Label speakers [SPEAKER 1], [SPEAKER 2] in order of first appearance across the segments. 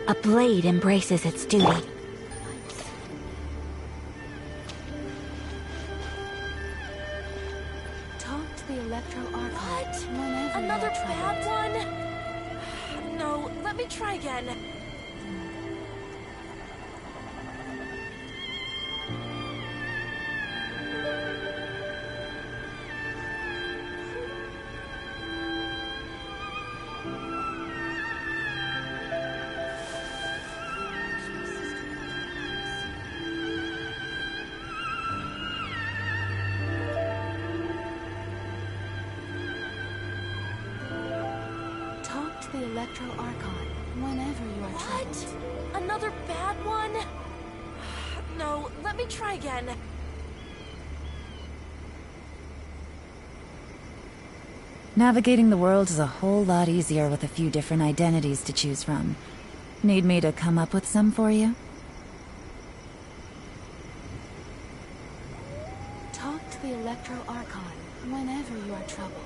[SPEAKER 1] A blade embraces its duty.
[SPEAKER 2] Talk to the Electro Archive.
[SPEAKER 3] What?
[SPEAKER 2] Whenever
[SPEAKER 3] Another
[SPEAKER 2] you're
[SPEAKER 3] bad
[SPEAKER 2] troubled.
[SPEAKER 3] one? No, let me try again.
[SPEAKER 2] Talk to the Electro Archon whenever you are troubled.
[SPEAKER 3] What? Another bad one? No, let me try again.
[SPEAKER 4] Navigating the world is a whole lot easier with a few different identities to choose from. Need me to come up with some for you?
[SPEAKER 2] Talk to the Electro Archon whenever you are troubled.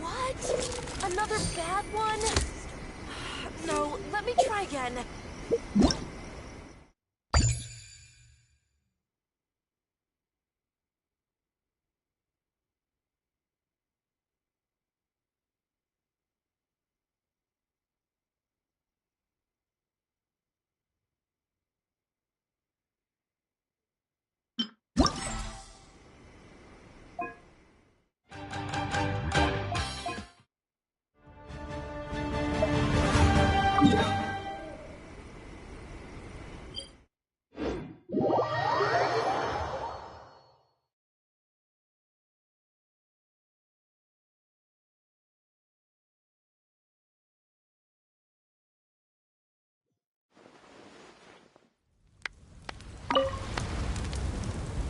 [SPEAKER 3] What? Another bad one? No, let me try again.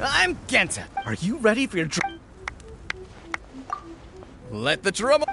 [SPEAKER 5] I'm Genta. Are you ready for your Let the drum...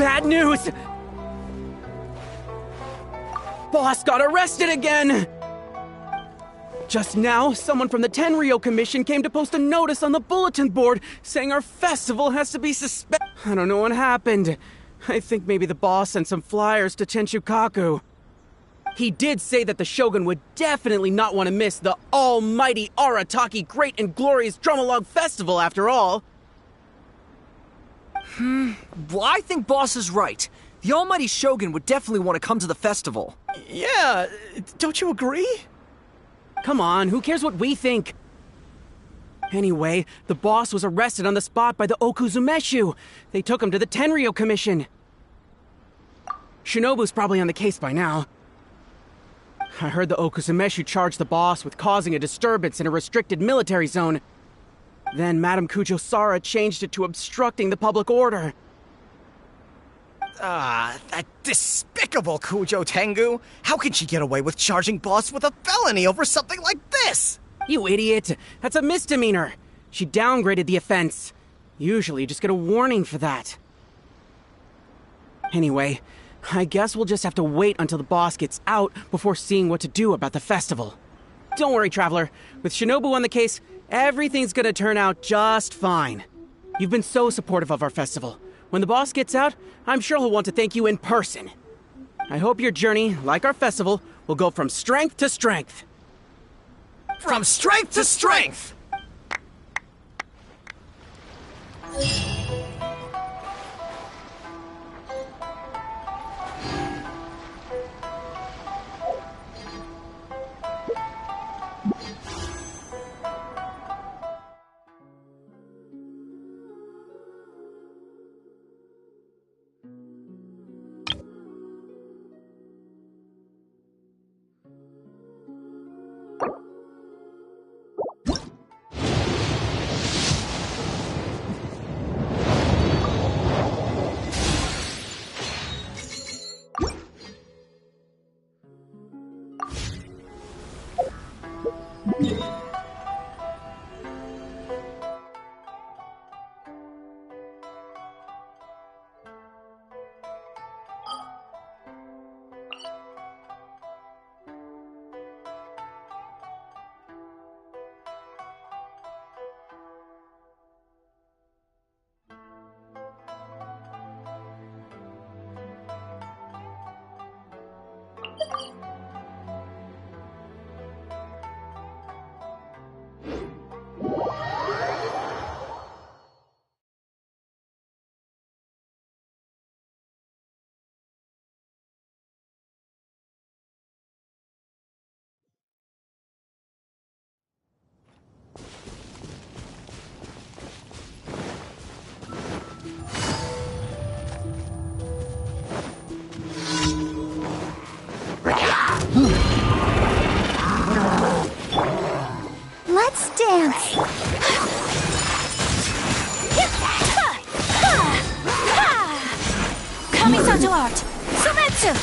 [SPEAKER 6] bad news! Boss got arrested again! Just now, someone from the Tenryou Commission came to post a notice on the bulletin board saying our festival has to be suspended. I don't know what happened. I think maybe the boss sent some flyers to Tenshukaku. He did say that the Shogun would definitely not want to miss the almighty Arataki Great and Glorious Drumalog Festival after all.
[SPEAKER 7] Well, I think Boss is right. The almighty Shogun would definitely want to come to the festival.
[SPEAKER 5] Yeah, don't you agree?
[SPEAKER 6] Come on, who cares what we think? Anyway, the boss was arrested on the spot by the Okuzumeshu. They took him to the Tenryou Commission. Shinobu's probably on the case by now. I heard the Okuzumeshu charged the boss with causing a disturbance in a restricted military zone. Then Madame Kujo-Sara changed it to obstructing the public order.
[SPEAKER 5] That despicable Kujo Tengu! How can she get away with charging boss with a felony over something like this?
[SPEAKER 6] You idiot! That's a misdemeanor! She downgraded the offense. Usually you just get a warning for that. Anyway, I guess we'll just have to wait until the boss gets out before seeing what to do about the festival. Don't worry, Traveler. With Shinobu on the case, everything's gonna turn out just fine. You've been so supportive of our festival. When the boss gets out, I'm sure he'll want to thank you in person. I hope your journey, like our festival, will go from strength to strength.
[SPEAKER 5] From strength to strength!
[SPEAKER 1] Let's dance. Kamisato art. Sumetsu.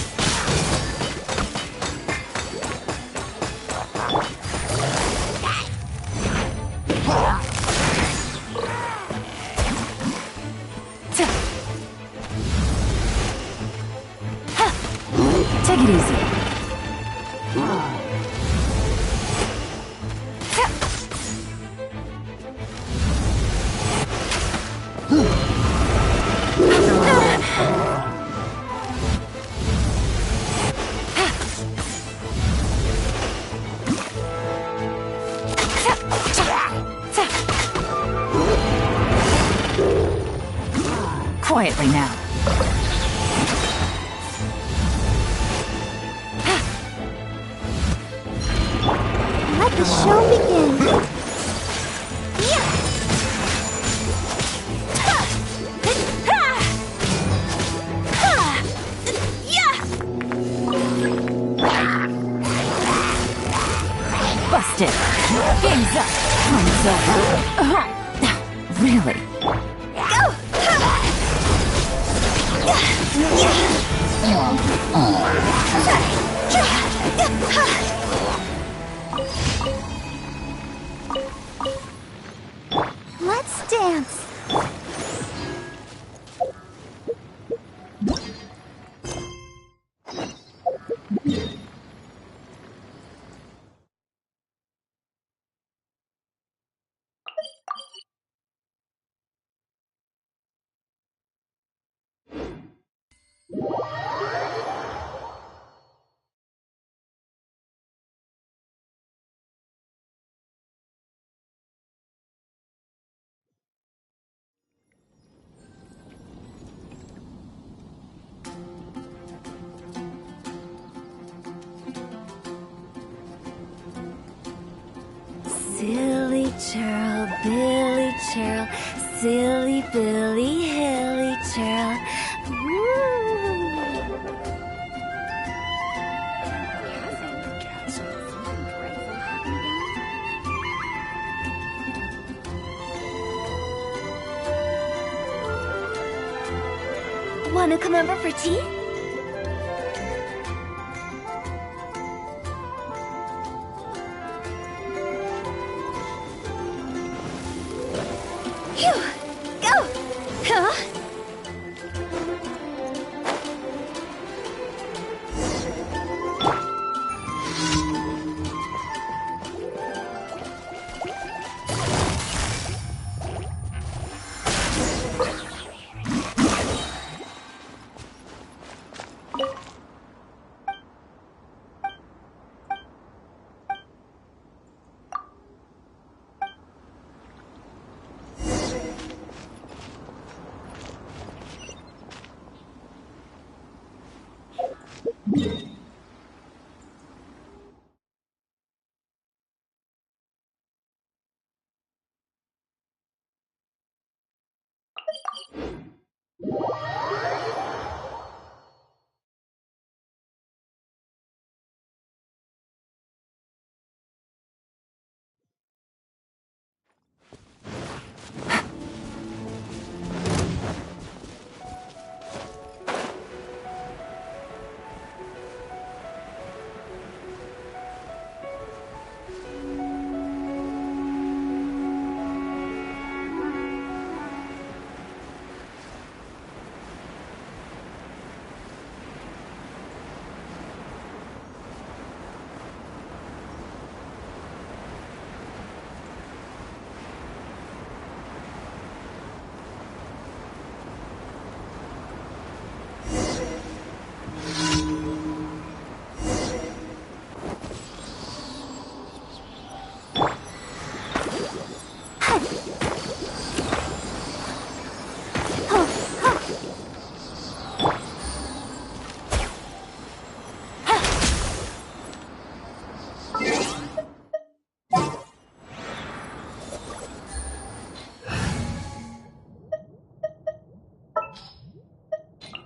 [SPEAKER 4] Take it easy. Quietly now.
[SPEAKER 1] Let the show begin.
[SPEAKER 4] Busted. Game's up. Time's over. Really?
[SPEAKER 1] Let's dance. Silly churl, Billy churl, silly Billy, hilly churl. Wanna come over for tea? Phew! Go! Huh?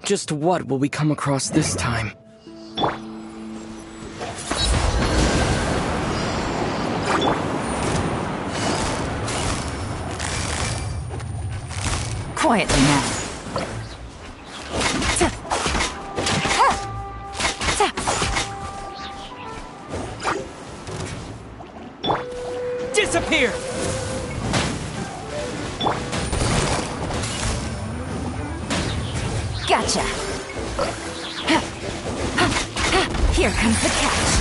[SPEAKER 7] Just what will we come across this time?
[SPEAKER 4] Quietly now.
[SPEAKER 7] Disappear!
[SPEAKER 4] Gotcha. Here comes the catch.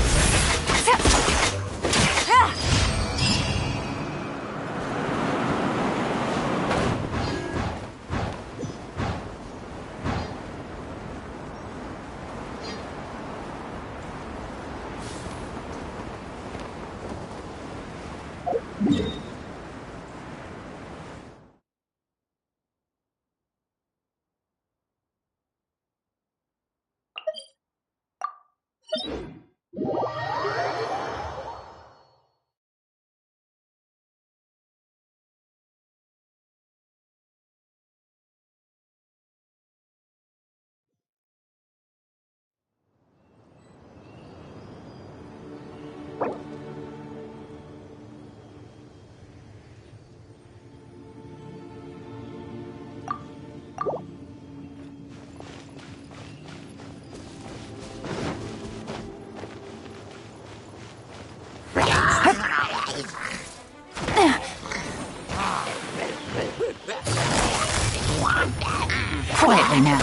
[SPEAKER 4] Quietly now.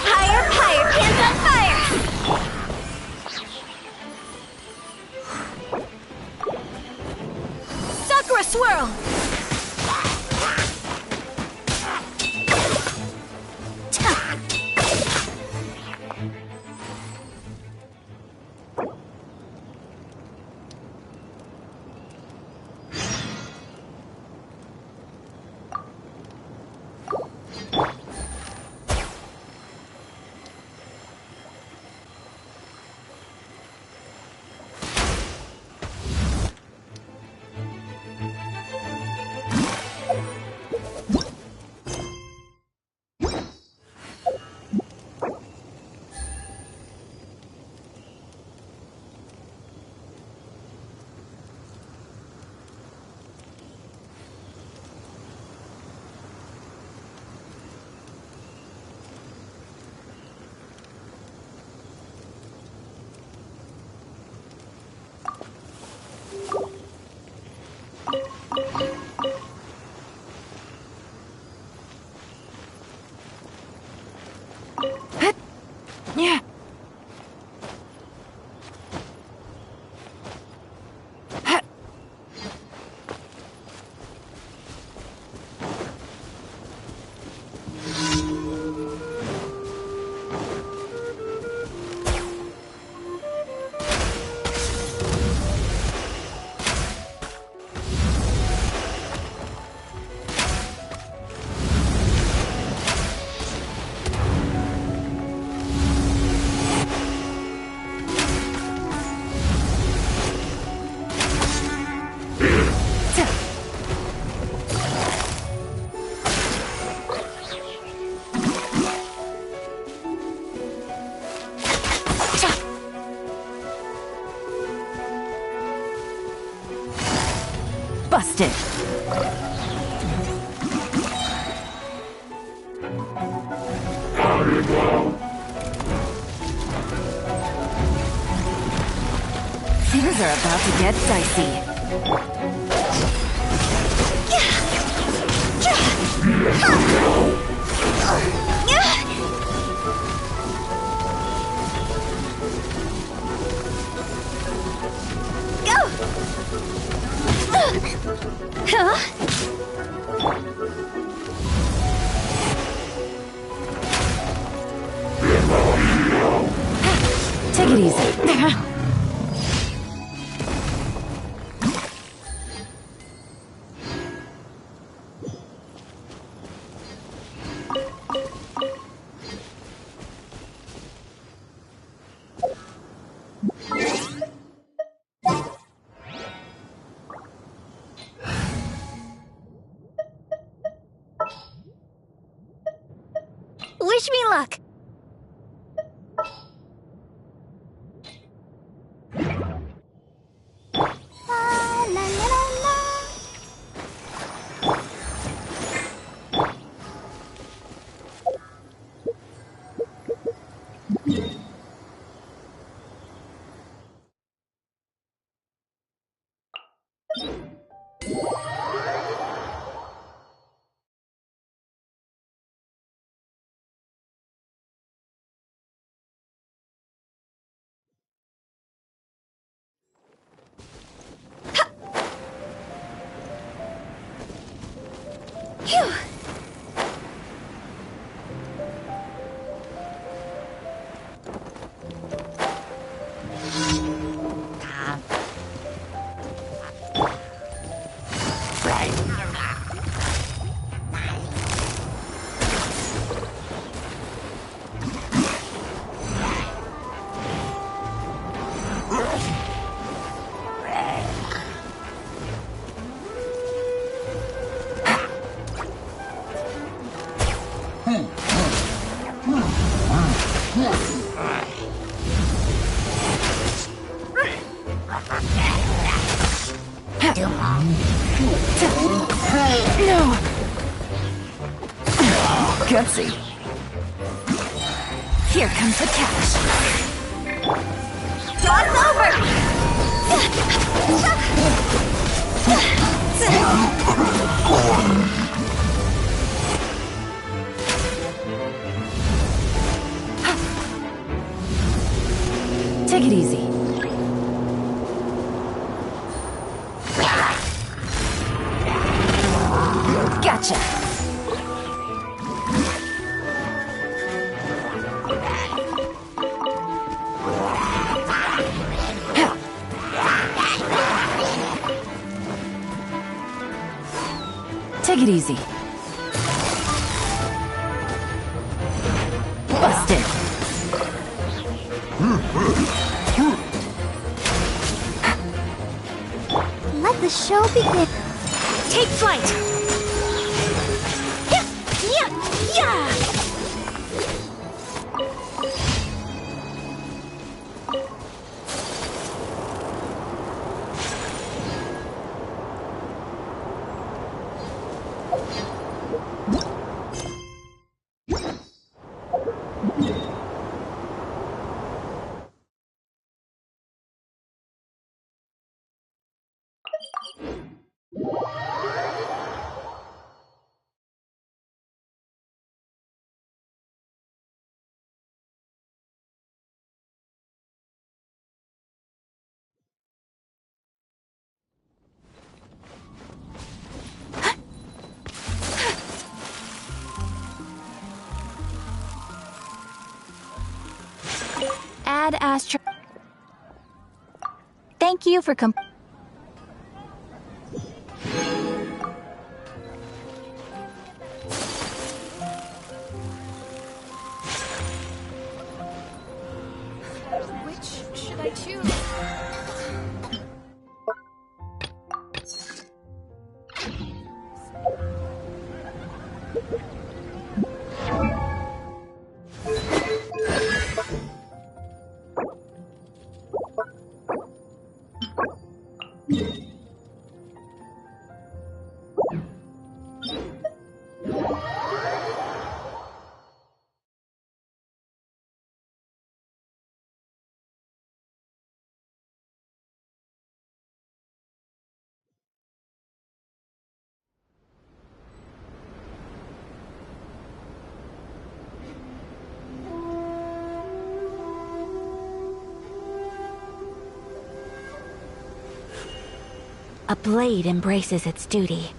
[SPEAKER 1] Higher, higher, hands on fire! Sakura swirl!
[SPEAKER 4] Busted. Things are about to get dicey.
[SPEAKER 1] Huh?
[SPEAKER 4] Take it easy.
[SPEAKER 1] Wish me luck. La, la, la, la, la. Phew.
[SPEAKER 4] No! Gutsy. Here comes the catch.
[SPEAKER 1] Toss over!
[SPEAKER 4] Take it easy. Gotcha. Take it easy. Busted.
[SPEAKER 1] Let the show begin. Take flight! Yeah! Yeah! Add Astro. Thank you for
[SPEAKER 3] Which should I choose?
[SPEAKER 1] A blade embraces its duty.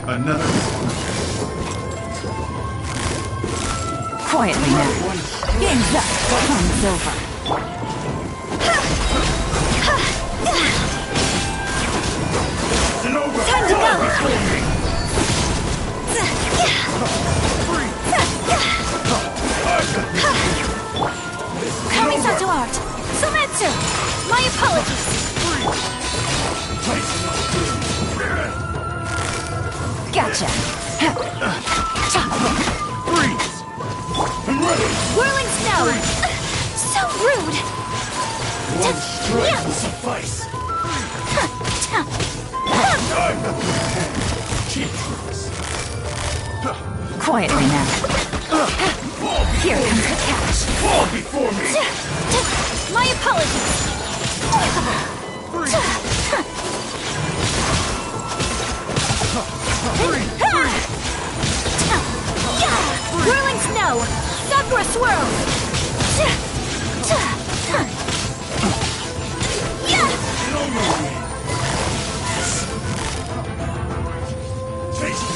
[SPEAKER 8] Another.
[SPEAKER 4] Quietly now. Game's up. Time's over.
[SPEAKER 1] Time to go! Commissar Duarte! Sumetsu! My apologies!
[SPEAKER 4] Gotcha.
[SPEAKER 8] Freeze! I'm ready!
[SPEAKER 1] Whirling snow! So rude!
[SPEAKER 8] One strike will suffice.
[SPEAKER 4] Quietly now. Here comes the catch.
[SPEAKER 8] Fall before me!
[SPEAKER 1] My apologies! Whirling snow! Sakura swirl!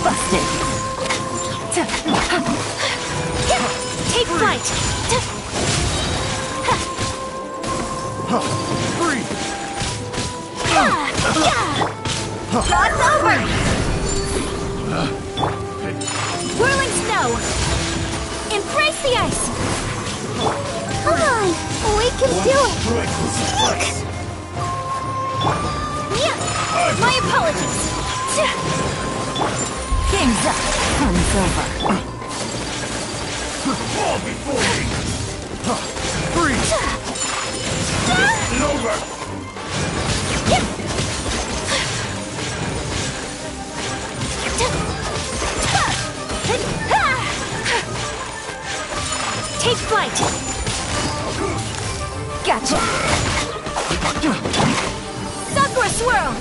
[SPEAKER 4] Busted.
[SPEAKER 1] Take flight! Cross over! the ice! Come on! We can do it!
[SPEAKER 8] Strike will suffice.
[SPEAKER 1] Yeah! My apologies!
[SPEAKER 4] Game's up. Fun's over.
[SPEAKER 8] Fall before me. Freeze. It's over.
[SPEAKER 1] Take flight!
[SPEAKER 4] Gotcha.
[SPEAKER 1] Sakura swirl!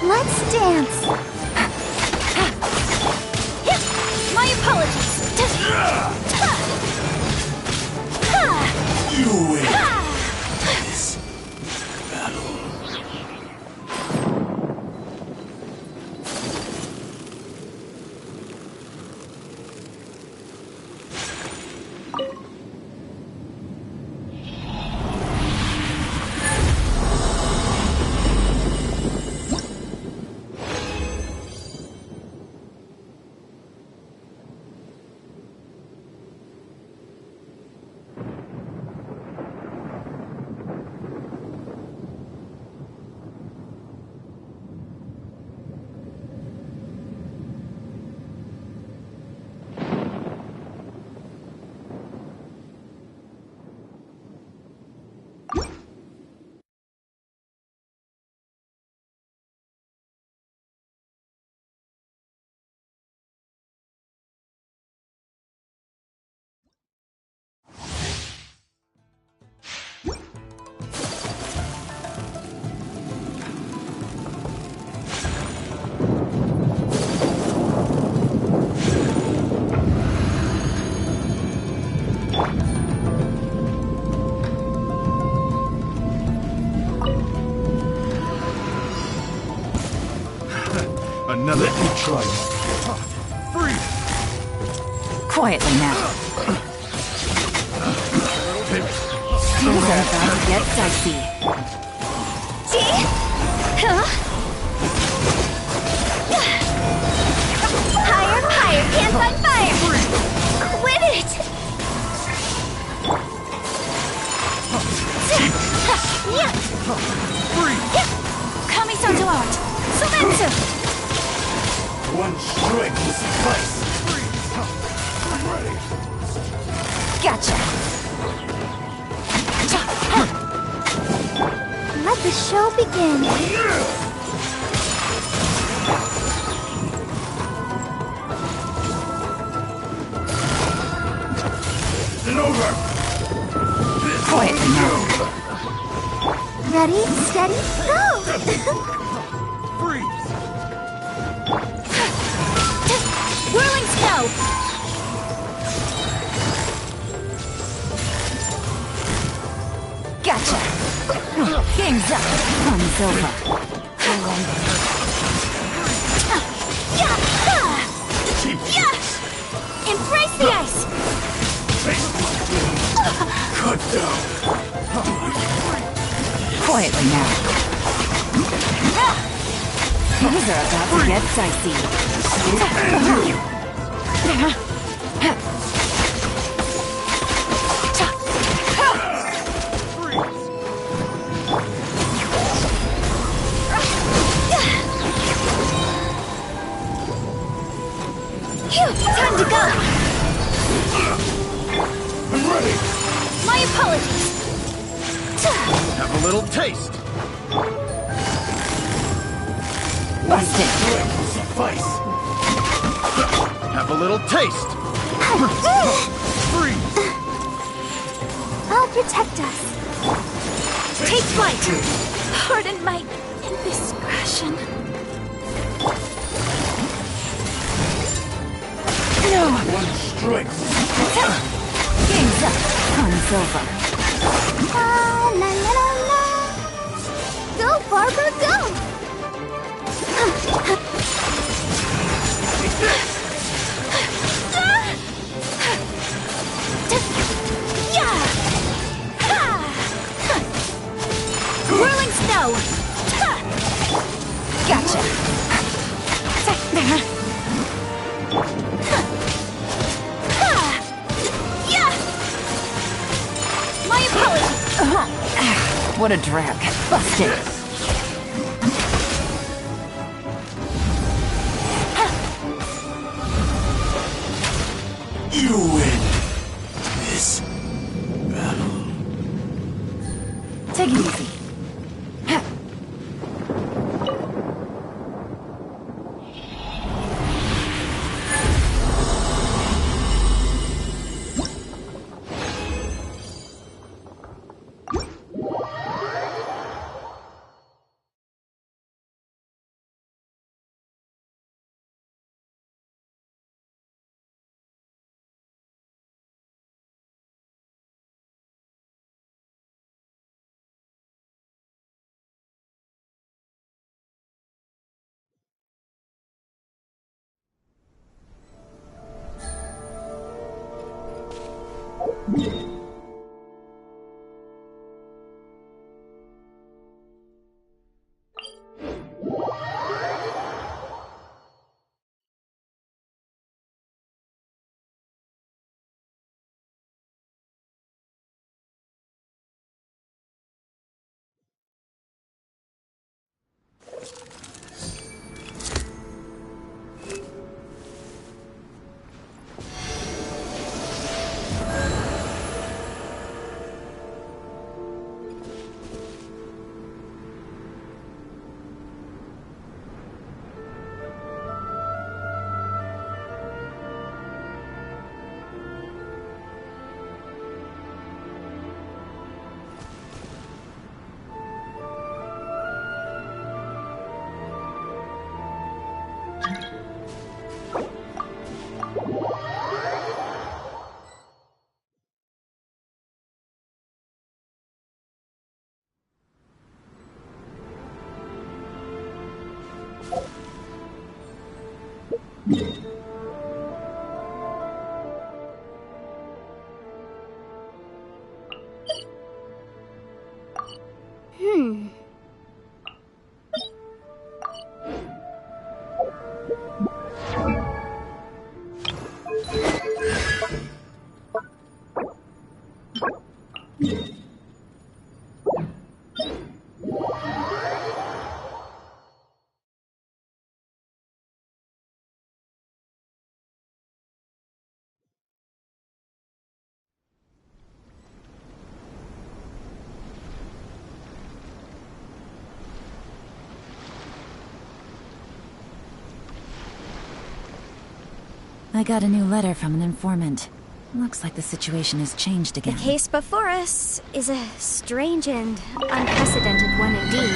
[SPEAKER 1] Let's dance! My apologies!
[SPEAKER 8] You win. This battle. Another try. Freeze.
[SPEAKER 4] Quietly now. Things are about to get dicey.
[SPEAKER 1] See? Huh? Higher, higher, hands on fire! Quit it! Yeah! Kami-san to art! Sumetsu!
[SPEAKER 8] One strike will suffice. I'm ready.
[SPEAKER 4] Gotcha.
[SPEAKER 1] Let the show begin.
[SPEAKER 8] It's over.
[SPEAKER 4] Quietly now.
[SPEAKER 1] Ready, steady, go!
[SPEAKER 8] Freeze.
[SPEAKER 1] Whirling snow!
[SPEAKER 4] Gotcha. Game's up. Fun's over.
[SPEAKER 1] Yeah! Yeah! Embrace the ice!
[SPEAKER 8] Cut down.
[SPEAKER 4] Quietly now. Things are about to get dicey.
[SPEAKER 1] Phew, time to go!
[SPEAKER 8] I'm ready.
[SPEAKER 1] My apologies!
[SPEAKER 5] Have a little taste.
[SPEAKER 4] Busted.
[SPEAKER 8] Strike will suffice.
[SPEAKER 5] Have a little taste. Freeze.
[SPEAKER 1] I'll protect us. Take flight! Pardon my indiscretion.
[SPEAKER 4] No.
[SPEAKER 8] One strike will suffice.
[SPEAKER 4] Game's up. Fun's over.
[SPEAKER 1] La la la la la! Go, Barbara, go! Yeah! Whirling snow!
[SPEAKER 4] Gotcha. What a drag. Busted.
[SPEAKER 8] You win this battle.
[SPEAKER 4] Take it easy. I got a new letter from an informant. Looks like the situation has changed again.
[SPEAKER 1] The case before us is a strange and unprecedented one indeed.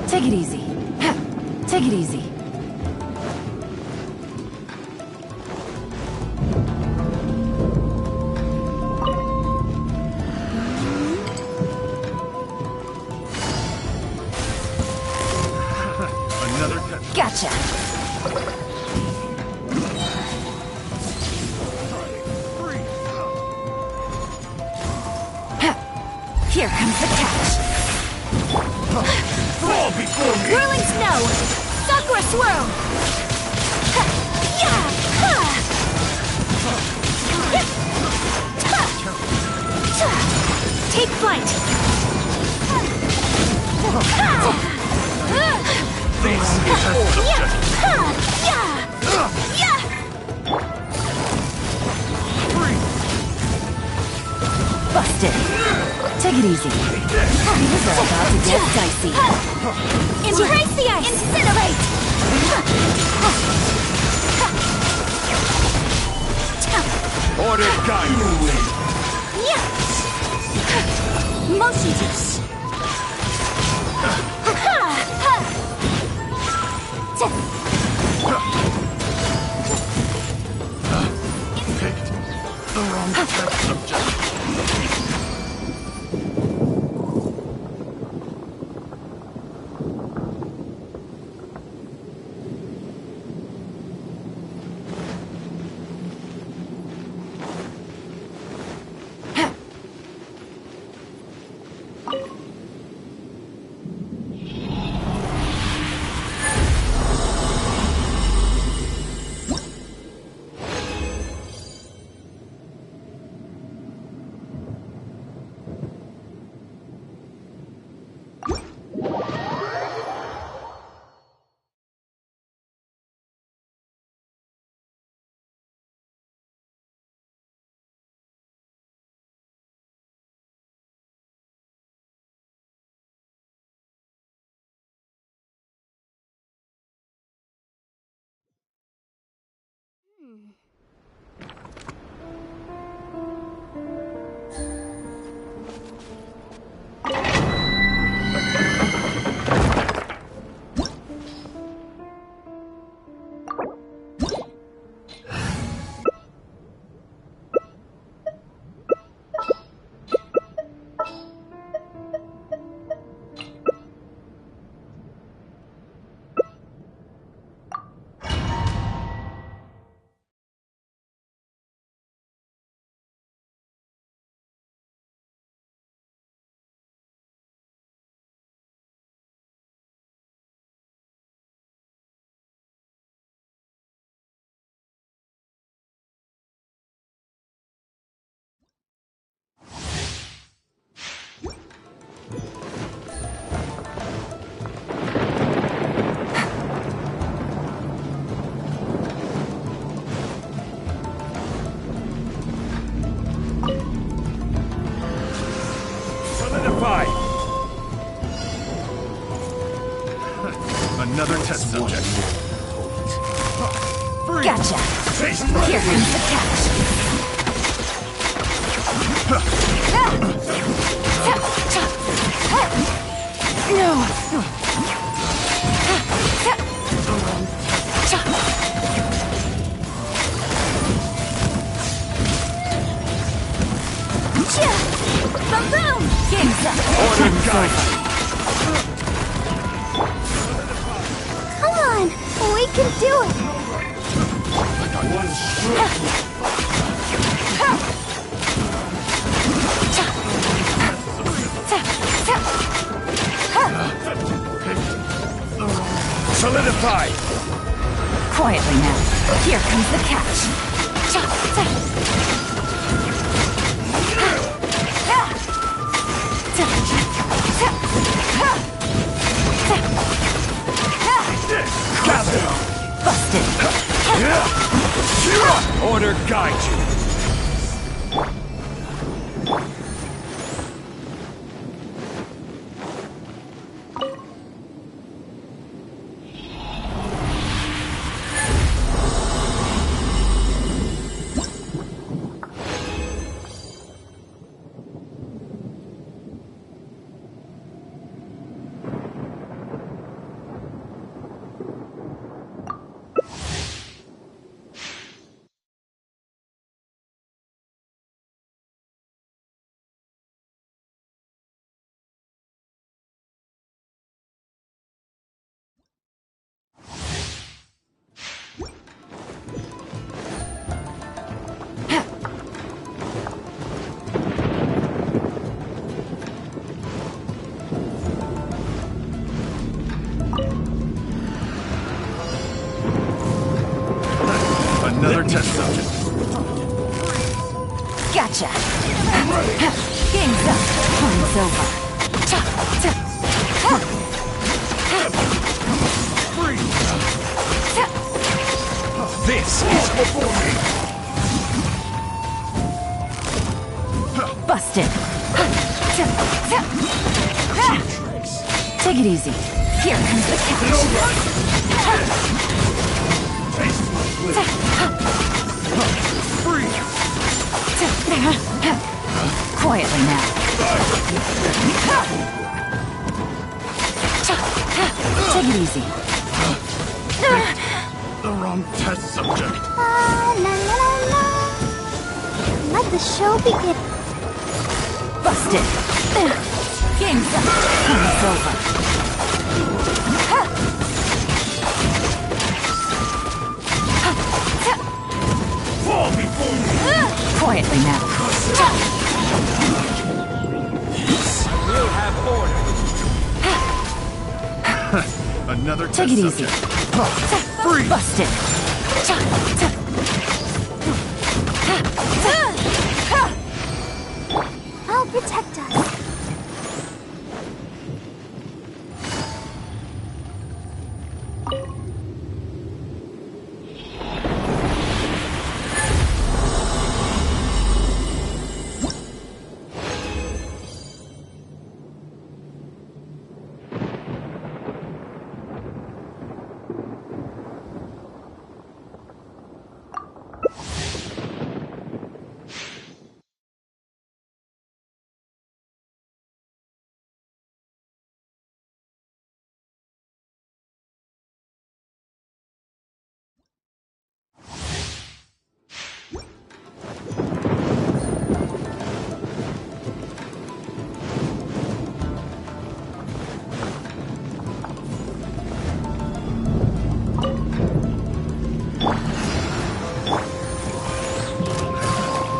[SPEAKER 4] Take it easy. Take it easy. Gotcha. Here comes the catch.
[SPEAKER 8] Fall before me!
[SPEAKER 1] Whirling snow! Sakura swirl! Yeah! Take flight!
[SPEAKER 8] This is
[SPEAKER 1] Yeah!
[SPEAKER 4] Busted. Take it easy. Things are about to get dicey.
[SPEAKER 1] Embrace the ice! Incinerate!
[SPEAKER 8] Order guide.
[SPEAKER 1] Motion juice!
[SPEAKER 8] Picked the wrong test subject. Solidify. Another test subject. Free.
[SPEAKER 4] Gotcha. Here comes the catch.
[SPEAKER 1] Boom!
[SPEAKER 4] Game's up.
[SPEAKER 8] Order guide.
[SPEAKER 1] Come on! We can do it!
[SPEAKER 8] One stroke. Solidify.
[SPEAKER 4] Quietly now. Here comes the catch.
[SPEAKER 8] Gather.
[SPEAKER 4] Busted.
[SPEAKER 8] Order guide you. Another test subject.
[SPEAKER 4] Gotcha. Game's up. Time's over.
[SPEAKER 8] This is before me.
[SPEAKER 4] Busted. Take it easy. Here comes the catch. Quietly now. Take it easy.
[SPEAKER 8] The wrong test subject.
[SPEAKER 1] La la la la. Let the show begin.
[SPEAKER 4] Busted. Game's up. It's over.
[SPEAKER 8] Fall before me.
[SPEAKER 4] Quietly now.
[SPEAKER 7] You have order.
[SPEAKER 8] Another
[SPEAKER 4] Take
[SPEAKER 8] test
[SPEAKER 4] it easy.
[SPEAKER 8] subject. Freeze.
[SPEAKER 4] Busted.
[SPEAKER 1] I'll protect us.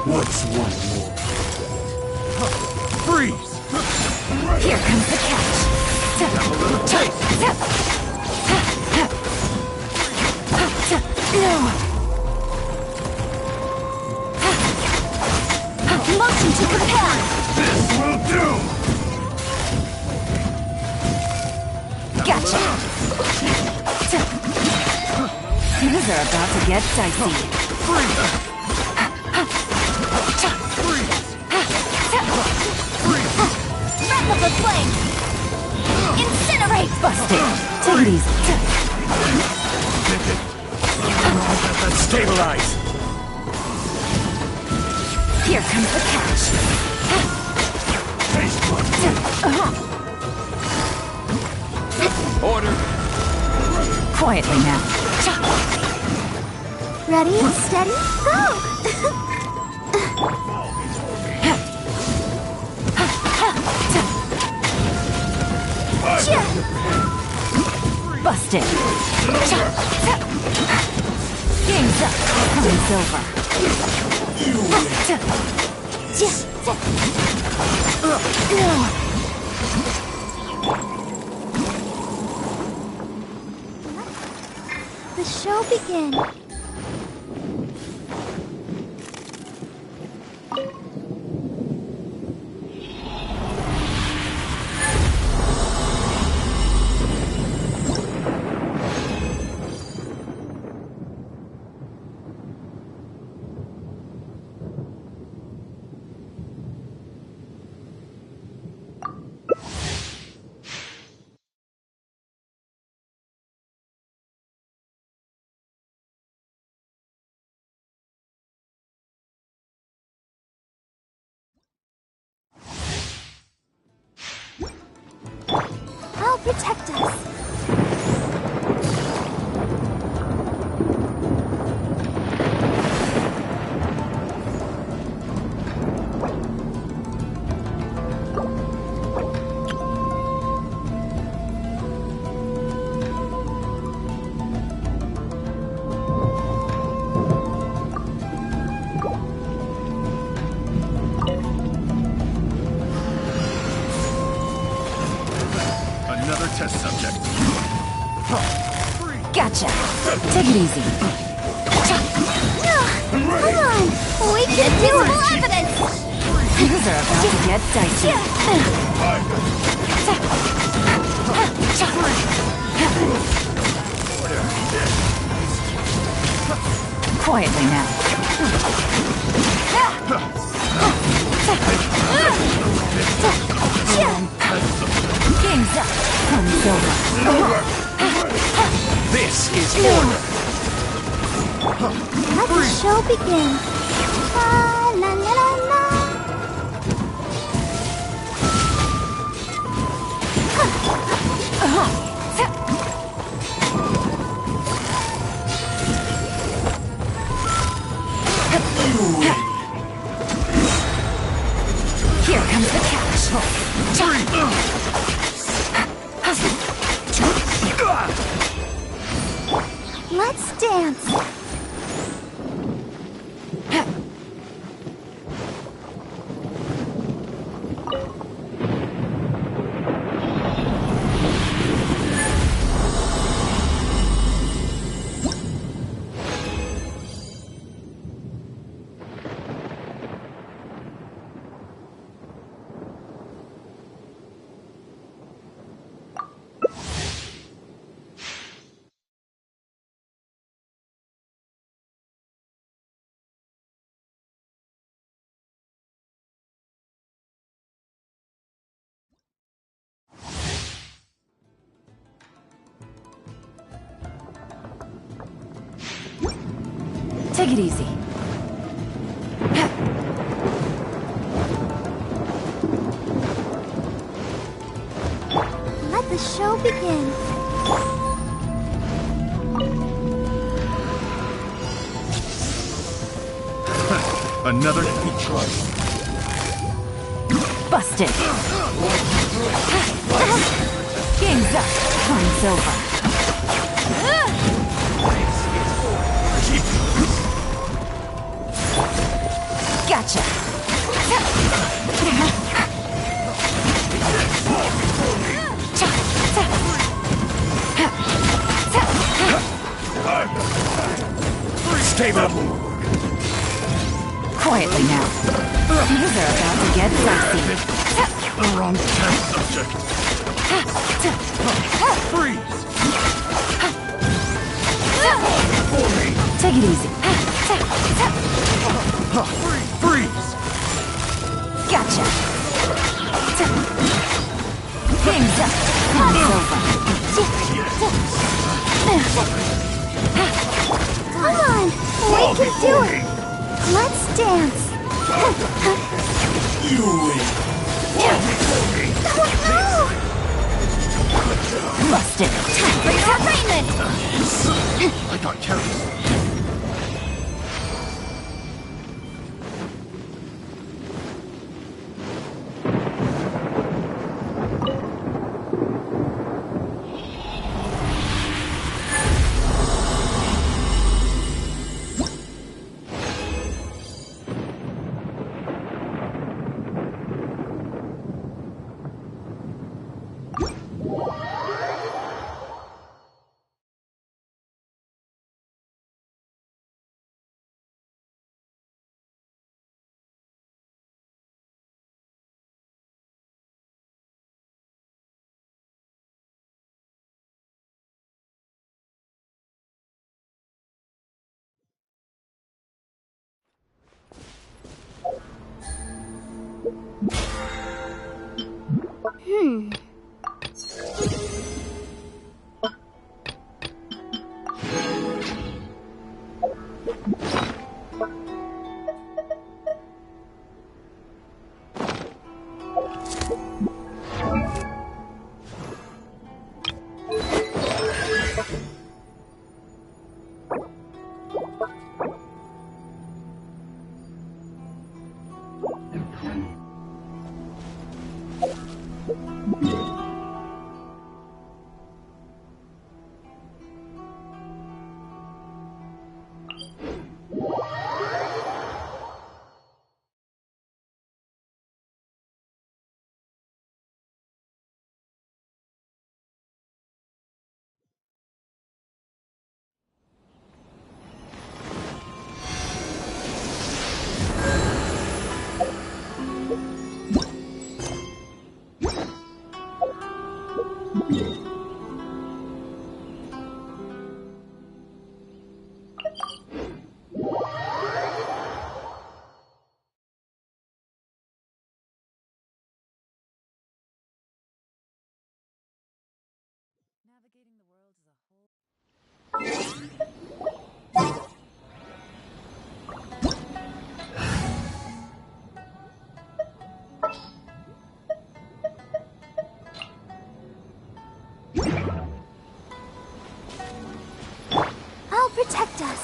[SPEAKER 8] What's one more? Freeze.
[SPEAKER 4] Here comes the catch.
[SPEAKER 8] Have a little taste.
[SPEAKER 4] No.
[SPEAKER 1] Motion to prepare.
[SPEAKER 8] This will do.
[SPEAKER 4] Gotcha. Things are about to get dicey.
[SPEAKER 1] Breath of the flame. Incinerate.
[SPEAKER 4] Busted. Take it easy.
[SPEAKER 8] Let's stabilize.
[SPEAKER 4] Here comes the catch.
[SPEAKER 8] Taste one.
[SPEAKER 7] Order.
[SPEAKER 4] Quietly now.
[SPEAKER 1] Ready, steady, go.
[SPEAKER 4] Busted. Game's up. It's over.
[SPEAKER 1] The show begins. I'll protect us.
[SPEAKER 8] Another test subject.
[SPEAKER 4] Gotcha. Take it easy.
[SPEAKER 1] Come on, we can do evidence.
[SPEAKER 4] Things are about to get dicey. Quietly now.
[SPEAKER 1] Let the show begin. La la la la la.
[SPEAKER 4] Here comes the catch.
[SPEAKER 1] Let's dance.
[SPEAKER 4] Take it easy.
[SPEAKER 1] Let the show begin.
[SPEAKER 8] Another choice.
[SPEAKER 4] Busted. Game's up. Time's over. Gotcha.
[SPEAKER 8] Stable.
[SPEAKER 4] Quietly now. These are about to get dicey.
[SPEAKER 8] The wrong test subject. Freeze.
[SPEAKER 4] Take it easy.
[SPEAKER 8] Freeze.
[SPEAKER 4] Gotcha. Game's up. Time's over.
[SPEAKER 1] Come on, we can do it. Let's dance.
[SPEAKER 8] You win.
[SPEAKER 4] Busted. Time for your arraignment.
[SPEAKER 8] I got careless.
[SPEAKER 1] protect us.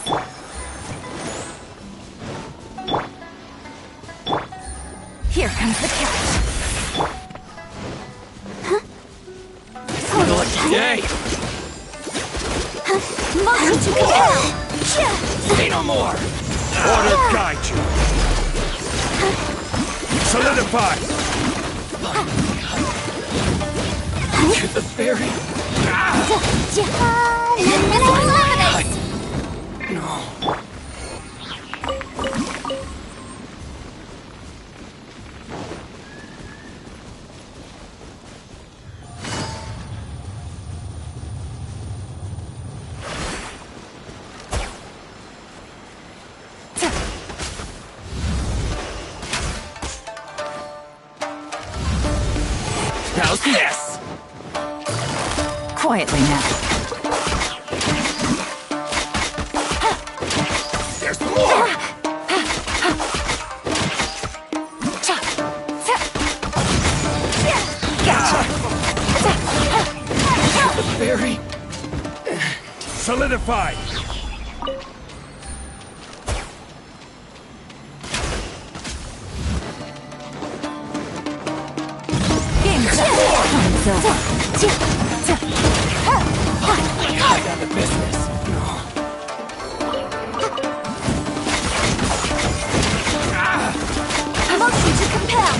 [SPEAKER 1] Here comes the catch.
[SPEAKER 7] Yay!
[SPEAKER 1] Motion to compel.
[SPEAKER 7] Say no more!
[SPEAKER 8] Order guide you. Solidify.
[SPEAKER 7] To the ferry!
[SPEAKER 1] Eliminate!
[SPEAKER 7] No. How's this?
[SPEAKER 4] Quietly now.
[SPEAKER 7] There's more! The ferry!
[SPEAKER 8] Solidify.
[SPEAKER 4] Time's over.
[SPEAKER 7] I got the business.
[SPEAKER 1] Motion to compel.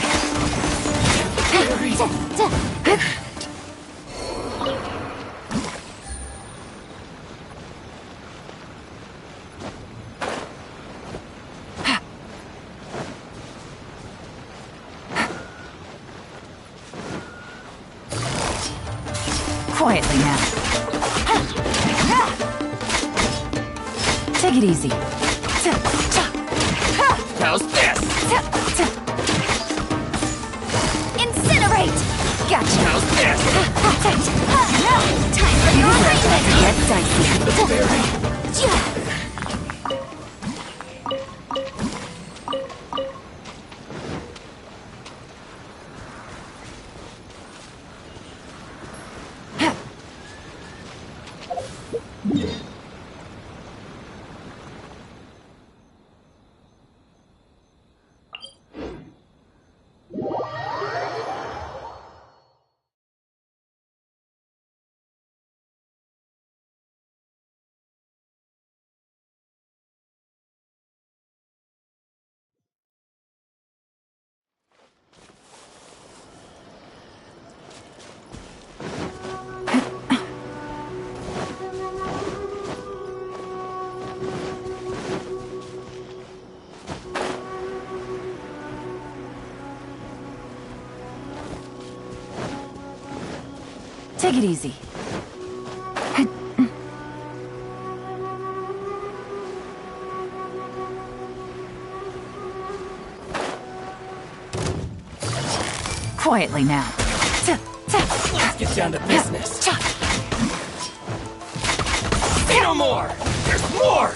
[SPEAKER 4] Quietly now. Take it easy.
[SPEAKER 7] How's this?
[SPEAKER 1] Incinerate! Gotcha!
[SPEAKER 7] How's this?
[SPEAKER 1] Time for your alignment!
[SPEAKER 4] Get dicey.
[SPEAKER 7] The ferry!
[SPEAKER 4] Take it easy. Quietly now.
[SPEAKER 7] Let's get down to business. Say no more! There's more!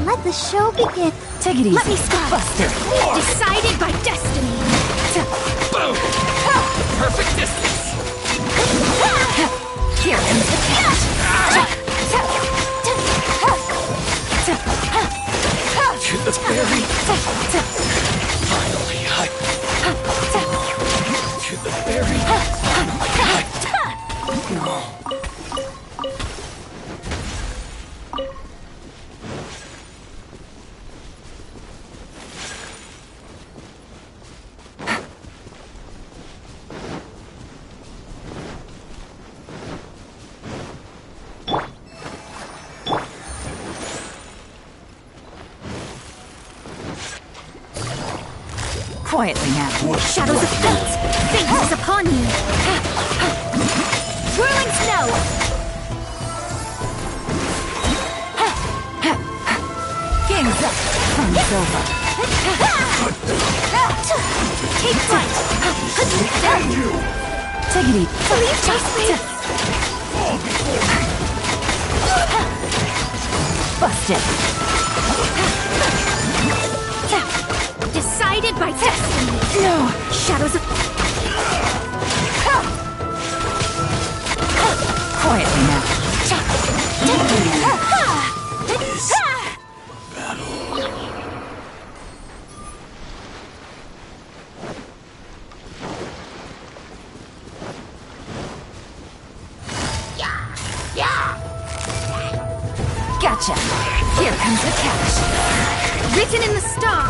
[SPEAKER 1] Let the show begin.
[SPEAKER 4] Take it easy.
[SPEAKER 1] Let me start.
[SPEAKER 4] Buster.
[SPEAKER 1] Decided by destiny.
[SPEAKER 7] Boom! Perfect distance!
[SPEAKER 4] Here comes the catch.
[SPEAKER 7] To the ferry! Finally, to the ferry! No.
[SPEAKER 4] Quietly now.
[SPEAKER 1] Shadows of fate. Fate is upon you. Swirling snow.
[SPEAKER 4] Game's up. Fun's over.
[SPEAKER 1] Take flight.
[SPEAKER 4] Take it easy.
[SPEAKER 1] Believe justly.
[SPEAKER 4] Busted.
[SPEAKER 1] Decided by destiny.
[SPEAKER 4] No.
[SPEAKER 1] Shadows of...
[SPEAKER 4] Quietly now. Gotcha. Here comes the cash.
[SPEAKER 1] Written in the star.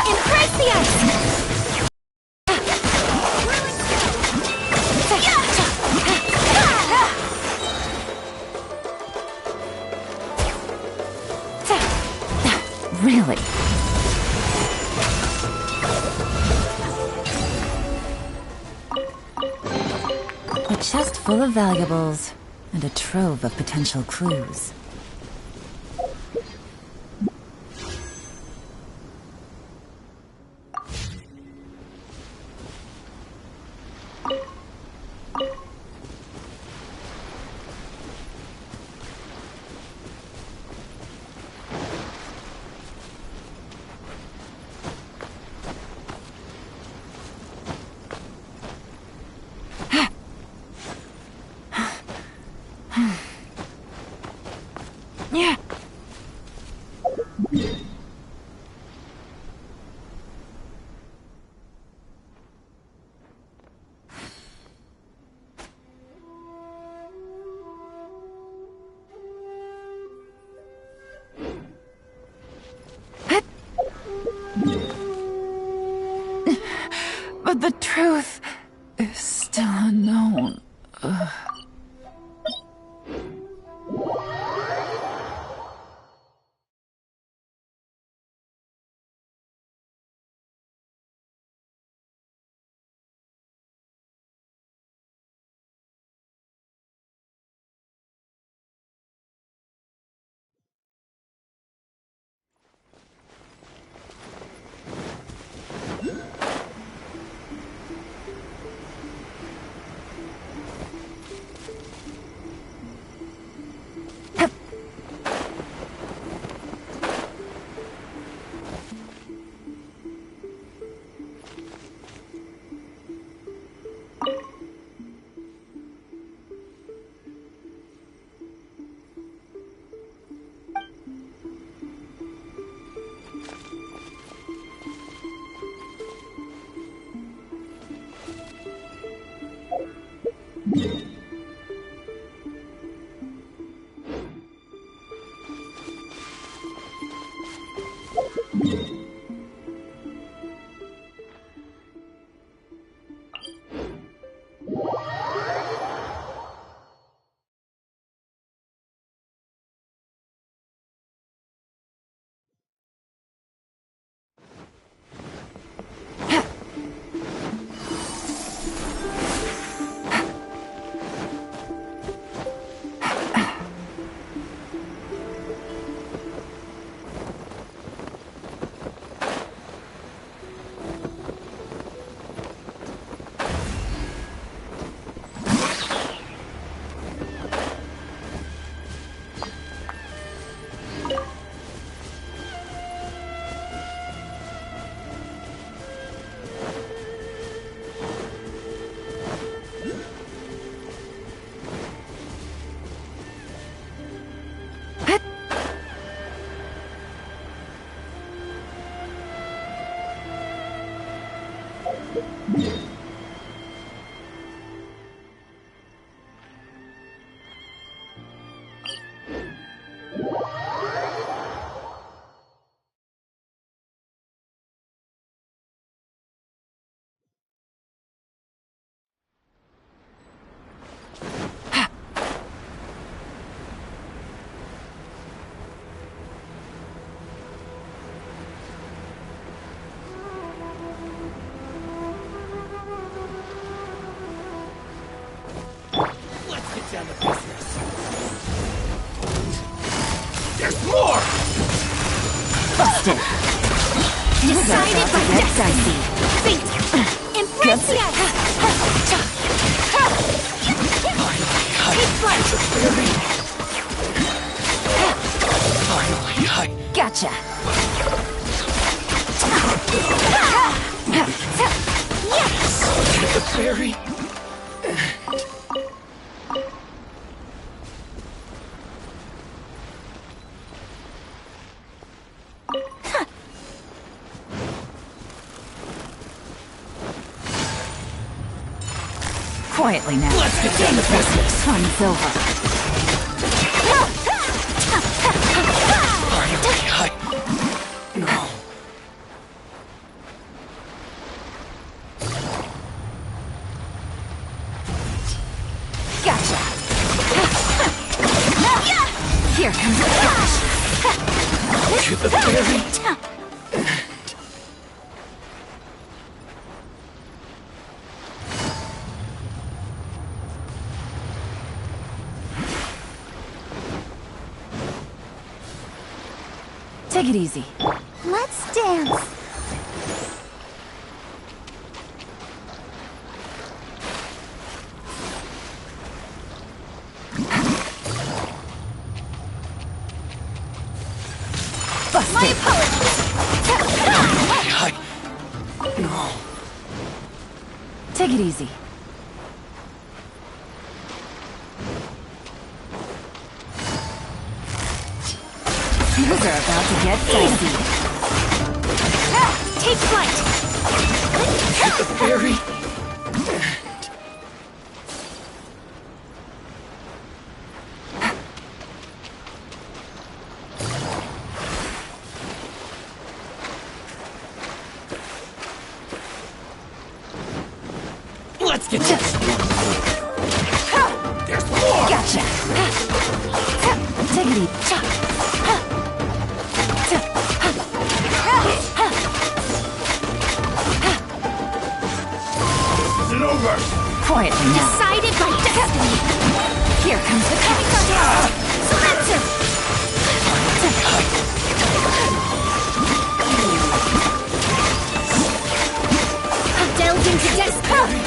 [SPEAKER 1] Embrace the ice.
[SPEAKER 4] Really? A chest full of valuables and a trove of potential clues. Yeah. But the truth is still unknown. Ugh.
[SPEAKER 8] Down to business. There's more!
[SPEAKER 4] Busted! Decided by destiny!
[SPEAKER 1] Fate! Embrace the ice! Take flight!
[SPEAKER 8] Finally,
[SPEAKER 4] Gotcha!
[SPEAKER 8] Get the berry.
[SPEAKER 4] Quietly now.
[SPEAKER 8] Let's get down to business.
[SPEAKER 4] Fun's over. Take it easy.
[SPEAKER 1] Let's dance.
[SPEAKER 4] Busted.
[SPEAKER 1] My apologies.
[SPEAKER 8] No.
[SPEAKER 4] Take it easy. Things are about to get dicey.
[SPEAKER 1] Take flight.
[SPEAKER 8] Hit the ferry. Let's get this. There's more.
[SPEAKER 4] Gotcha. Take it easy.
[SPEAKER 8] Is it over?
[SPEAKER 4] Quietly now.
[SPEAKER 1] Decided by destiny.
[SPEAKER 4] Here comes the
[SPEAKER 1] Delved into destiny.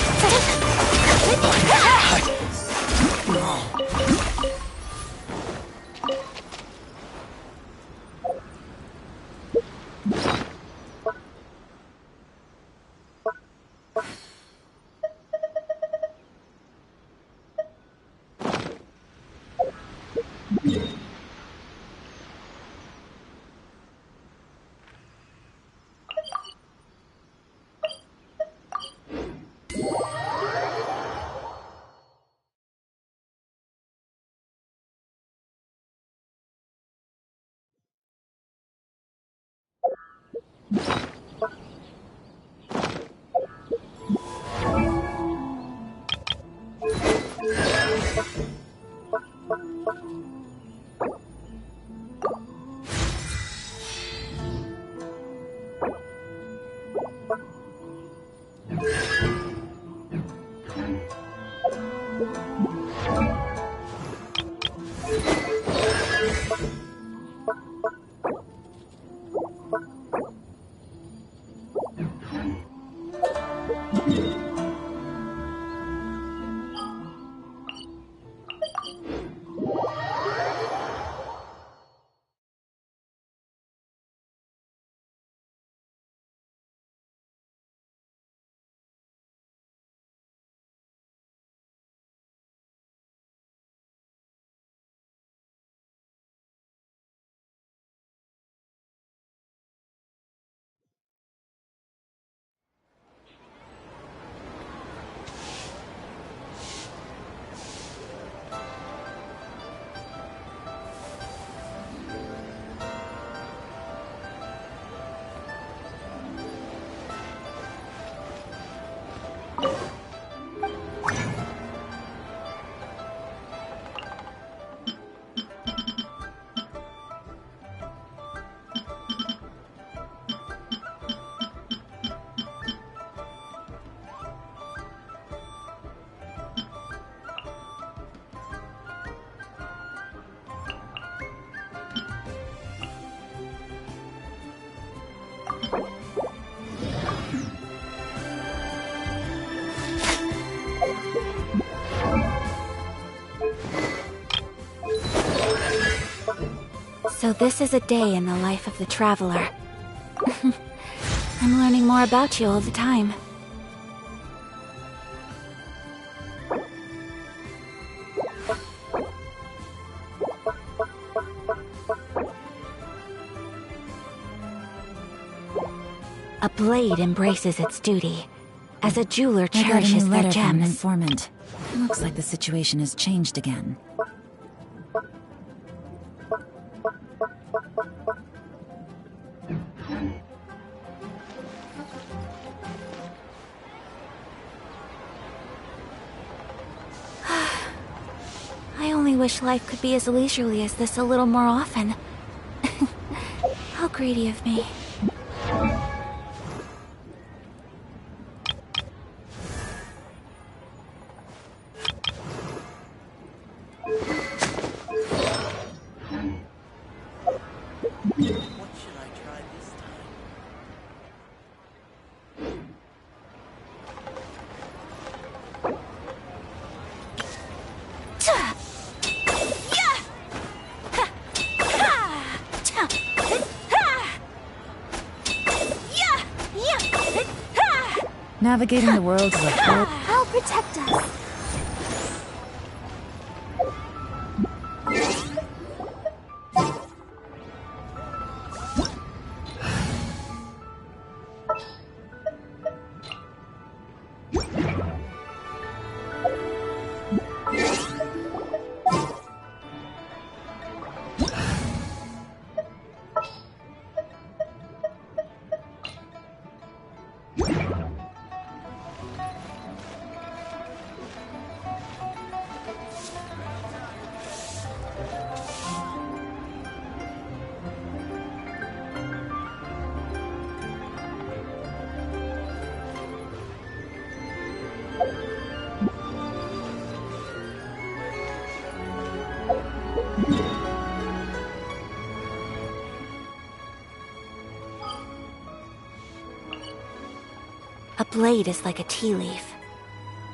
[SPEAKER 1] So this is a day in the life of the traveler. I'm learning more about you all the time. A blade embraces its duty, as a jeweler
[SPEAKER 4] I got a new
[SPEAKER 1] cherishes their
[SPEAKER 4] letter from an
[SPEAKER 1] gems.
[SPEAKER 4] informant. Looks like the situation has changed again.
[SPEAKER 1] I only wish life could be as leisurely as this a little more often. How greedy of me.
[SPEAKER 5] What should I try this time?
[SPEAKER 4] Navigating the world is a whole...
[SPEAKER 1] I'll protect us.
[SPEAKER 9] A blade is like a tea leaf.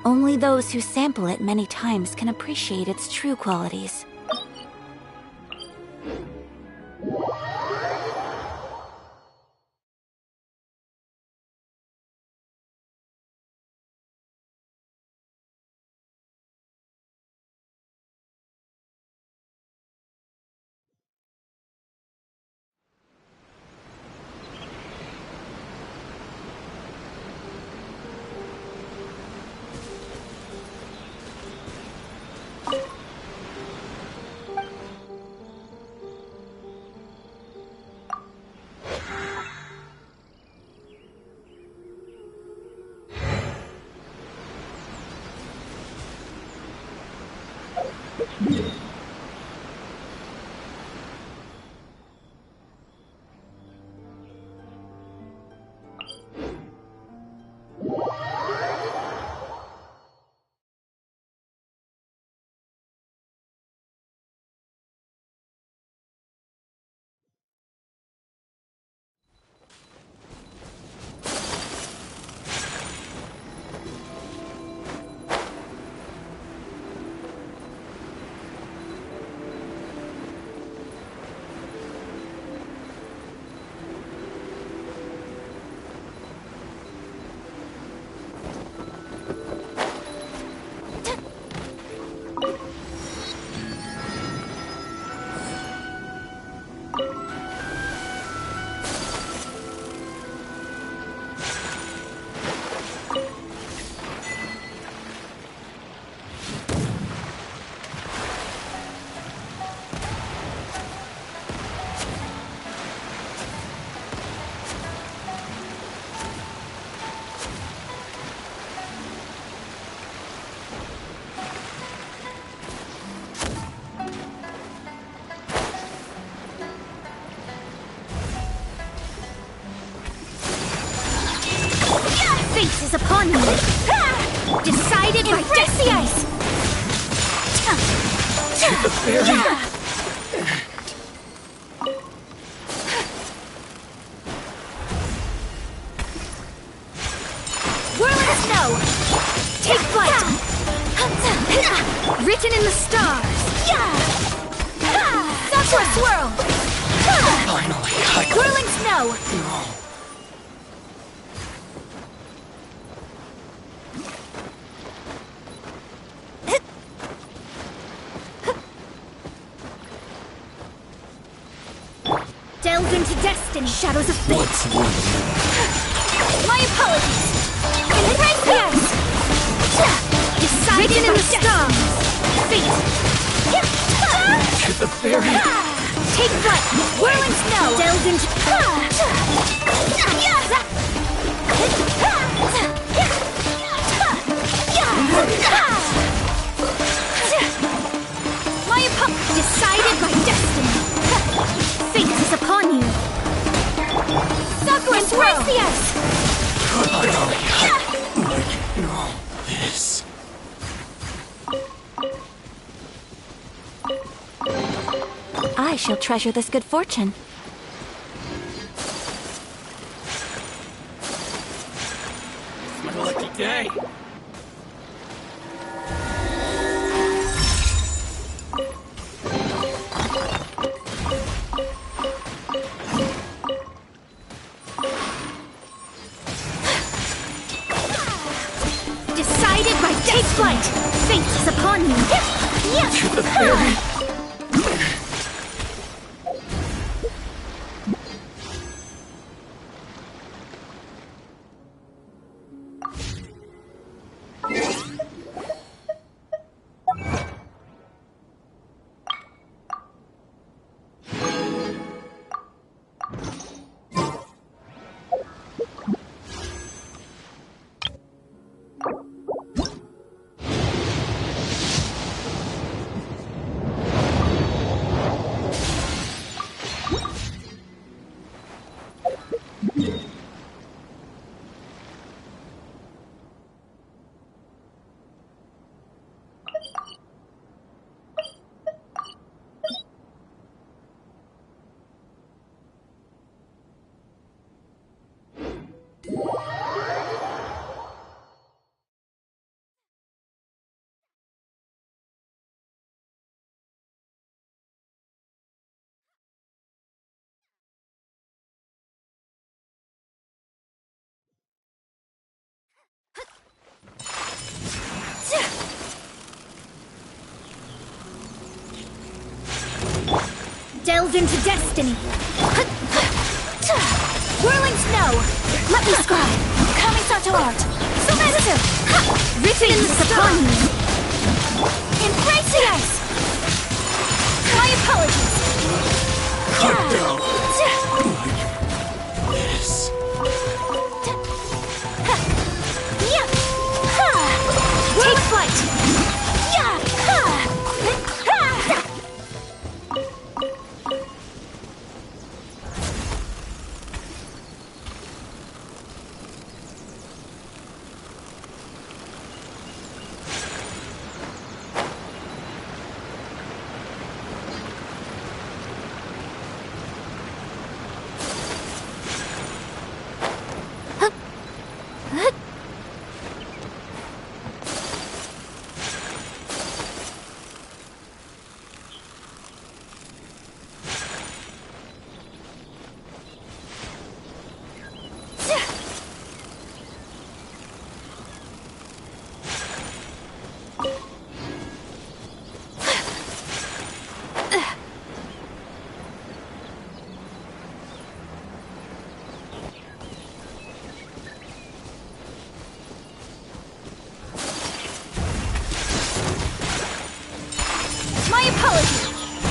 [SPEAKER 9] Only those who sample it many times can appreciate its true qualities.
[SPEAKER 1] Fate is upon you. Decided by the ice.
[SPEAKER 8] The fairy.
[SPEAKER 1] Whirling snow. Take flight. Written in the stars. Sakura swirl.
[SPEAKER 8] Finally,
[SPEAKER 1] Whirling snow.
[SPEAKER 8] No.
[SPEAKER 1] Delve into destiny. Shadows of fate.
[SPEAKER 8] What's one?
[SPEAKER 1] My apologies. Embrace the ice. Decided in the stars. Fate.
[SPEAKER 8] To the fairy.
[SPEAKER 1] Take flight. Whirling snow. Delve into. My apologies. Decided by destiny. Fate is upon you.
[SPEAKER 9] she'll treasure this good fortune.
[SPEAKER 8] It's my lucky day.
[SPEAKER 1] Decided by take flight! Fate is upon me!
[SPEAKER 8] To the fairy.
[SPEAKER 1] Delve into destiny! Whirling snow! Let me scribe!
[SPEAKER 9] Kamisato art!
[SPEAKER 1] Sometsu! Written in the upon me!
[SPEAKER 9] Embrace the ice!
[SPEAKER 1] My apologies!
[SPEAKER 8] Cut down. Like this.
[SPEAKER 1] Take flight!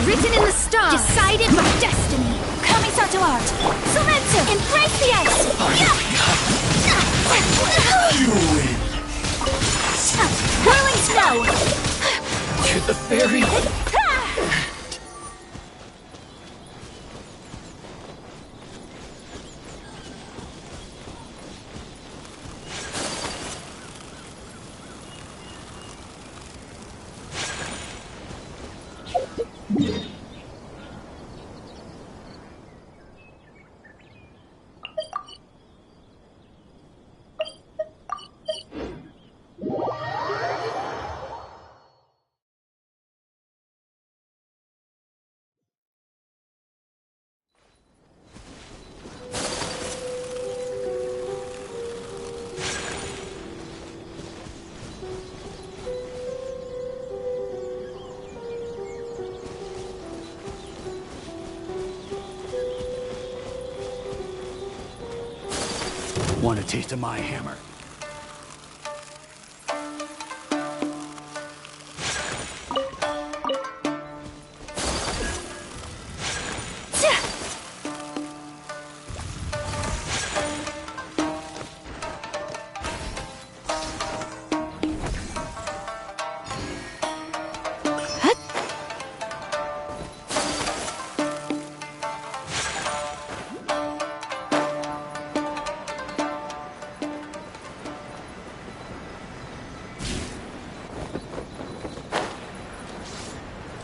[SPEAKER 1] Written in the stars! Decided by destiny!
[SPEAKER 9] Kamisato art!
[SPEAKER 1] Sometsu!
[SPEAKER 9] Embrace the ice!
[SPEAKER 8] You win.
[SPEAKER 1] Whirling snow!
[SPEAKER 8] To the fairy. Want a taste of my hammer?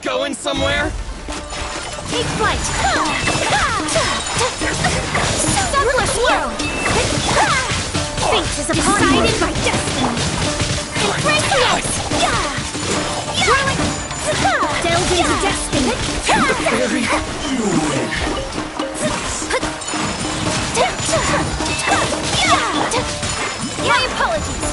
[SPEAKER 8] Going somewhere?
[SPEAKER 1] Take flight! Sunless world! Fate is upon me! Decided by destiny! Embrace the ice! Delve into destiny! My apologies!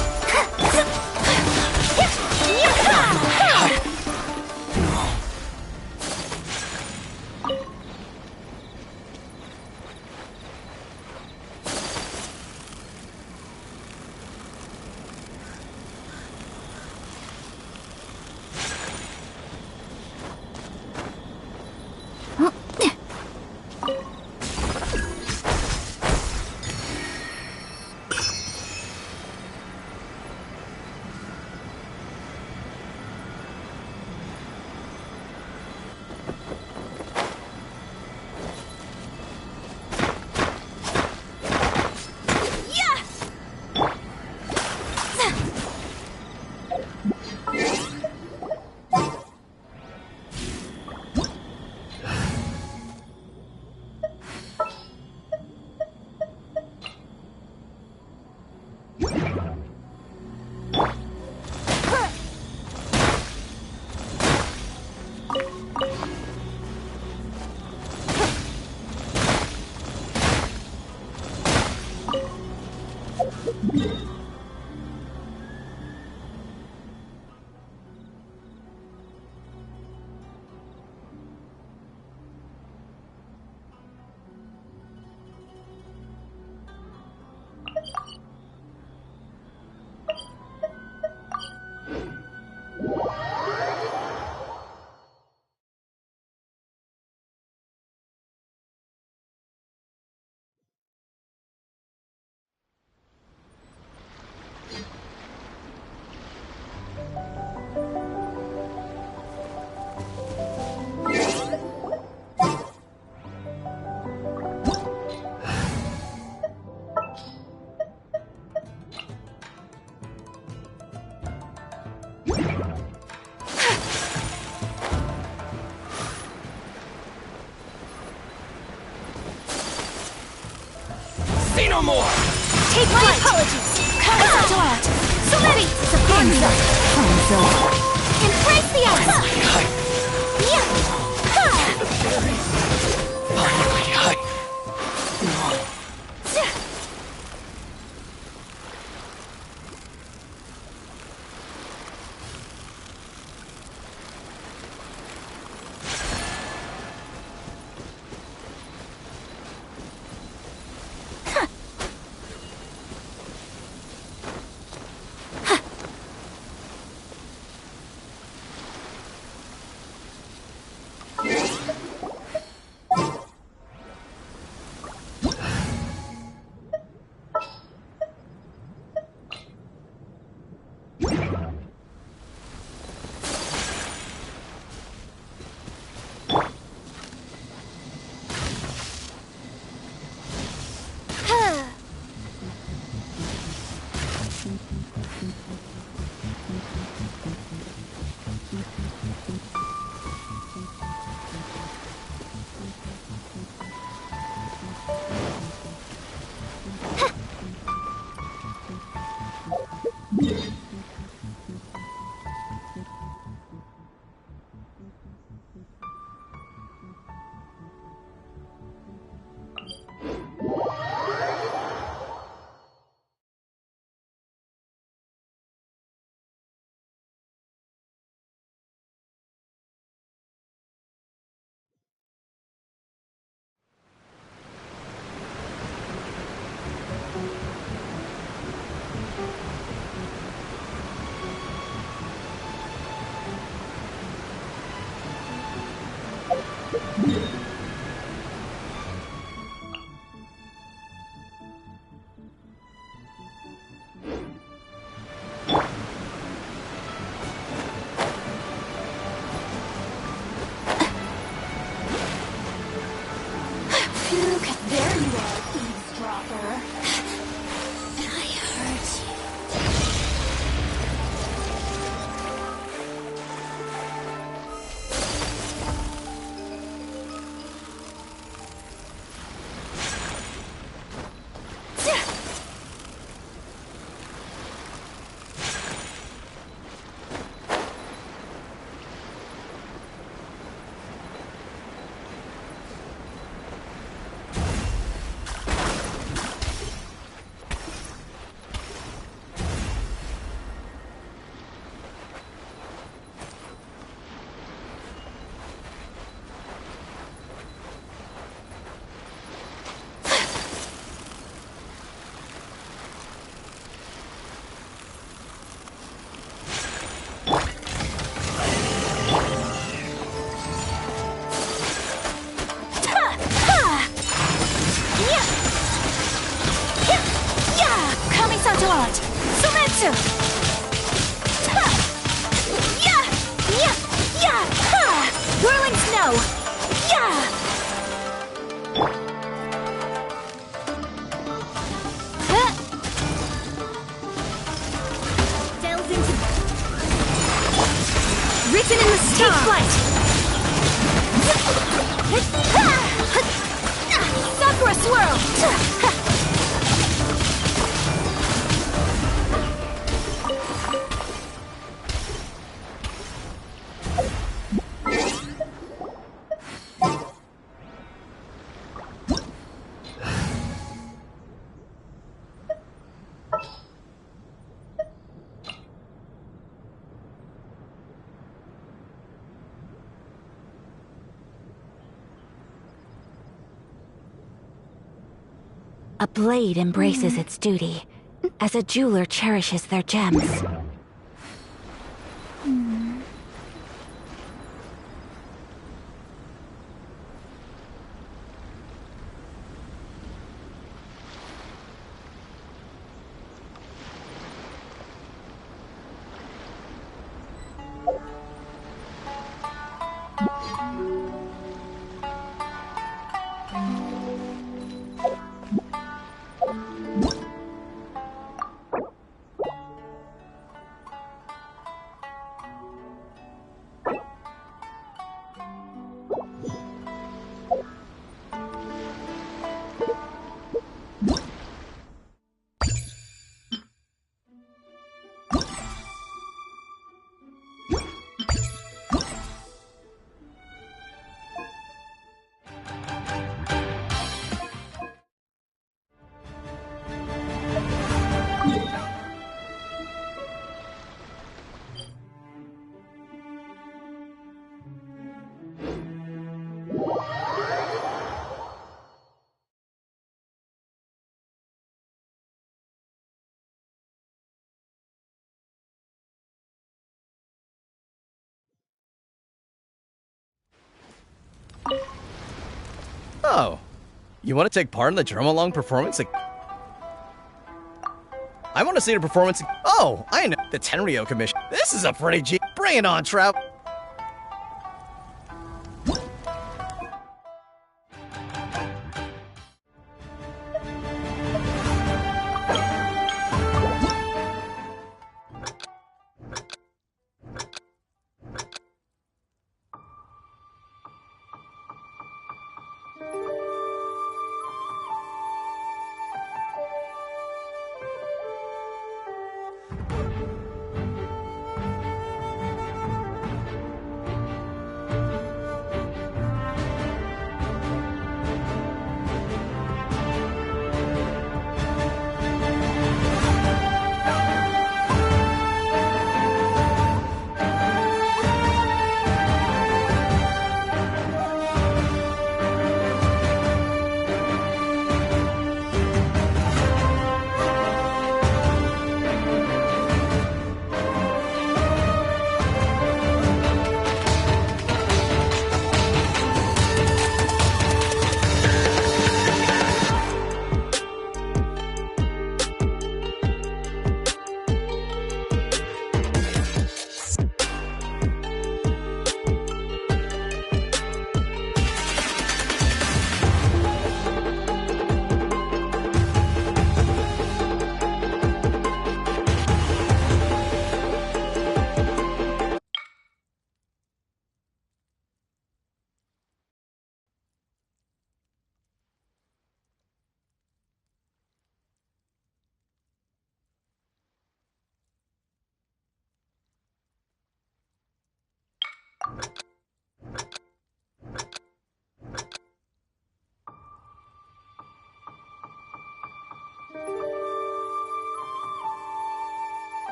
[SPEAKER 7] Say no more!
[SPEAKER 1] Take my apologies! Somebody is upon me! Embrace the ice! Whirling snow! Yeah! Delve into... Written in the star! Take flight! Sakura swirl!
[SPEAKER 9] A blade embraces its duty, as a jeweler cherishes their gems.
[SPEAKER 5] Oh, you want to take part in the drum-along performance? I want to see the performance. Oh, I know. The Tenryo Commission. This is a pretty G. Bring it on, Trout.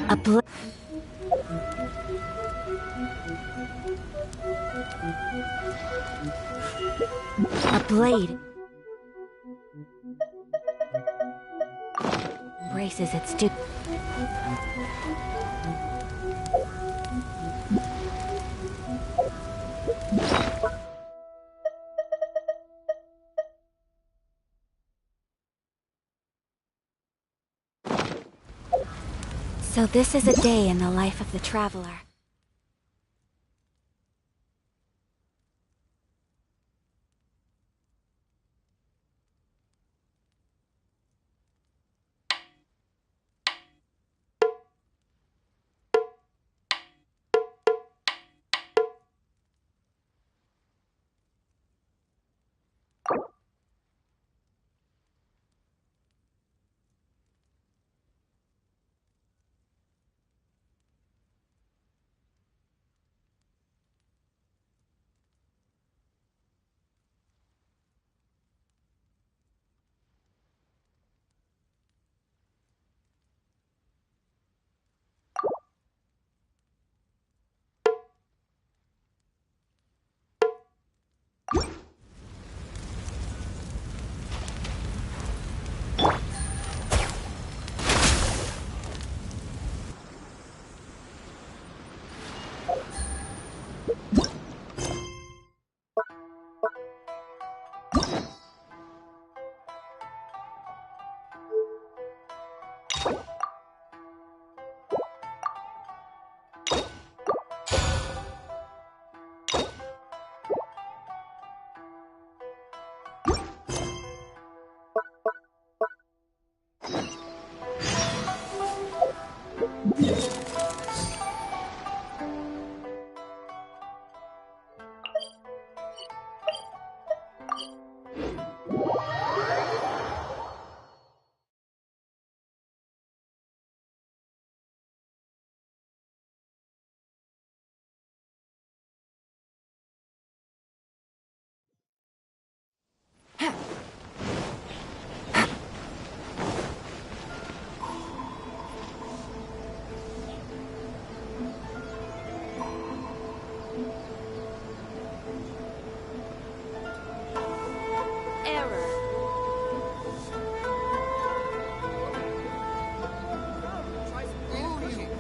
[SPEAKER 9] A bl- A blade braces its du- So this is a day in the life of the traveler.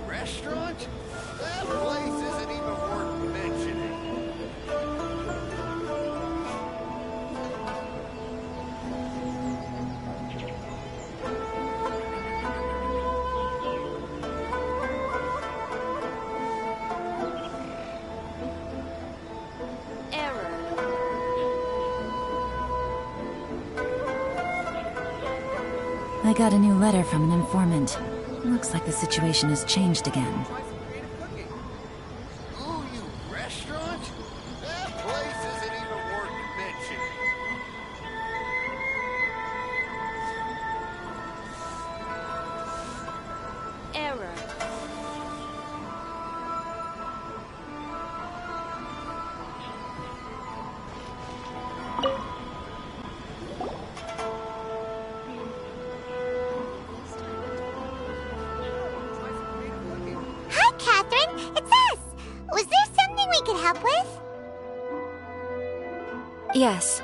[SPEAKER 10] Restaurant? That place isn't even worth mentioning.
[SPEAKER 4] I got a new letter from an informant. Looks like the situation has changed again.
[SPEAKER 10] Ooh, you restaurant? That place isn't even worth mentioning.
[SPEAKER 1] Hi, Catherine. It's us. Was there something we could help with?
[SPEAKER 9] Yes.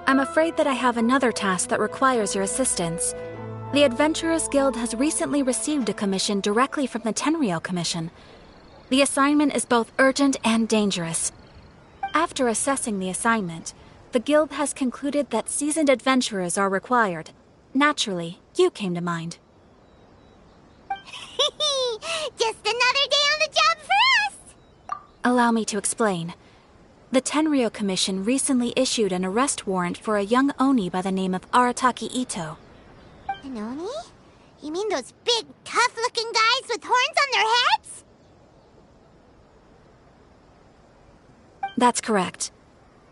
[SPEAKER 9] I'm afraid that I have another task that requires your assistance. The Adventurers Guild has recently received a commission directly from the Tenryou Commission. The assignment is both urgent and dangerous. After assessing the assignment, the Guild has concluded that seasoned adventurers are required. Naturally, you came to mind.
[SPEAKER 1] Just another day on the job for us!
[SPEAKER 9] Allow me to explain. The Tenryou Commission recently issued an arrest warrant for a young Oni by the name of Arataki Ito.
[SPEAKER 1] An Oni? You mean those big, tough-looking guys with horns on their heads?
[SPEAKER 9] That's correct.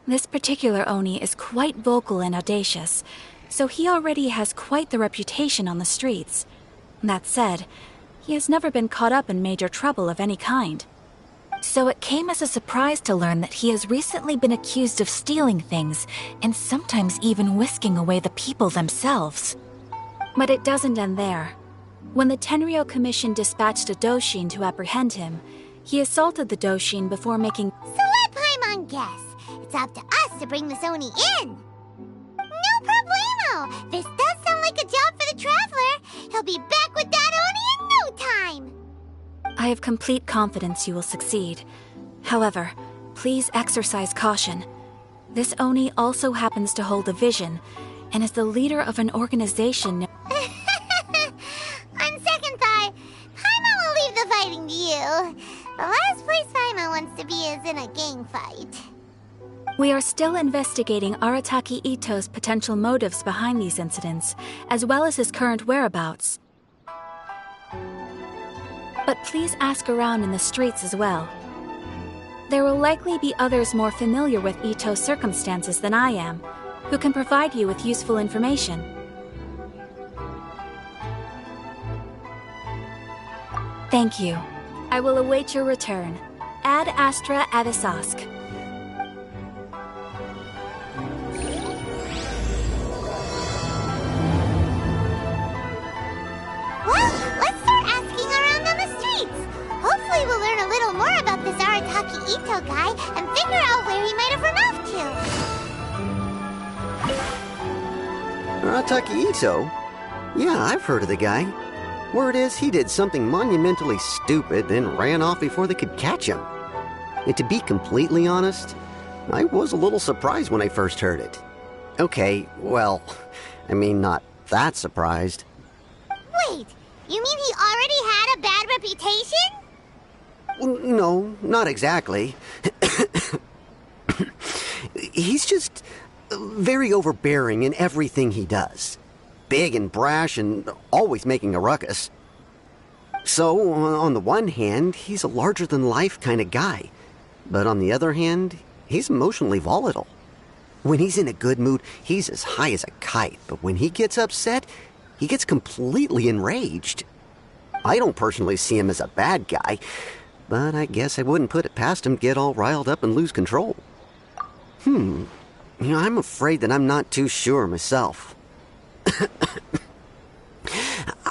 [SPEAKER 9] This particular Oni is quite vocal and audacious, so he already has quite the reputation on the streets. That said, he has never been caught up in major trouble of any kind. So it came as a surprise to learn that he has recently been accused of stealing things, and sometimes even whisking away the people themselves. But it doesn't end there. When the Tenryou Commission dispatched a Doshin to apprehend him, he assaulted the Doshin before making—
[SPEAKER 1] So let Paimon guess. It's up to us to bring this Oni in. No problemo! This does sound like a job for the Traveler. He'll be back with that Oni in no time.
[SPEAKER 9] I have complete confidence you will succeed. However, please exercise caution. This Oni also happens to hold a vision, and is the leader of an organization—
[SPEAKER 1] On second thought, Paimon will leave the fighting to you. The last place Paimon wants to be is in a gang fight.
[SPEAKER 9] We are still investigating Arataki Ito's potential motives behind these incidents, as well as his current whereabouts. But please ask around in the streets as well. There will likely be others more familiar with Ito's circumstances than I am, who can provide you with useful information. Thank you. I will await your return. Ad Astra Avisask.
[SPEAKER 1] Well, let's start asking around on the streets. Hopefully we'll learn a little more about this Arataki Ito guy and figure out where he might have run off to.
[SPEAKER 11] Arataki Ito? Yeah, I've heard of the guy. Word is he did something monumentally stupid, then ran off before they could catch him. And to be completely honest, I was a little surprised when I first heard it. Okay, well, I mean, not that surprised.
[SPEAKER 1] Wait, you mean he already had a bad reputation?
[SPEAKER 11] No, not exactly. He's just very overbearing in everything he does. Big and brash and always making a ruckus. So, on the one hand, he's a larger-than-life kind of guy. But on the other hand, he's emotionally volatile. When he's in a good mood, he's as high as a kite. But when he gets upset, he gets completely enraged. I don't personally see him as a bad guy, but I guess I wouldn't put it past him to get all riled up and lose control. You know, I'm afraid that I'm not too sure myself.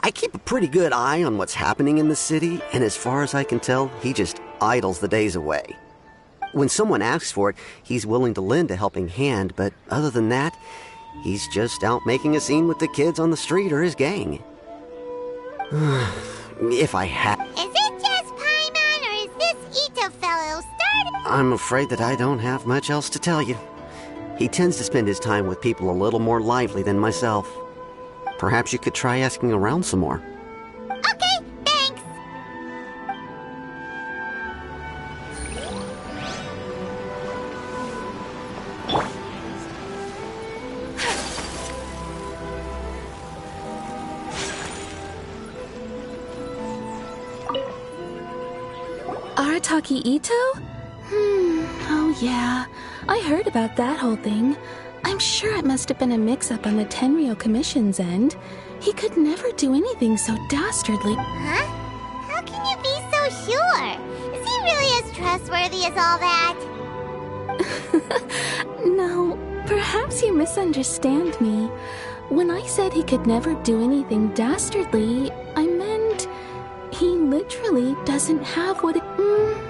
[SPEAKER 11] I keep a pretty good eye on what's happening in the city, and as far as I can tell, he just idles the days away. When someone asks for it, he's willing to lend a helping hand, but other than that, he's just out making a scene with the kids on the street or his gang. If I had...
[SPEAKER 1] Is it just Paimon, or is this Ito fellow started?
[SPEAKER 11] I'm afraid that I don't have much else to tell you. He tends to spend his time with people a little more lively than myself. Perhaps you could try asking around some more.
[SPEAKER 1] Okay, thanks.
[SPEAKER 2] Arataki Ito? Oh yeah. I heard about that whole thing. I'm sure it must have been a mix-up on the Tenryou Commission's end. He could never do anything so dastardly.
[SPEAKER 1] Huh? How can you be so sure? Is he really as trustworthy as all that?
[SPEAKER 2] No, perhaps you misunderstand me. When I said he could never do anything dastardly, I meant he literally doesn't have what it...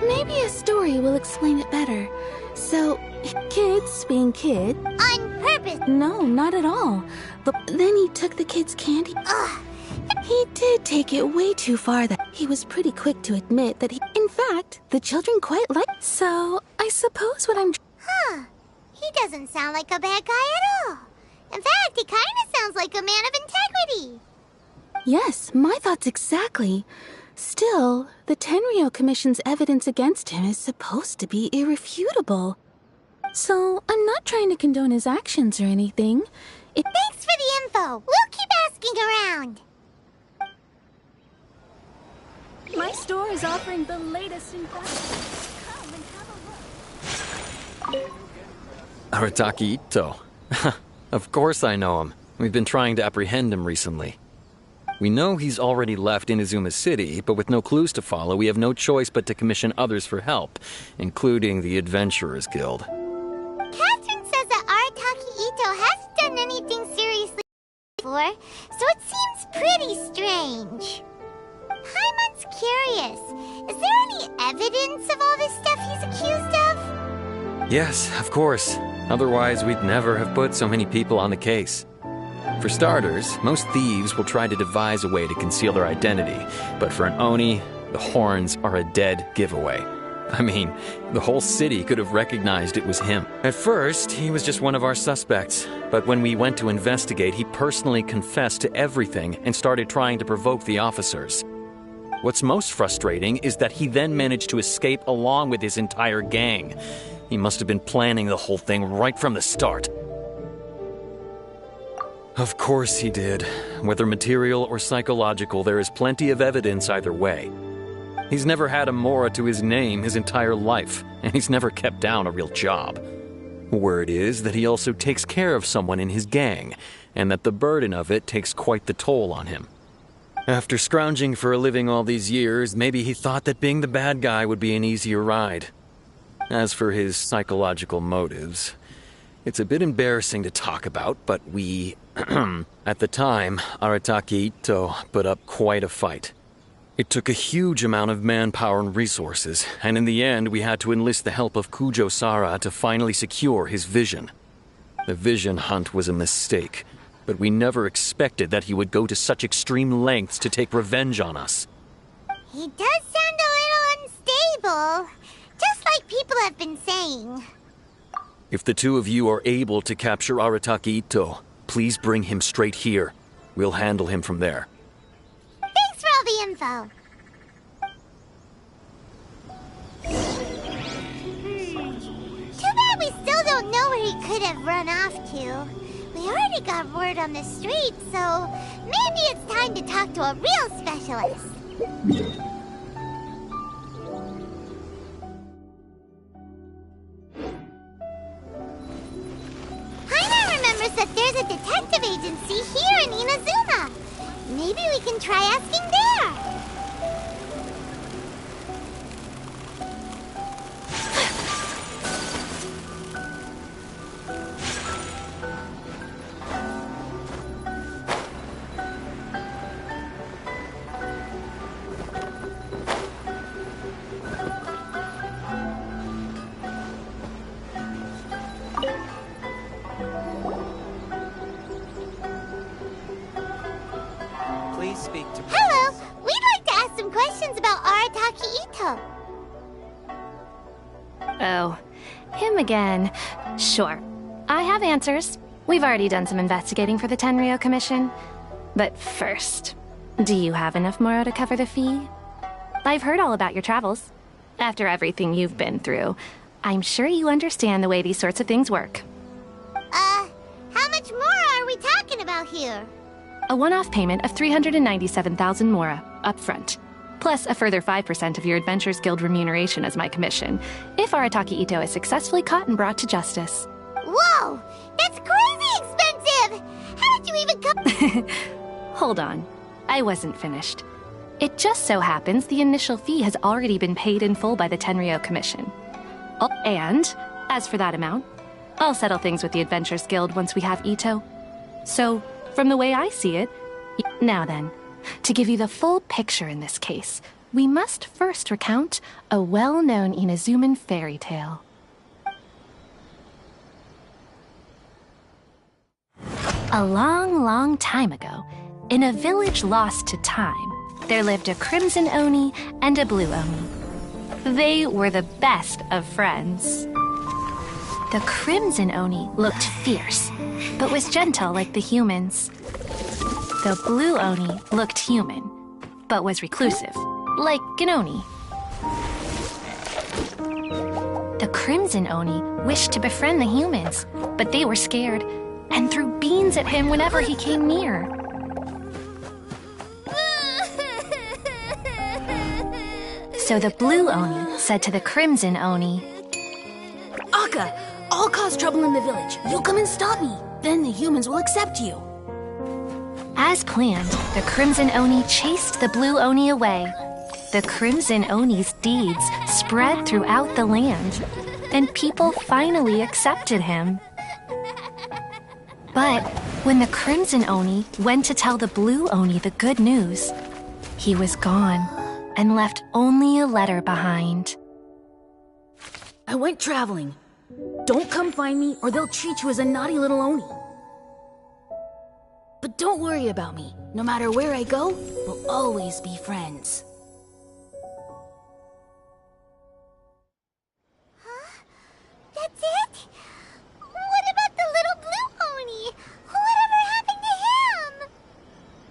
[SPEAKER 2] maybe a story will explain it better. So, kids being kids...
[SPEAKER 1] On purpose?
[SPEAKER 2] No, not at all. But then he took the kids' candy.
[SPEAKER 1] Ugh.
[SPEAKER 2] He did take it way too far. That he was pretty quick to admit that he... In fact, the children quite like... So, I suppose what I'm...
[SPEAKER 1] Huh. He doesn't sound like a bad guy at all. In fact, he kind of sounds like a man of integrity.
[SPEAKER 2] Yes, my thoughts exactly. Still, the Tenryou Commission's evidence against him is supposed to be irrefutable. So, I'm not trying to condone his actions or anything.
[SPEAKER 1] Thanks for the info. We'll keep asking around.
[SPEAKER 9] My store is offering the latest in fashion. Come and have a look.
[SPEAKER 12] Arataki Ito. Of course I know him. We've been trying to apprehend him recently. We know he's already left Inazuma City, but with no clues to follow, we have no choice but to commission others for help, including the Adventurers Guild.
[SPEAKER 1] Catherine says that Arataki Ito hasn't done anything seriously before, so it seems pretty strange. evidence of all this stuff he's accused of?
[SPEAKER 12] Yes, of course. Otherwise, we'd never have put so many people on the case. For starters, most thieves will try to devise a way to conceal their identity, but for an Oni, the horns are a dead giveaway. I mean, the whole city could have recognized it was him. At first, he was just one of our suspects, but when we went to investigate, he personally confessed to everything and started trying to provoke the officers. What's most frustrating is that he then managed to escape along with his entire gang. He must have been planning the whole thing right from the start. Of course he did. Whether material or psychological, there is plenty of evidence either way. He's never had a Mora to his name his entire life, and he's never kept down a real job. Word is that he also takes care of someone in his gang, and that the burden of it takes quite the toll on him. After scrounging for a living all these years, maybe he thought that being the bad guy would be an easier ride. As for his psychological motives, it's a bit embarrassing to talk about, but we, at the time, Arataki Ito put up quite a fight. It took a huge amount of manpower and resources, and in the end we had to enlist the help of Kujo Sara to finally secure his vision. The vision hunt was a mistake, but we never expected that he would go to such extreme lengths to take revenge on us.
[SPEAKER 1] He does sound a little unstable, just like people have been saying.
[SPEAKER 12] If the two of you are able to capture Arataki Ito, please bring him straight here. We'll handle him from there.
[SPEAKER 1] Thanks for all the info. Too bad we still don't know where he could have run off to. We already got word on the street, so maybe it's time to talk to a real specialist. Haina remembers that there's a detective agency here in Inazuma. Maybe we can try asking there.
[SPEAKER 6] Please speak to...
[SPEAKER 1] Hello! We'd like to ask some questions about Arataki Ito.
[SPEAKER 13] Oh, him again. Sure. I have answers. We've already done some investigating for the Tenryou Commission. But first, do you have enough Moro to cover the fee? I've heard all about your travels. After everything you've been through, I'm sure you understand the way these sorts of things work.
[SPEAKER 1] How much more are we talking about here?
[SPEAKER 13] A one-off payment of 397,000 Mora, up front. Plus a further 5% of your Adventures Guild remuneration as my commission, if Arataki Ito is successfully caught and brought to justice.
[SPEAKER 1] Whoa! That's crazy expensive! How did you even come...
[SPEAKER 13] Hold on. I wasn't finished. It just so happens the initial fee has already been paid in full by the Tenryou Commission. Oh, and, as for that amount, I'll settle things with the Adventures Guild once we have Ito. So, from the way I see it... Now then, to give you the full picture in this case, we must first recount a well-known Inazuman fairy tale. A long, long time ago, in a village lost to time, there lived a Crimson Oni and a Blue Oni. They were the best of friends. The Crimson Oni looked fierce, but was gentle like the humans. The Blue Oni looked human, but was reclusive, like an Oni. The Crimson Oni wished to befriend the humans, but they were scared and threw beans at him whenever he came near. So the Blue Oni said to the Crimson Oni,
[SPEAKER 14] Akka, I'll cause trouble in the village. You come and stop me. Then the humans will accept you.
[SPEAKER 13] As planned, the Crimson Oni chased the Blue Oni away. The Crimson Oni's deeds spread throughout the land, and people finally accepted him. But when the Crimson Oni went to tell the Blue Oni the good news, he was gone. and left only a letter behind.
[SPEAKER 14] I went traveling. Don't come find me or they'll treat you as a naughty little Oni. But don't worry about me. No matter where I go, we'll always be friends.
[SPEAKER 1] That's it? What about the little blue Oni? Whatever happened to him?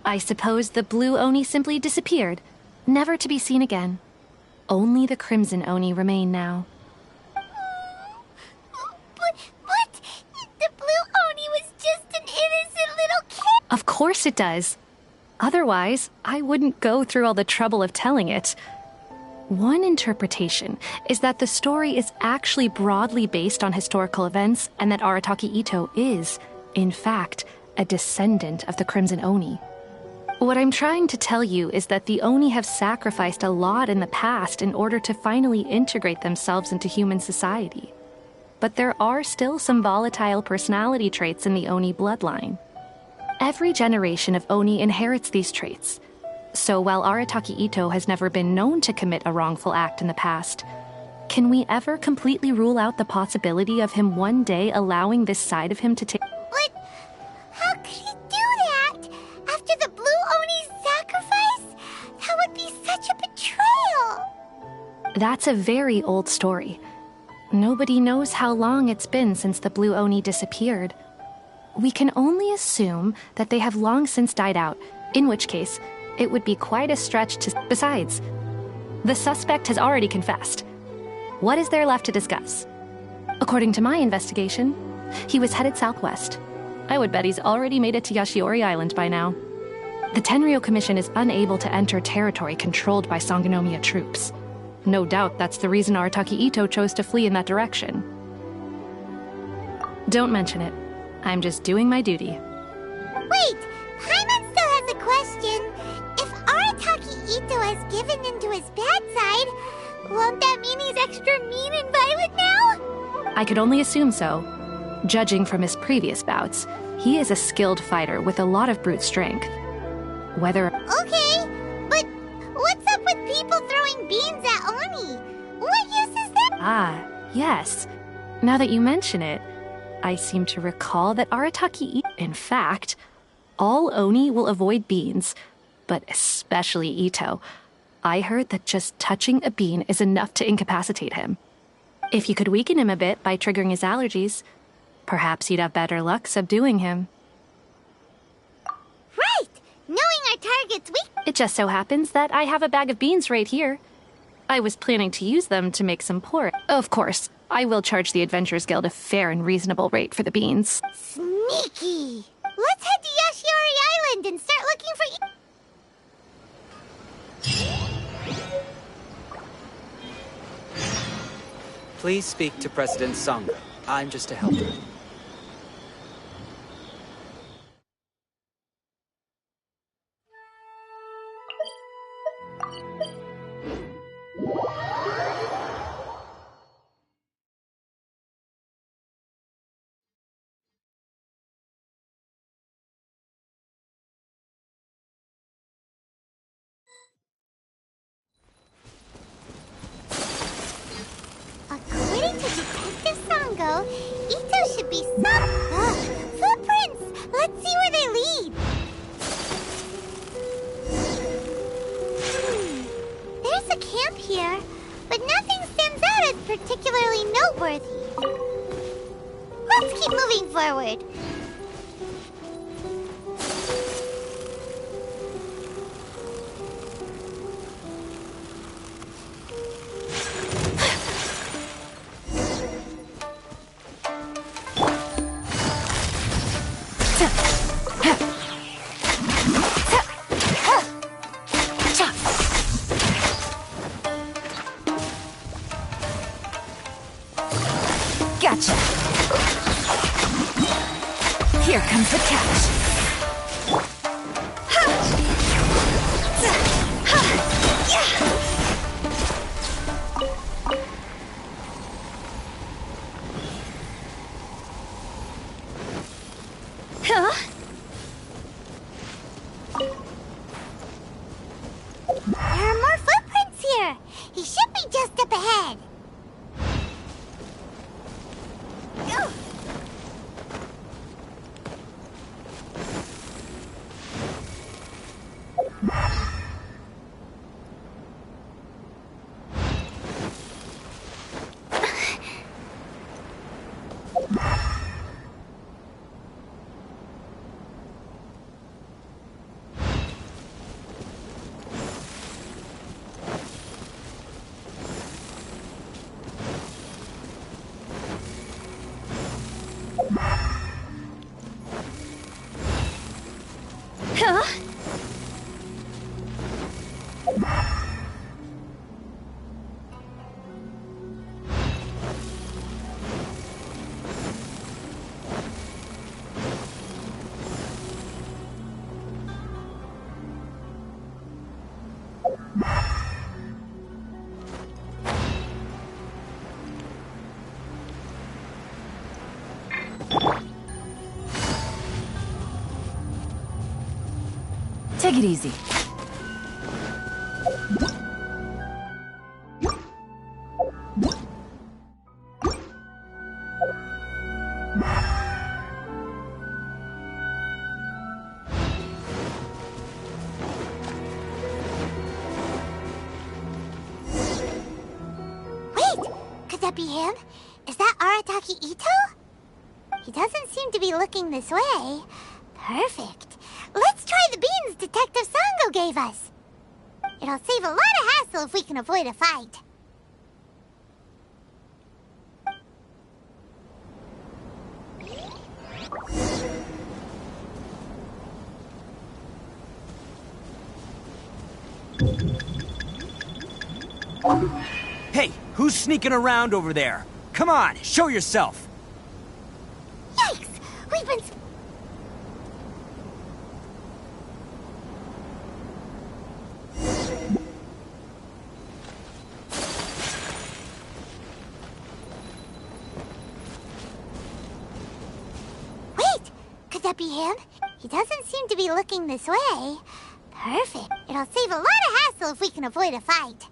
[SPEAKER 13] I suppose the blue Oni simply disappeared, never to be seen again. Only the crimson Oni remain now.
[SPEAKER 1] But the blue Oni was just an innocent little kid.
[SPEAKER 13] Of course it does. Otherwise, I wouldn't go through all the trouble of telling it. One interpretation is that the story is actually broadly based on historical events and that Arataki Itto is, in fact, a descendant of the Crimson Oni. What I'm trying to tell you is that the Oni have sacrificed a lot in the past in order to finally integrate themselves into human society. But there are still some volatile personality traits in the Oni bloodline. Every generation of Oni inherits these traits. So while Arataki Itto has never been known to commit a wrongful act in the past, can we ever completely rule out the possibility of him one day allowing this side of him to take...
[SPEAKER 1] But how could he do that? After the blue Oni's sacrifice? That would be such a betrayal.
[SPEAKER 13] That's a very old story. Nobody knows how long it's been since the blue Oni disappeared. We can only assume that they have long since died out, in which case, it would be quite a stretch to... Besides, the suspect has already confessed. What is there left to discuss? According to my investigation, he was headed southwest. I would bet he's already made it to Yashiori Island by now. The Tenryou Commission is unable to enter territory controlled by Sangonomiya troops. No doubt that's the reason Arataki Itto chose to flee in that direction. Don't mention it. I'm just doing my duty.
[SPEAKER 1] Wait, Paimon still has a question. If Arataki Itto has given in to his bad side, won't that mean he's extra mean and violent now?
[SPEAKER 13] I could only assume so. Judging from his previous bouts, he is a skilled fighter with a lot of brute strength. Whether...
[SPEAKER 1] Okay, but what's up with people throwing beans at Oni? What use is that?
[SPEAKER 13] Ah, yes. Now that you mention it, I seem to recall that Arataki... In fact, all Oni will avoid beans, but especially Itto. I heard that just touching a bean is enough to incapacitate him. If you could weaken him a bit by triggering his allergies, perhaps you'd have better luck subduing him.
[SPEAKER 1] Right! Knowing our target's weak...
[SPEAKER 13] It just so happens that I have a bag of beans right here. I was planning to use them to make some porridge. Of course, I will charge the Adventurers Guild a fair and reasonable rate for the beans.
[SPEAKER 1] Sneaky! Let's head to Yashiori Island and start looking for...
[SPEAKER 6] Please speak to President Sangha. I'm just a helper.
[SPEAKER 1] According to Detective Sango, Itto should be footprints! Let's see where they lead. There's a camp here, but nothing stands out as particularly noteworthy. Let's keep moving forward.
[SPEAKER 4] Gotcha. Here comes the catch.
[SPEAKER 1] Huh? There are more footprints! He should be just up ahead. Go.
[SPEAKER 4] Take it easy.
[SPEAKER 1] Could that be him? Is that Arataki Ito? He doesn't seem to be looking this way. Perfect. Let's try the beans Detective Sango gave us. It'll save a lot of hassle if we can avoid a fight.
[SPEAKER 7] Hey, who's sneaking around over there? Come on, show yourself.
[SPEAKER 1] Yikes! We've been... Wait! Could that be him? He doesn't seem to be looking this way. Perfect. It'll save a lot of hassle if we can avoid a fight.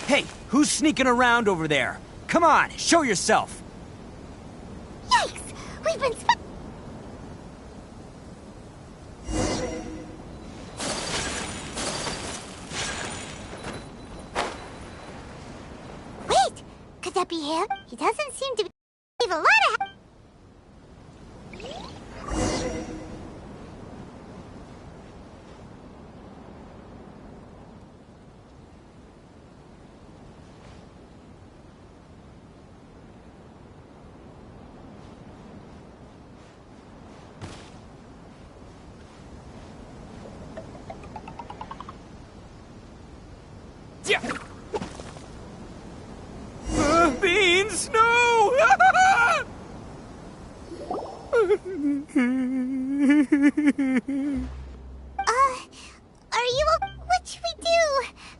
[SPEAKER 7] Hey, who's sneaking around over there? Come on, show yourself.
[SPEAKER 1] Yikes! We've been... Wait! Could that be him? He doesn't seem to be... Save a lot of...
[SPEAKER 7] Beans, no!
[SPEAKER 1] Are you... What should we do?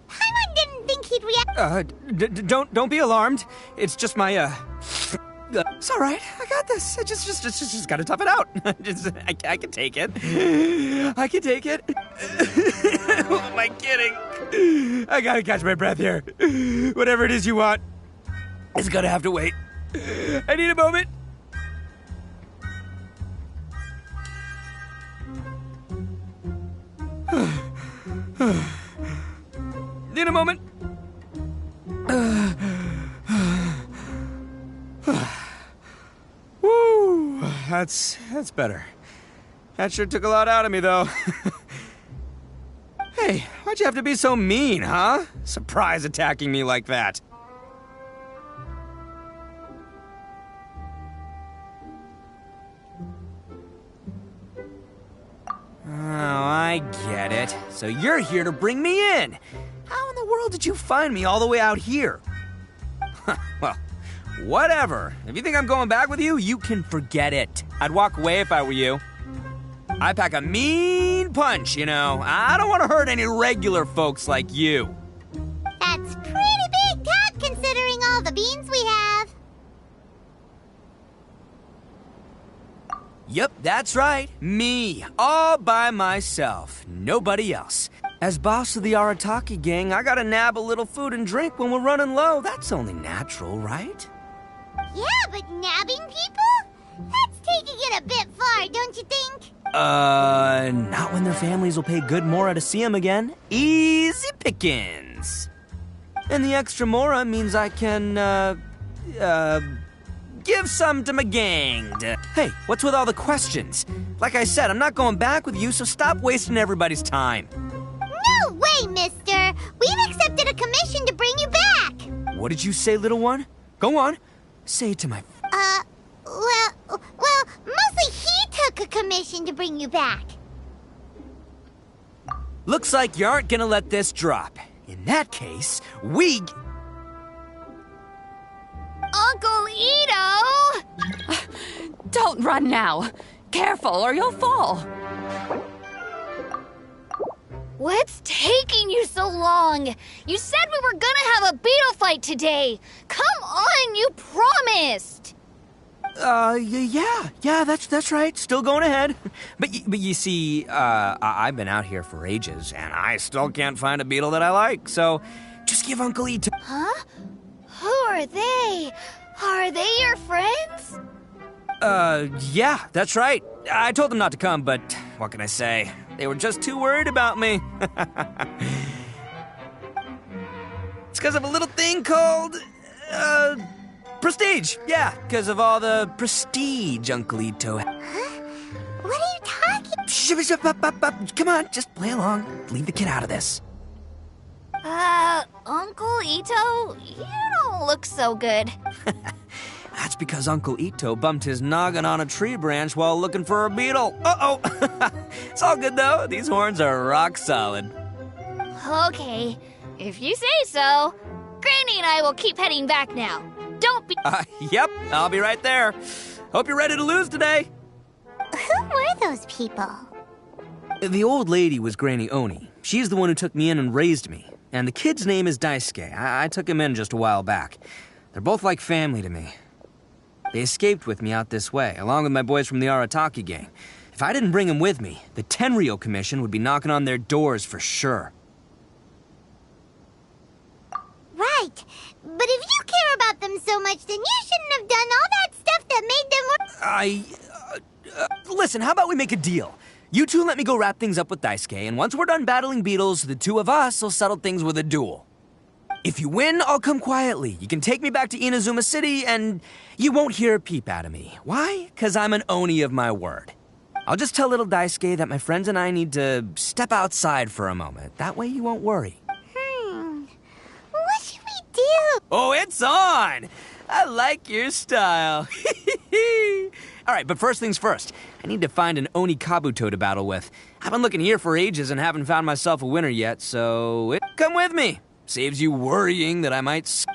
[SPEAKER 1] Paimon didn't think he'd react...
[SPEAKER 7] Don't be alarmed. It's just my, it's all right. I got this. I just gotta tough it out. I can take it. I can take it. Who am I kidding? I gotta catch my breath here. Whatever it is you want, it's gonna have to wait. I need a moment. Need a moment. Woo, that's better. That sure took a lot out of me, though. Hey, why'd you have to be so mean, huh? Surprise attacking me like that. get it. So you're here to bring me in. How in the world did you find me all the way out here? Well, whatever. If you think I'm going back with you, you can forget it. I'd walk away if I were you. I pack a mean punch, you know. I don't want to hurt any regular folks like you.
[SPEAKER 1] That's pretty big talk considering all the beans we have.
[SPEAKER 7] Yep, that's right. Me. All by myself. Nobody else. As boss of the Arataki gang, I gotta nab a little food and drink when we're running low. That's only natural, right?
[SPEAKER 1] Yeah, but nabbing people? That's taking it a bit far, don't you think?
[SPEAKER 7] Not when their families will pay good mora to see them again. Easy pickings. And the extra mora means I can, give some to my gang. Hey, what's with all the questions? Like I said, I'm not going back with you, so stop wasting everybody's time.
[SPEAKER 1] No way, mister! We've accepted a commission to bring you back!
[SPEAKER 7] What did you say, little one? Go on. Say it to my...
[SPEAKER 1] Well, mostly he took a commission to bring you back.
[SPEAKER 7] Looks like you aren't gonna let this drop. In that case, we...
[SPEAKER 15] Uncle Ito! Don't run now. Careful or you'll fall.
[SPEAKER 14] What's taking you so long? You said we were gonna have a beetle fight today. Come on, you promised.
[SPEAKER 7] Yeah, that's right. Still going ahead. But you see, I've been out here for ages, and I still can't find a beetle that I like, so just give Uncle Ito...
[SPEAKER 14] Huh? Who are they? Are they your friends?
[SPEAKER 7] Yeah, that's right. I told them not to come, but what can I say? They were just too worried about me. It's because of a little thing called, prestige. Yeah, because of all the prestige Uncle Ito.
[SPEAKER 1] Huh? What are you talking?
[SPEAKER 7] Come on, just play along. Leave the kid out of this.
[SPEAKER 14] Uncle Ito, you don't look so good.
[SPEAKER 7] That's because Uncle Ito bumped his noggin on a tree branch while looking for a beetle. Uh-oh. It's all good, though. These horns are rock solid.
[SPEAKER 14] Okay, if you say so. Granny and I will keep heading back now. Don't be...
[SPEAKER 7] Yep, I'll be right there. Hope you're ready to lose today.
[SPEAKER 1] Who were those people?
[SPEAKER 7] The old lady was Granny Oni. She's the one who took me in and raised me. And the kid's name is Daisuke. I took him in just a while back. They're both like family to me. They escaped with me out this way, along with my boys from the Arataki gang. If I didn't bring them with me, the Tenryou Commission would be knocking on their doors for sure.
[SPEAKER 1] Right. But if you care about them so much, then you shouldn't have done all that stuff that made them...
[SPEAKER 7] Listen, how about we make a deal? You two let me go wrap things up with Daisuke, and once we're done battling beetles, the two of us will settle things with a duel. If you win, I'll come quietly. You can take me back to Inazuma City, and you won't hear a peep out of me. Why? 'Cause I'm an Oni of my word. I'll just tell little Daisuke that my friends and I need to step outside for a moment. That way you won't worry.
[SPEAKER 1] What should we do?
[SPEAKER 7] Oh, it's on! I like your style. All right, but first things first. I need to find an Oni Kabuto to battle with. I've been looking here for ages and haven't found myself a winner yet, so come with me. Saves you worrying that I might...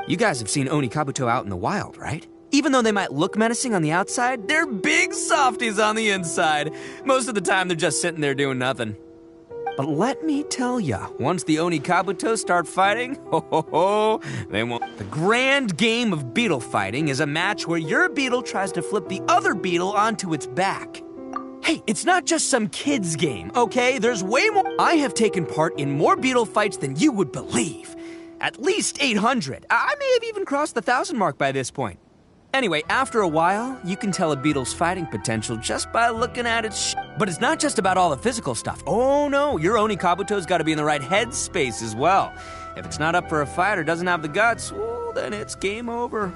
[SPEAKER 7] You guys have seen Oni Kabuto out in the wild, right? Even though they might look menacing on the outside, they're big softies on the inside. Most of the time, they're just sitting there doing nothing. But let me tell ya, once the Oni Kabuto start fighting, they won't. The grand game of beetle fighting is a match where your beetle tries to flip the other beetle onto its back. Hey, it's not just some kid's game, okay? There's way more. I have taken part in more beetle fights than you would believe. At least 800. I may have even crossed the 1,000 mark by this point. Anyway, after a while, you can tell a beetle's fighting potential just by looking at its But it's not just about all the physical stuff. Oh no, your Oni Kabuto's gotta be in the right headspace as well. If it's not up for a fight or doesn't have the guts, well, then it's game over.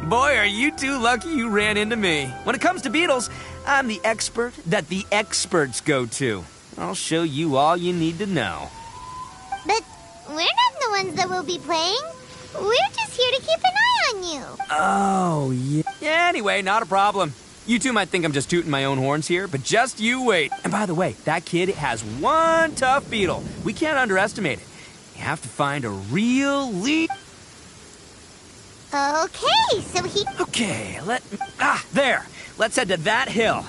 [SPEAKER 7] Boy, are you two lucky you ran into me. When it comes to beetles, I'm the expert that the experts go to. I'll show you all you need to know.
[SPEAKER 1] But we're not the ones that will be playing. We're just here to keep an eye on you.
[SPEAKER 7] Oh, yeah. Yeah, anyway, not a problem. You two might think I'm just tooting my own horns here, but just you wait. And by the way, that kid has one tough beetle. We can't underestimate it. You have to find a real lead.
[SPEAKER 1] Okay, so he...
[SPEAKER 7] Okay, there. Let's head to that hill.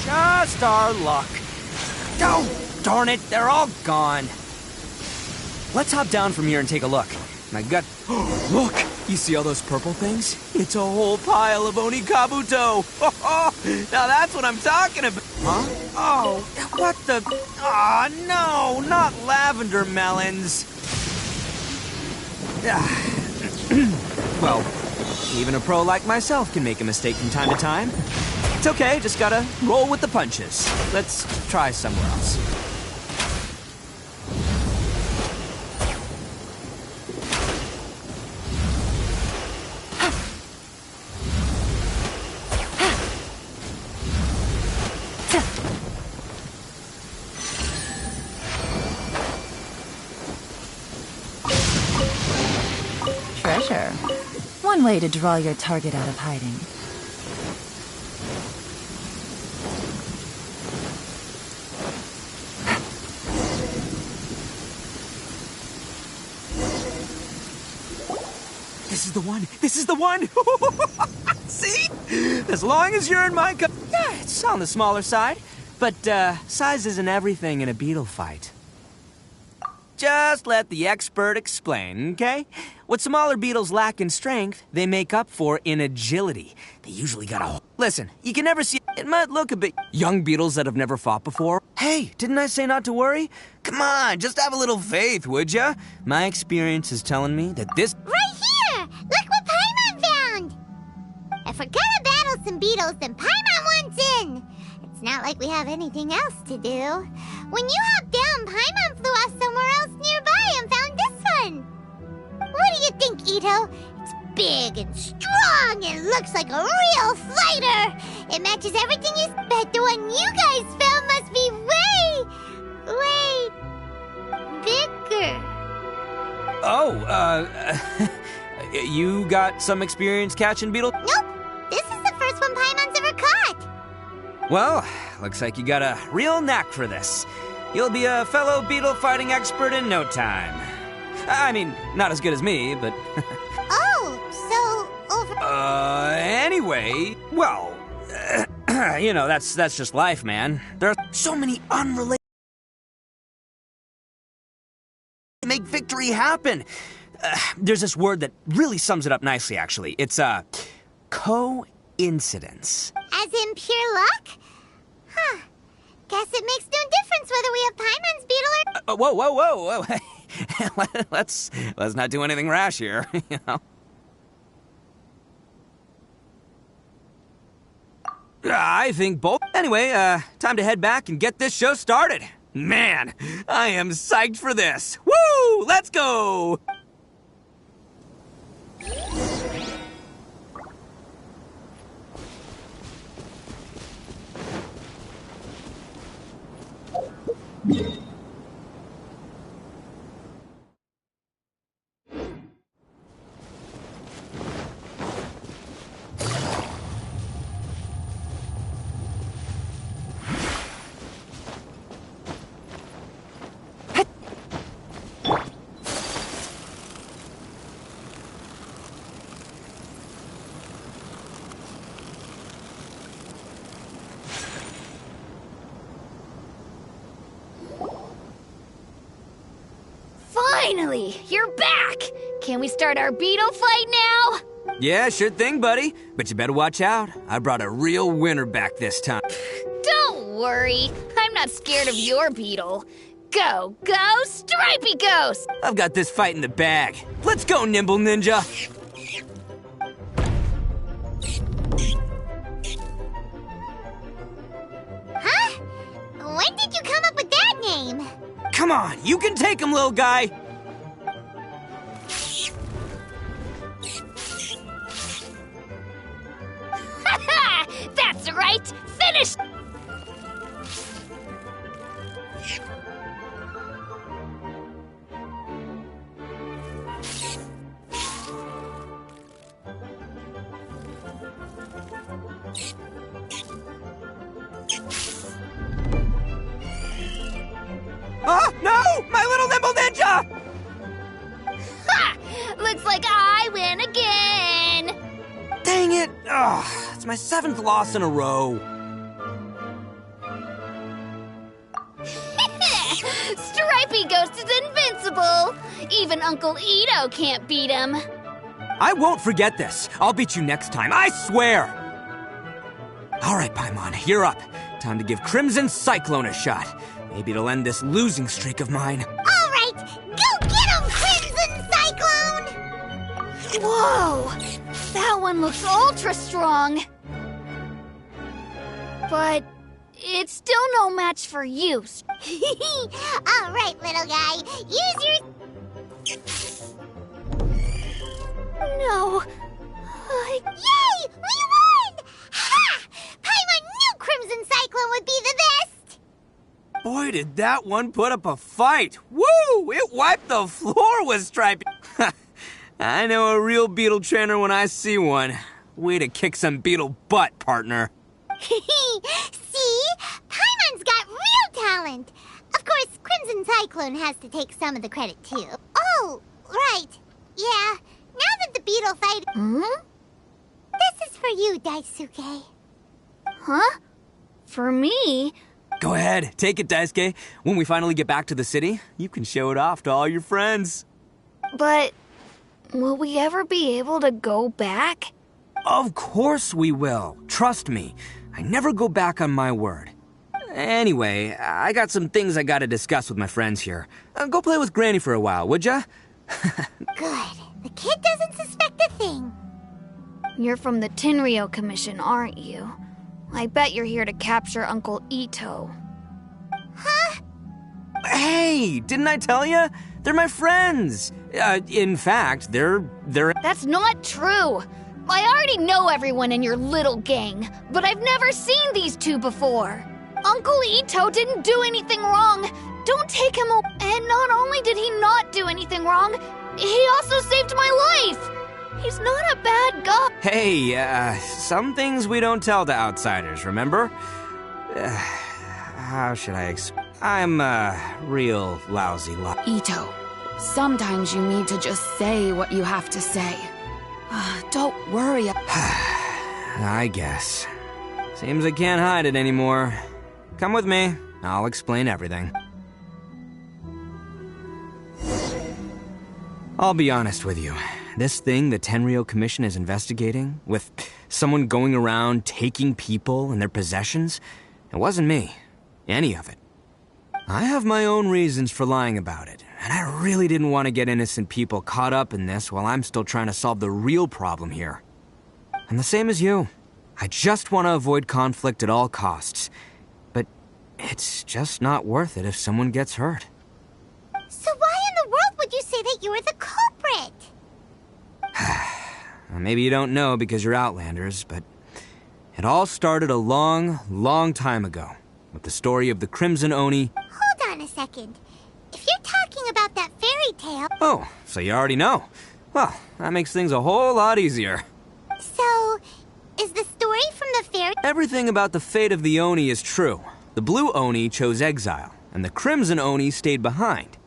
[SPEAKER 7] Just our luck. Oh, darn it, they're all gone. Let's hop down from here and take a look. My gut. Look, you see all those purple things? It's a whole pile of Oni Kabuto. Now that's what I'm talking about. Huh? Oh, what the? Oh, no, not lavender melons. Well, even a pro like myself can make a mistake from time to time. It's okay, just gotta roll with the punches. Let's try somewhere else.
[SPEAKER 4] Treasure. One way to draw your target out of hiding.
[SPEAKER 7] This is the one! This is the one! See? As long as you're in my yeah, it's on the smaller side. But, size isn't everything in a beetle fight. Just let the expert explain, okay? What smaller beetles lack in strength, they make up for in agility. They usually got a... Listen, you can never see... It might look a bit... Young beetles that have never fought before. Hey, didn't I say not to worry? Come on, just have a little faith, would ya? My experience is telling me that this...
[SPEAKER 1] Right here! Look what Paimon found! If we're gonna battle some beetles, then Paimon wants in! It's not like we have anything else to do. When you hopped down, Paimon flew off somewhere else nearby and found this one. What do you think, Ito? It's big and strong and looks like a real fighter. It matches everything you... Bet the one you guys found must be way bigger.
[SPEAKER 7] Oh, you got some experience catching beetles?
[SPEAKER 1] Nope. This is the first one Paimon's ever caught.
[SPEAKER 7] Well, looks like you got a real knack for this. You'll be a fellow beetle fighting expert in no time. I mean, not as good as me, but...
[SPEAKER 1] Oh, so over...
[SPEAKER 7] Anyway, well, you know, that's just life, man. There are so many unrelated... Make victory happen. There's this word that really sums it up nicely, actually. It's, coincidence.
[SPEAKER 1] As in pure luck? Huh. Guess it makes no difference whether we have Paimon's beetle or...
[SPEAKER 7] Whoa. let's not do anything rash here, you know? I think both... Anyway, time to head back and get this show started. Man, I am psyched for this. Woo! Let's go!
[SPEAKER 14] Finally! You're back! Can we start our beetle fight now?
[SPEAKER 7] Yeah, sure thing, buddy. But you better watch out. I brought a real winner back this time.
[SPEAKER 14] Don't worry. I'm not scared of your beetle. Go, Stripey Ghost!
[SPEAKER 7] I've got this fight in the bag. Let's go, Nimble Ninja.
[SPEAKER 1] Huh? When did you come up with that name?
[SPEAKER 7] Come on, you can take him, little guy.
[SPEAKER 14] That's right! Finish!
[SPEAKER 7] Oh, no! My little Nimble Ninja!
[SPEAKER 14] Ha! Looks like I win again!
[SPEAKER 7] Dang it! Ugh, it's my 7th loss in a row.
[SPEAKER 14] Stripey Ghost is invincible! Even Uncle Ito can't beat him.
[SPEAKER 7] I won't forget this. I'll beat you next time, I swear! All right, Paimon, you're up. Time to give Crimson Cyclone a shot. Maybe it'll end this losing streak of mine.
[SPEAKER 1] All right, go get him, Crimson Cyclone!
[SPEAKER 14] Whoa! That one looks ultra strong. But it's still no match for you.
[SPEAKER 1] All right, little guy, use your...
[SPEAKER 14] No.
[SPEAKER 1] Yay! We won! Ha! Paimon knew Crimson Cyclone would be the best!
[SPEAKER 7] Boy, did that one put up a fight. Woo! It wiped the floor with Stripey. I know a real beetle trainer when I see one. Way to kick some beetle butt, partner.
[SPEAKER 1] See? Paimon's got real talent. Of course, Crimson Cyclone has to take some of the credit, too. Oh, right. Yeah, now that the beetle fight... This is for you, Daisuke.
[SPEAKER 14] Huh? For me?
[SPEAKER 7] Go ahead, take it, Daisuke. When we finally get back to the city, you can show it off to all your friends.
[SPEAKER 14] But will we ever be able to go back?
[SPEAKER 7] Of course we will. Trust me. I never go back on my word. Anyway, I got some things I gotta discuss with my friends here. Go play with Granny for a while, would ya?
[SPEAKER 1] Good. The kid doesn't suspect a thing.
[SPEAKER 14] You're from the Tenryou Commission, aren't you? I bet you're here to capture Uncle Ito.
[SPEAKER 1] Huh?
[SPEAKER 7] Hey, didn't I tell ya? They're my friends. In fact, they're...
[SPEAKER 14] That's not true. I already know everyone in your little gang, but I've never seen these two before. Uncle Ito didn't do anything wrong. Don't take him away. And not only did he not do anything wrong, he also saved my life. He's not a bad guy.
[SPEAKER 7] Hey, some things we don't tell to outsiders, remember? How should I explain? I'm a real lousy
[SPEAKER 15] Ito, sometimes you need to just say what you have to say. Don't worry.
[SPEAKER 7] I guess. Seems I can't hide it anymore. Come with me. I'll explain everything. I'll be honest with you. This thing the Tenryou Commission is investigating, with someone going around taking people and their possessions, it wasn't me. Any of it. I have my own reasons for lying about it, and I really didn't want to get innocent people caught up in this while I'm still trying to solve the real problem here. I'm the same as you. I just want to avoid conflict at all costs. But it's just not worth it if someone gets hurt.
[SPEAKER 1] So why in the world would you say that you were the culprit?
[SPEAKER 7] Maybe you don't know because you're Outlanders, but it all started a long, long time ago with the story of the Crimson Oni.
[SPEAKER 1] Hold on a second. If you're talking about that fairy tale...
[SPEAKER 7] Oh, so you already know. Well, that makes things a whole lot easier.
[SPEAKER 1] So, is the story from the fairy...
[SPEAKER 7] Everything about the fate of the Oni is true. The Blue Oni chose exile, and the Crimson Oni stayed behind.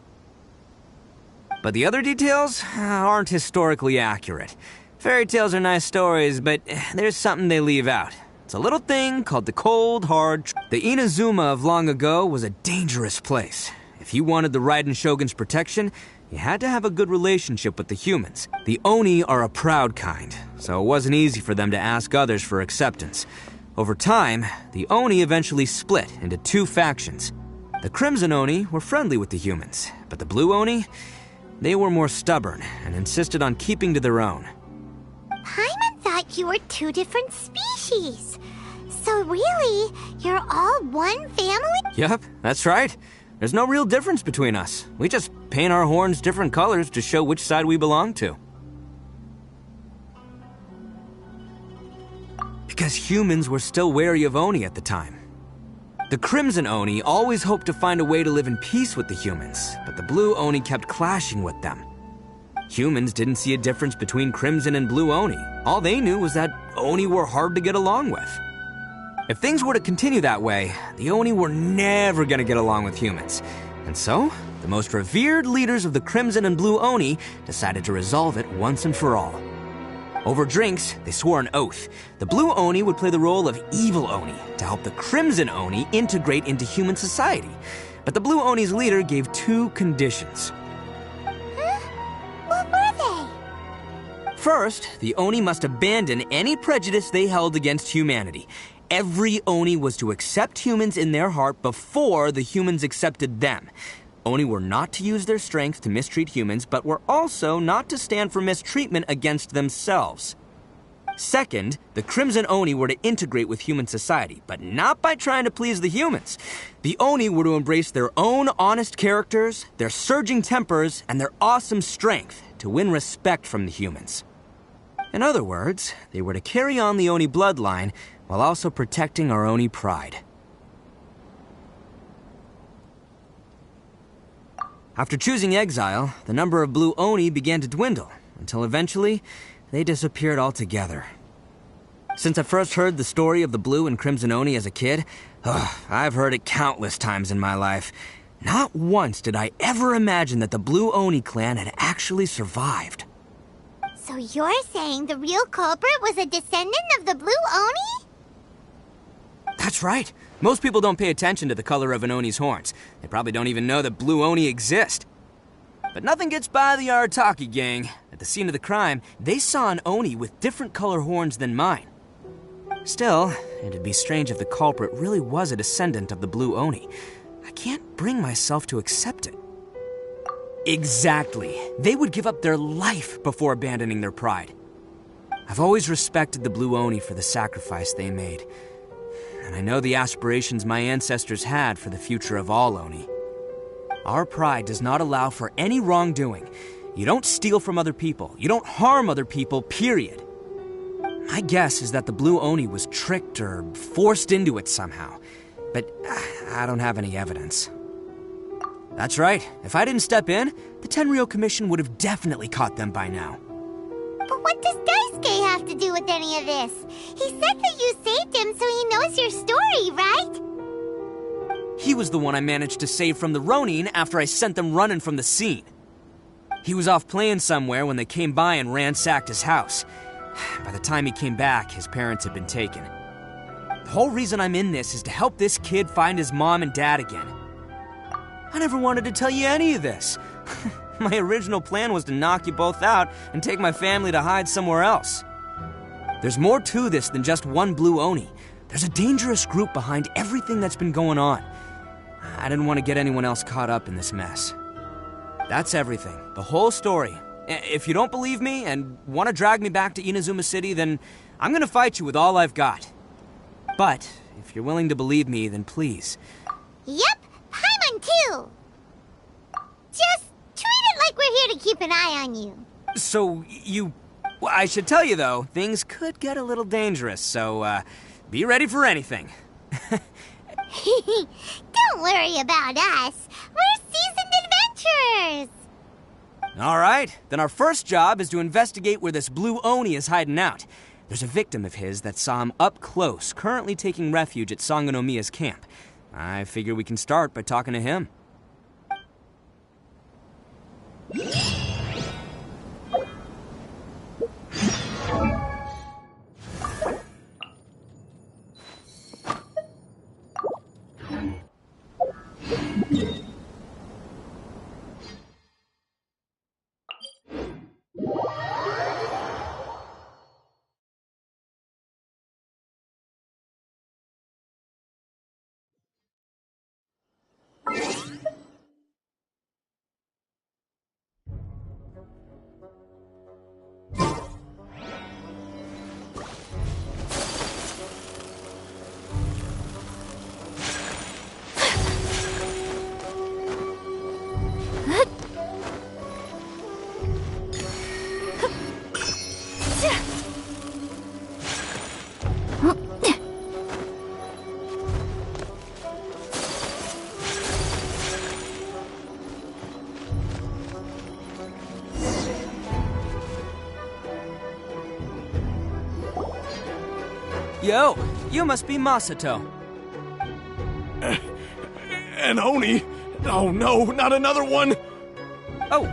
[SPEAKER 7] But the other details aren't historically accurate. Fairy tales are nice stories, but there's something they leave out. It's a little thing called the cold, hard... The Inazuma of long ago was a dangerous place. If you wanted the Raiden Shogun's protection, you had to have a good relationship with the humans. The Oni are a proud kind, so it wasn't easy for them to ask others for acceptance. Over time, the Oni eventually split into two factions. The Crimson Oni were friendly with the humans, but the Blue Oni, they were more stubborn and insisted on keeping to their own.
[SPEAKER 1] Paimon thought you were two different species. So really, you're all one family?
[SPEAKER 7] Yep, that's right. There's no real difference between us. We just paint our horns different colors to show which side we belong to. Because humans were still wary of Oni at the time. The Crimson Oni always hoped to find a way to live in peace with the humans, but the Blue Oni kept clashing with them. Humans didn't see a difference between Crimson and Blue Oni. All they knew was that Oni were hard to get along with. If things were to continue that way, the Oni were never gonna get along with humans. And so, the most revered leaders of the Crimson and Blue Oni decided to resolve it once and for all. Over drinks, they swore an oath. The Blue Oni would play the role of evil Oni to help the Crimson Oni integrate into human society. But the Blue Oni's leader gave two conditions.
[SPEAKER 1] What were they?
[SPEAKER 7] First, the Oni must abandon any prejudice they held against humanity. Every Oni was to accept humans in their heart before the humans accepted them. Oni were not to use their strength to mistreat humans, but were also not to stand for mistreatment against themselves. Second, the Crimson Oni were to integrate with human society, but not by trying to please the humans. The Oni were to embrace their own honest characters, their surging tempers, and their awesome strength to win respect from the humans. In other words, they were to carry on the Oni bloodline while also protecting our Oni pride. After choosing exile, the number of Blue Oni began to dwindle, until eventually, they disappeared altogether. Since I first heard the story of the Blue and Crimson Oni as a kid, I've heard it countless times in my life. Not once did I ever imagine that the Blue Oni clan had actually survived.
[SPEAKER 1] So you're saying the real culprit was a descendant of the Blue Oni?
[SPEAKER 7] That's right. Most people don't pay attention to the color of an Oni's horns. They probably don't even know that Blue Oni exist. But nothing gets by the Arataki gang. At the scene of the crime, they saw an Oni with different color horns than mine. Still, it'd be strange if the culprit really was a descendant of the Blue Oni. I can't bring myself to accept it. Exactly. They would give up their life before abandoning their pride. I've always respected the Blue Oni for the sacrifice they made. And I know the aspirations my ancestors had for the future of all Oni. Our pride does not allow for any wrongdoing. You don't steal from other people. You don't harm other people, period. My guess is that the Blue Oni was tricked or forced into it somehow. But I don't have any evidence. That's right. If I didn't step in, the Tenryou Commission would have definitely caught them by now.
[SPEAKER 1] But what does Daisuke have to do with any of this? He said that you saved him so he knows your story, right?
[SPEAKER 7] He was the one I managed to save from the Ronin after I sent them running from the scene. He was off playing somewhere when they came by and ransacked his house. By the time he came back, his parents had been taken. The whole reason I'm in this is to help this kid find his mom and dad again. I never wanted to tell you any of this. My original plan was to knock you both out and take my family to hide somewhere else. There's more to this than just one Blue Oni. There's a dangerous group behind everything that's been going on. I didn't want to get anyone else caught up in this mess. That's everything, the whole story. If you don't believe me and want to drag me back to Inazuma City, then I'm gonna fight you with all I've got. But if you're willing to believe me, then please.
[SPEAKER 1] Yep, Paimon too. Just treat it like we're here to keep an eye on you.
[SPEAKER 7] So well, I should tell you though, things could get a little dangerous, so be ready for anything.
[SPEAKER 1] Don't worry about us. We're seasoned adventurers.
[SPEAKER 7] All right, then our first job is to investigate where this Blue Oni is hiding out. There's a victim of his that saw him up close, currently taking refuge at Sangonomiya's camp. I figure we can start by talking to him. Yo, you must be Masato.
[SPEAKER 16] An Oni? Oh no, not another one!
[SPEAKER 7] Oh,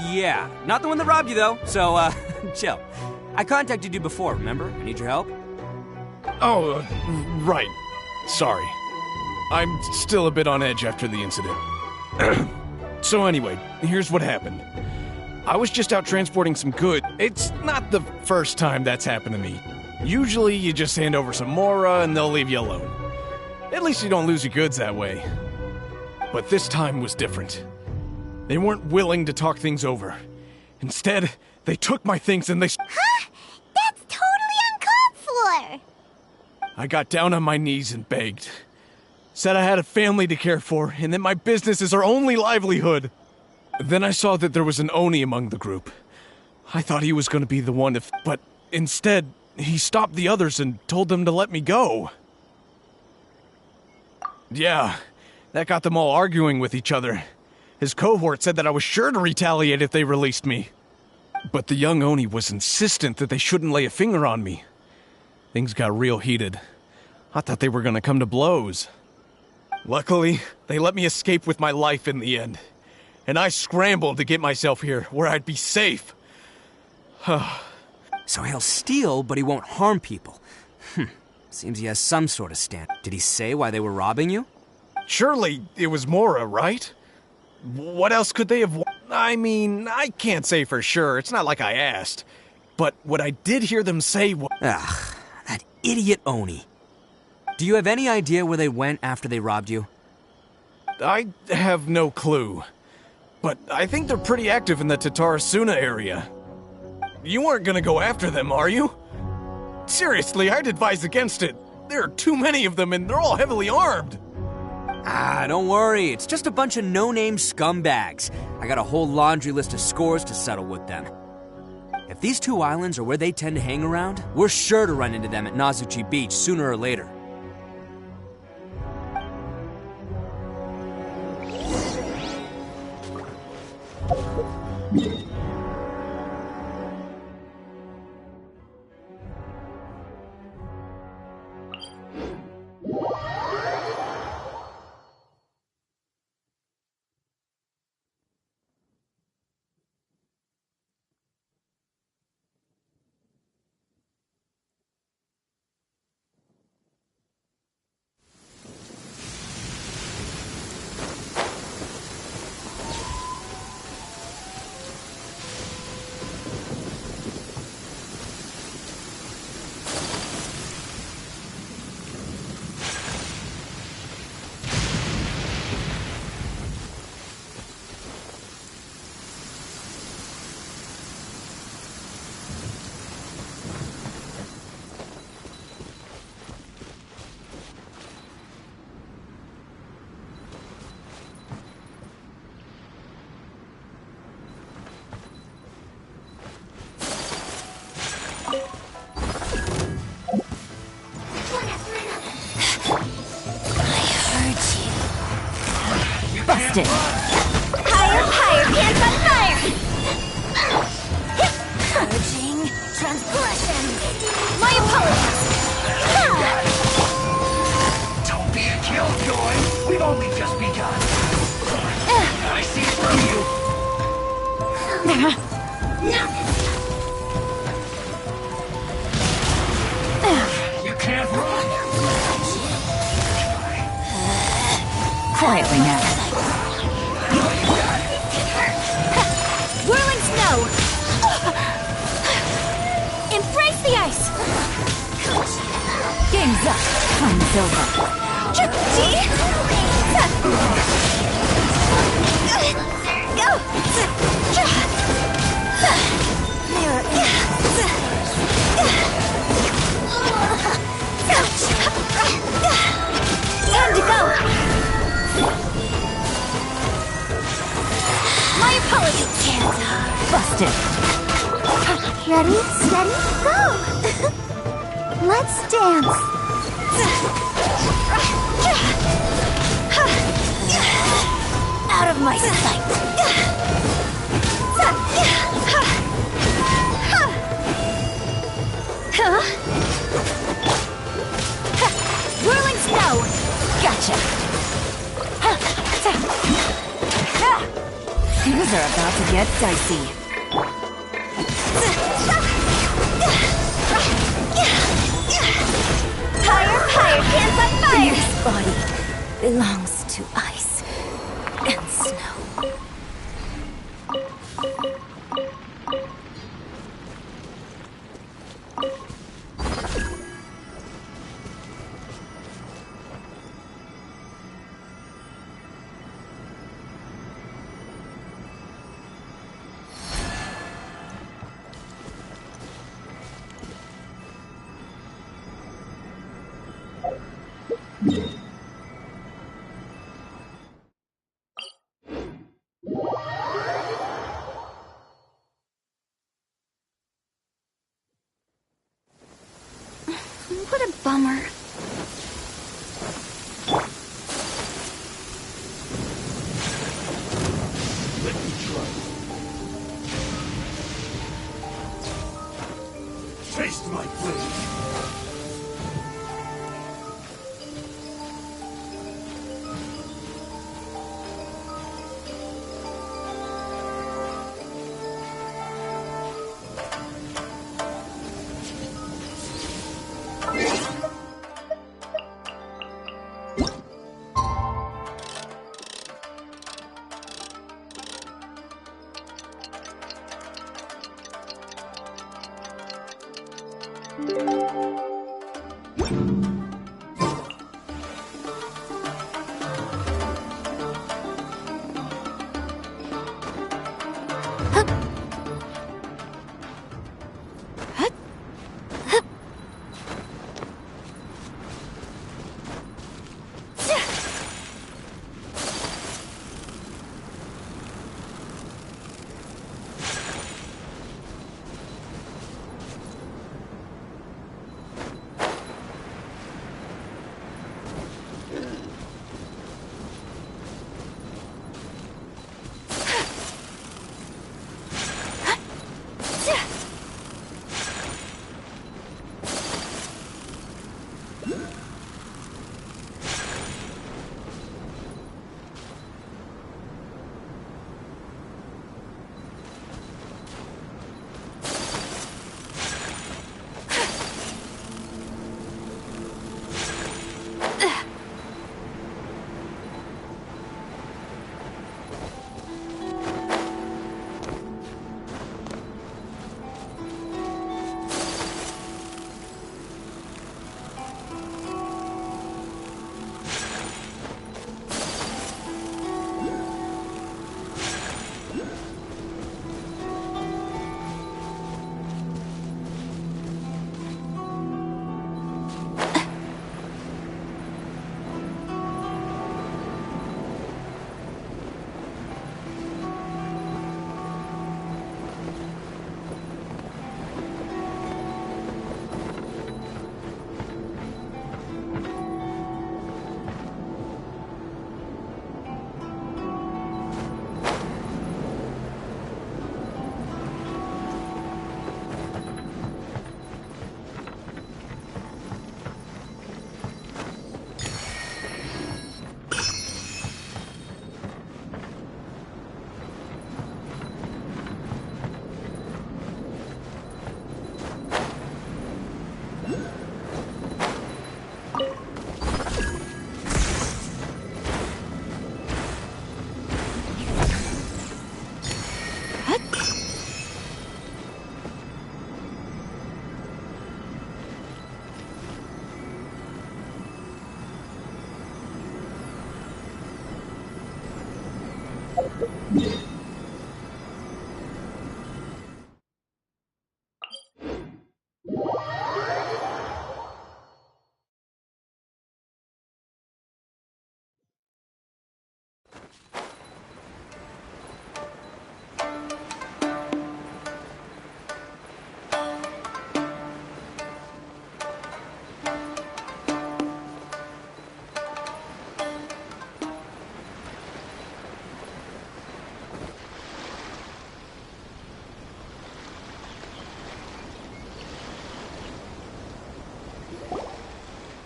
[SPEAKER 7] yeah. Not the one that robbed you, though, so, chill. I contacted you before, remember? I need your help.
[SPEAKER 16] Oh, right. Sorry. I'm still a bit on edge after the incident. So anyway, here's what happened. I was just out transporting some goods. It's not the first time that's happened to me. Usually you just hand over some Mora and they'll leave you alone. At least you don't lose your goods that way. But this time was different. They weren't willing to talk things over. Instead, they took my things and they...
[SPEAKER 1] Huh? That's totally uncalled for!
[SPEAKER 16] I got down on my knees and begged. Said I had a family to care for and that my business is our only livelihood. Then I saw that there was an Oni among the group. I thought he was going to be the one if... But instead, he stopped the others and told them to let me go. Yeah, that got them all arguing with each other. His cohort said that I was sure to retaliate if they released me. But the young Oni was insistent that they shouldn't lay a finger on me. Things got real heated. I thought they were going to come to blows. Luckily, they let me escape with my life in the end. And I scrambled to get myself here, where I'd be safe.
[SPEAKER 7] So he'll steal, but he won't harm people. Seems he has some sort of stand. Did he say why they were robbing you?
[SPEAKER 16] Surely it was Mora, right? What else could they have... I mean, I can't say for sure. It's not like I asked. But what I did hear them say was...
[SPEAKER 7] Ugh, that idiot Oni. Do you have any idea where they went after they robbed you?
[SPEAKER 16] I have no clue. But I think they're pretty active in the Tatarasuna area. You aren't gonna go after them, are you? Seriously, I'd advise against it. There are too many of them and they're all heavily armed.
[SPEAKER 7] Ah, don't worry. It's just a bunch of no-name scumbags. I got a whole laundry list of scores to settle with them. If these two islands are where they tend to hang around, we're sure to run into them at Nazuchi Beach sooner or later.
[SPEAKER 1] Busted. Higher, higher, pants on fire! Purging transgression. My apologies.
[SPEAKER 8] Don't be a killjoy. We've only just begun. I see through you. You can't run.
[SPEAKER 4] Quietly now.
[SPEAKER 1] Whirling snow!
[SPEAKER 15] it's over.
[SPEAKER 14] Time to go! My apologies, Can't.
[SPEAKER 15] Busted.
[SPEAKER 1] Ready, steady, go! Let's dance.
[SPEAKER 14] Out of my sight! Whirling snow! Gotcha!
[SPEAKER 15] Things are about to get dicey.
[SPEAKER 14] Higher, higher, Can't on fire!
[SPEAKER 15] This body belongs to ice and snow.
[SPEAKER 14] What a bummer.
[SPEAKER 8] Let me try. Taste my blade.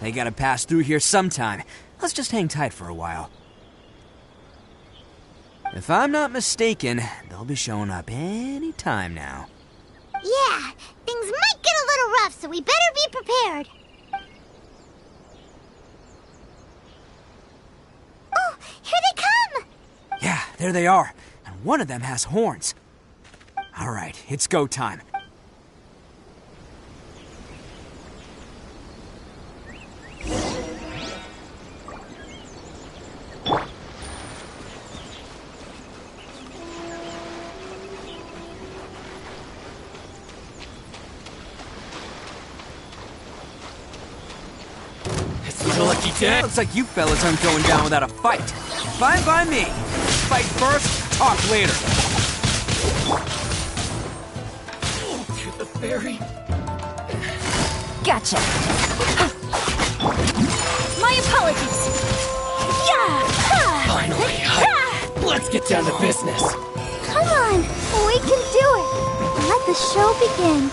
[SPEAKER 7] They gotta pass through here sometime. Let's just hang tight for a while. If I'm not mistaken, they'll be showing up any time now.
[SPEAKER 1] Yeah, things might get a little rough, so we better be prepared. Oh, here they come!
[SPEAKER 7] Yeah, there they are. And one of them has horns. All right, it's go time. Lucky day. Looks like you fellas aren't going down without a fight. Fine by me. Fight first, talk later.
[SPEAKER 8] To the ferry.
[SPEAKER 14] Gotcha. My apologies. Yeah.
[SPEAKER 8] Finally, let's get down to business.
[SPEAKER 1] Come on, we can do it. Let the show begin.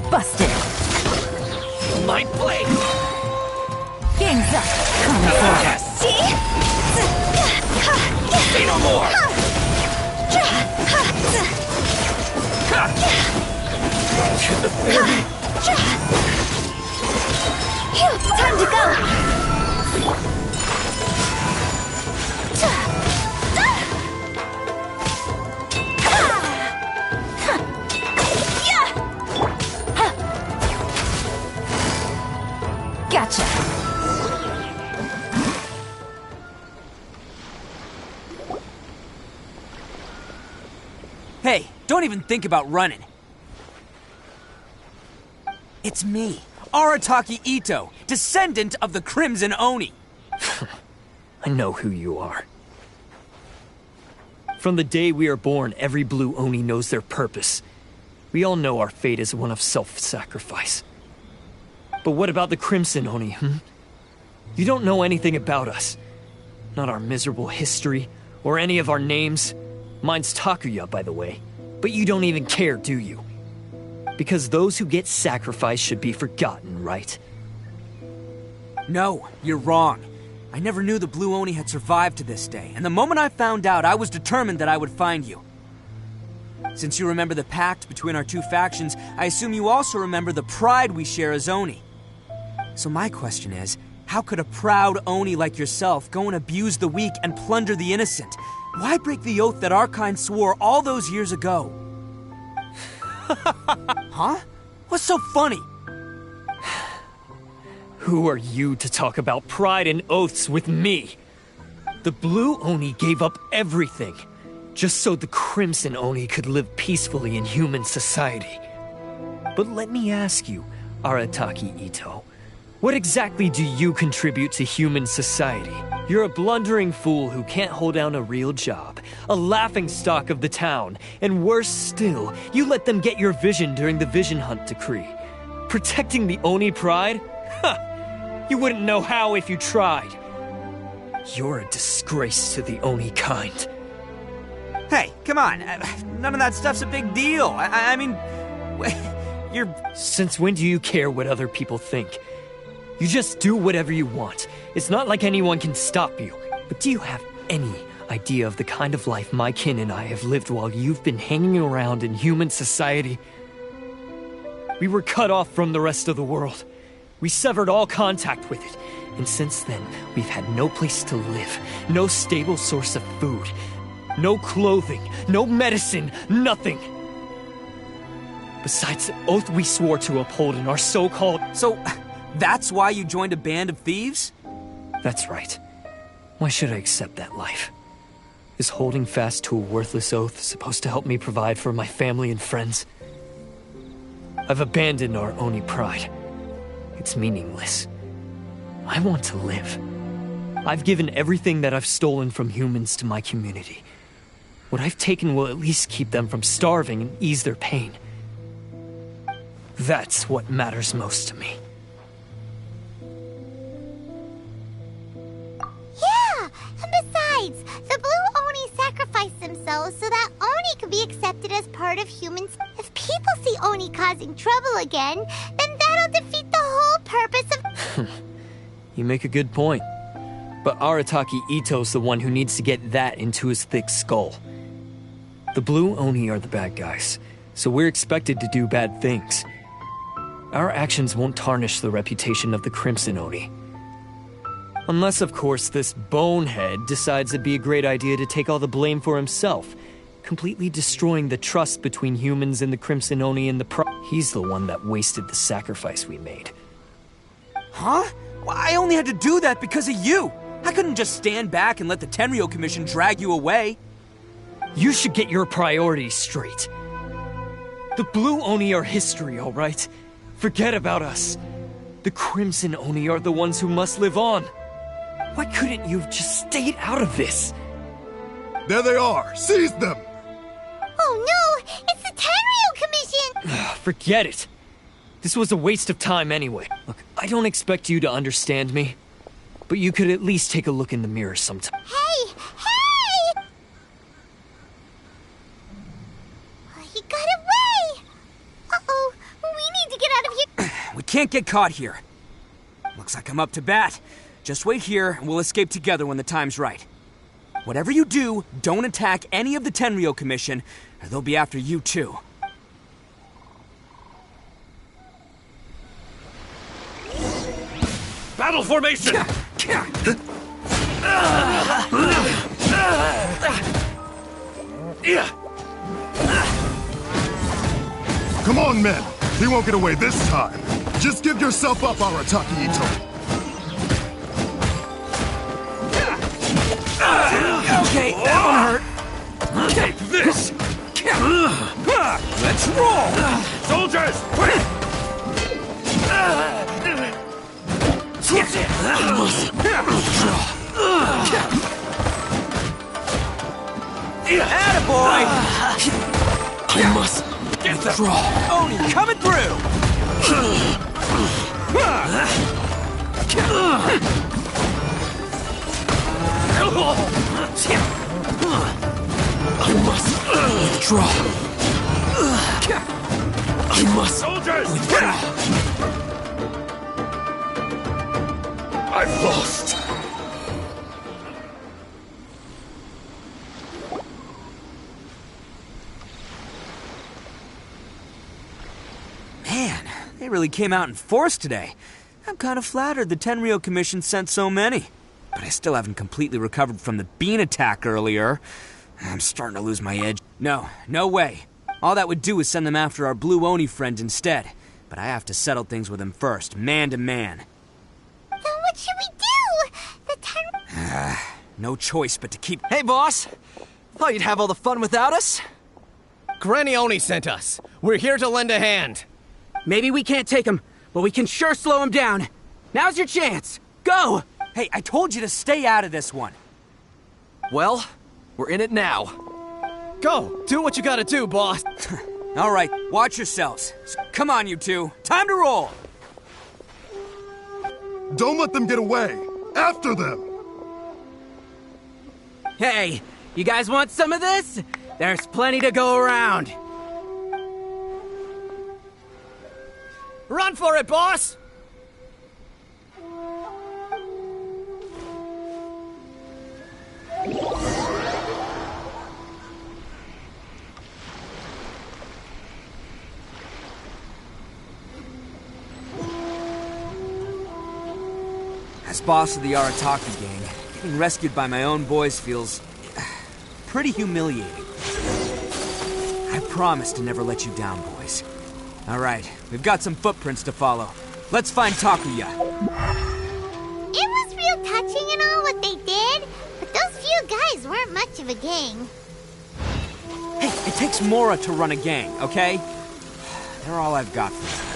[SPEAKER 15] Busted.
[SPEAKER 8] My blade!
[SPEAKER 15] Game's up. Come
[SPEAKER 8] Yes! Say no more! To the ferry!
[SPEAKER 1] Time to go!
[SPEAKER 14] Gotcha.
[SPEAKER 7] Hey, don't even think about running. It's me, Arataki Ito, descendant of the Crimson Oni.
[SPEAKER 17] I know who you are. From the day we are born, every blue Oni knows their purpose. We all know our fate is one of self-sacrifice. But what about the Crimson Oni, You don't know anything about us. Not our miserable history, or any of our names. Mine's Takuya, by the way. But you don't even care, do you? Because those who get sacrificed should be forgotten, right?
[SPEAKER 7] No, you're wrong. I never knew the Blue Oni had survived to this day, and the moment I found out, I was determined that I would find you. Since you remember the pact between our two factions, I assume you also remember the pride we share as Oni. So my question is, how could a proud Oni like yourself go and abuse the weak and plunder the innocent? Why break the oath that our kind swore all those years ago? Huh? What's so funny?
[SPEAKER 17] Who are you to talk about pride and oaths with me? The Blue Oni gave up everything, just so the Crimson Oni could live peacefully in human society. But let me ask you, Arataki Ito, what exactly do you contribute to human society? You're a blundering fool who can't hold down a real job, a laughingstock of the town, and worse still, you let them get your vision during the Vision Hunt decree. Protecting the Oni pride? Ha! You wouldn't know how if you tried. You're a disgrace to the Oni kind.
[SPEAKER 7] Hey, come on. None of that stuff's a big deal. I mean, you're...
[SPEAKER 17] Since when do you care what other people think? You just do whatever you want. It's not like anyone can stop you. But do you have any idea of the kind of life my kin and I have lived while you've been hanging around in human society? We were cut off from the rest of the world. We severed all contact with it. And since then, we've had no place to live, no stable source of food, no clothing, no medicine, nothing. Besides the oath we swore to uphold in our so-called...
[SPEAKER 7] So, that's why you joined a band of thieves?
[SPEAKER 17] That's right. Why should I accept that life? Is holding fast to a worthless oath supposed to help me provide for my family and friends? I've abandoned our Oni pride. It's meaningless. I want to live. I've given everything that I've stolen from humans to my community. What I've taken will at least keep them from starving and ease their pain. That's what matters most to me.
[SPEAKER 1] Yeah, and besides, the Blue Oni sacrificed themselves so that Oni could be accepted as part of humans. If people see Oni causing trouble again, then that That'll defeat the whole purpose of...
[SPEAKER 17] You make a good point. But Arataki Ito's the one who needs to get that into his thick skull. The Blue Oni are the bad guys, so we're expected to do bad things. Our actions won't tarnish the reputation of the Crimson Oni. Unless, of course, this bonehead decides it'd be a great idea to take all the blame for himself, completely destroying the trust between humans and the Crimson Oni and the He's the one that wasted the sacrifice we made.
[SPEAKER 7] Huh? Well, I only had to do that because of you. I couldn't just stand back and let the Tenryou Commission drag you away.
[SPEAKER 17] You should get your priorities straight. The Blue Oni are history, all right? Forget about us. The Crimson Oni are the ones who must live on. Why couldn't you have just stayed out of this?
[SPEAKER 18] There they are! Seize them!
[SPEAKER 1] Oh no! It's the Tenryou Commission!
[SPEAKER 17] Forget it. This was a waste of time anyway. Look, I don't expect you to understand me, but you could at least take a look in the mirror sometime.
[SPEAKER 1] Hey! Hey! He got away! Uh-oh, we need to get out of here.
[SPEAKER 7] We can't get caught here. Looks like I'm up to bat. Just wait here, and we'll escape together when the time's right. Whatever you do, don't attack any of the Tenryou Commission, or they'll be after you too.
[SPEAKER 16] Battle formation!
[SPEAKER 18] Come on, men! He won't get away this time! Just give yourself up, Arataki Ito!
[SPEAKER 7] Okay, that one hurt.
[SPEAKER 16] Take this! Let's roll! Soldiers, quick!
[SPEAKER 7] Attaboy!
[SPEAKER 17] I must withdraw.
[SPEAKER 7] Oni coming through!
[SPEAKER 17] I must withdraw. I must withdraw.
[SPEAKER 16] I've lost.
[SPEAKER 7] Man, they really came out in force today. I'm kind of flattered the Tenryou Commission sent so many. But I still haven't completely recovered from the bean attack earlier. I'm starting to lose my edge. No way. All that would do is send them after our Blue Oni friend instead. But I have to settle things with him first, man to man.
[SPEAKER 1] Then what should we do? The
[SPEAKER 7] No choice but to keep...
[SPEAKER 5] Hey, boss! Thought you'd have all the fun without us? Granny Oni sent us. We're here to lend a hand.
[SPEAKER 6] Maybe we can't take him, but we can sure slow him down. Now's your chance. Go!
[SPEAKER 7] Hey, I told you to stay out of this one.
[SPEAKER 5] Well, we're in it now. Go! Do what you gotta do, boss!
[SPEAKER 7] All right, watch yourselves. Come on, you two. Time to roll!
[SPEAKER 18] Don't let them get away! After them!
[SPEAKER 6] Hey, you guys want some of this? There's plenty to go around.
[SPEAKER 5] Run for it, boss!
[SPEAKER 7] As boss of the Arataki gang, getting rescued by my own boys feels... pretty humiliating. I promise to never let you down, boys. All right, we've got some footprints to follow. Let's find Takuya.
[SPEAKER 1] It was real touching and all what they did, but those few guys weren't much of a gang.
[SPEAKER 7] Hey, it takes Mora to run a gang, okay? They're all I've got for you.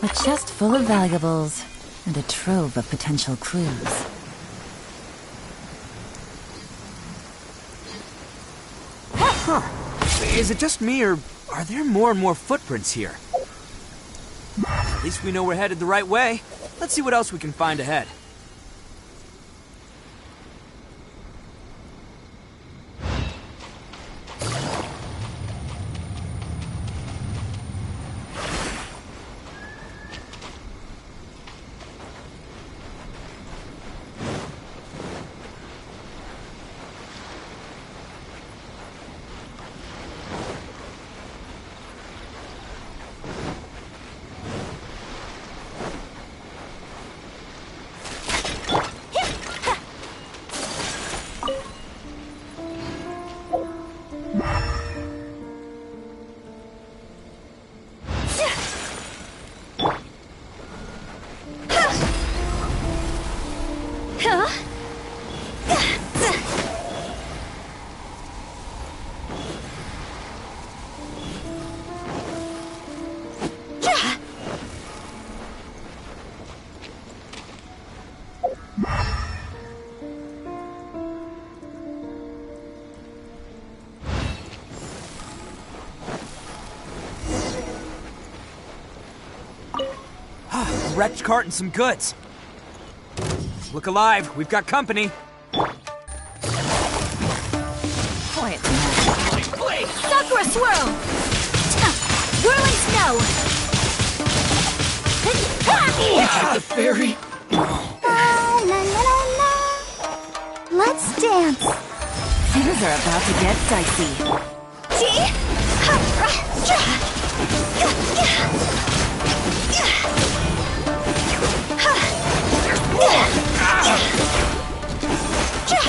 [SPEAKER 4] A chest full of valuables and a trove of potential clues.
[SPEAKER 7] Is it just me, or are there more and more footprints here? At least we know we're headed the right way. Let's see what else we can find ahead. Wrecked cart and some goods. Look alive, we've got company.
[SPEAKER 4] Quiet.
[SPEAKER 14] Sakura swirl! Whirling snow!
[SPEAKER 8] The fairy.
[SPEAKER 1] La la la la. Let's dance.
[SPEAKER 4] Things are about to get dicey.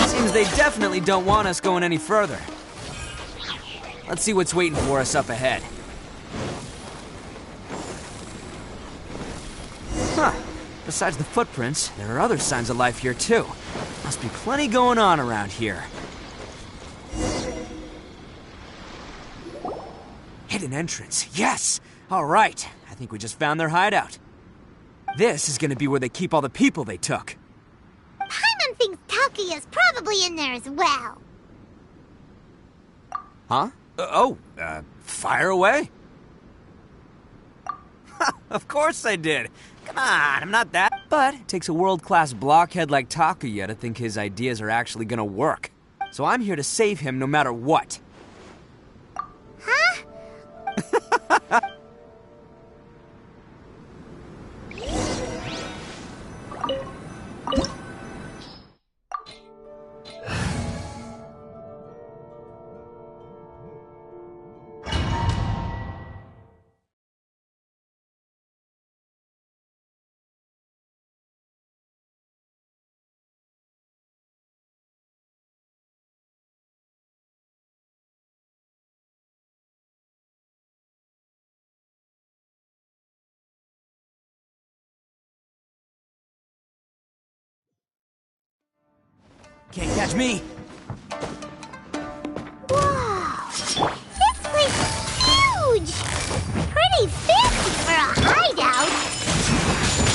[SPEAKER 7] Seems they definitely don't want us going any further. Let's see what's waiting for us up ahead. Huh. Besides the footprints, there are other signs of life here too. Must be plenty going on around here. Hidden entrance, yes! Alright, I think we just found their hideout. This is gonna be where they keep all the people they took.
[SPEAKER 1] Paimon thinks Takuya's probably in there as well.
[SPEAKER 7] Huh? Fire away? Of course I did. Come on, I'm not that. But it takes a world-class blockhead like Takuya to think his ideas are actually gonna work. So I'm here to save him no matter what.
[SPEAKER 1] Huh?
[SPEAKER 7] Can't catch me.
[SPEAKER 1] Whoa! This place is huge! Pretty fancy for a hideout!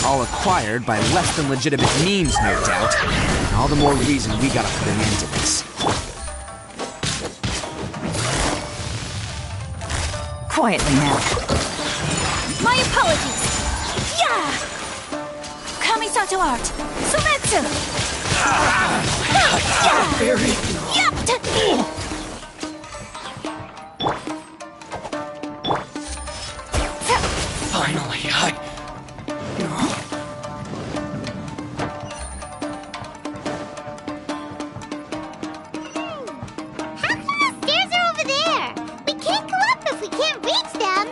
[SPEAKER 7] All acquired by less than legitimate means, no doubt. And all the more reason we gotta put an end to this.
[SPEAKER 4] Quietly now.
[SPEAKER 14] My apologies! Yeah! Kamisato art! Sumetsu!
[SPEAKER 8] Fairy. Finally,
[SPEAKER 1] How come the stairs are over there? We can't go up if we can't reach them.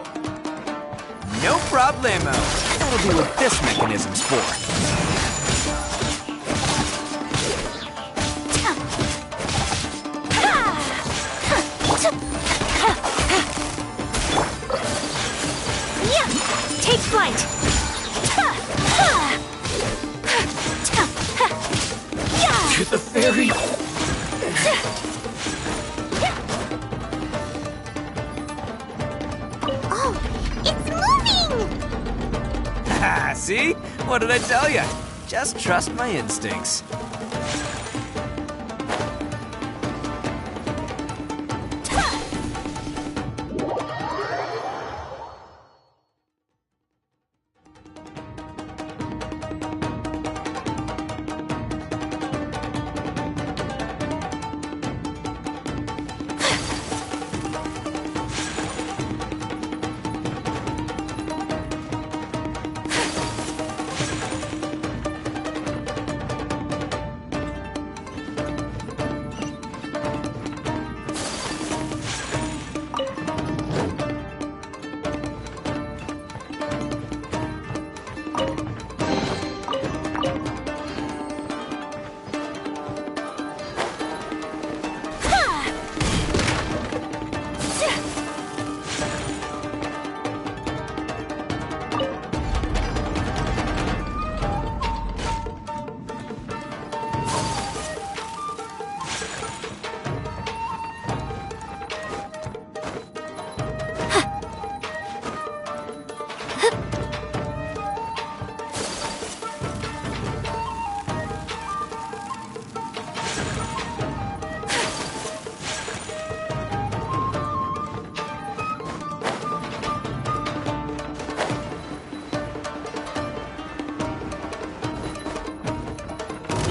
[SPEAKER 7] No problemo. That'll be what this mechanism's for.
[SPEAKER 14] Take flight!
[SPEAKER 8] To the fairy.
[SPEAKER 1] Oh, it's moving!
[SPEAKER 7] See? What did I tell you? Just trust my instincts.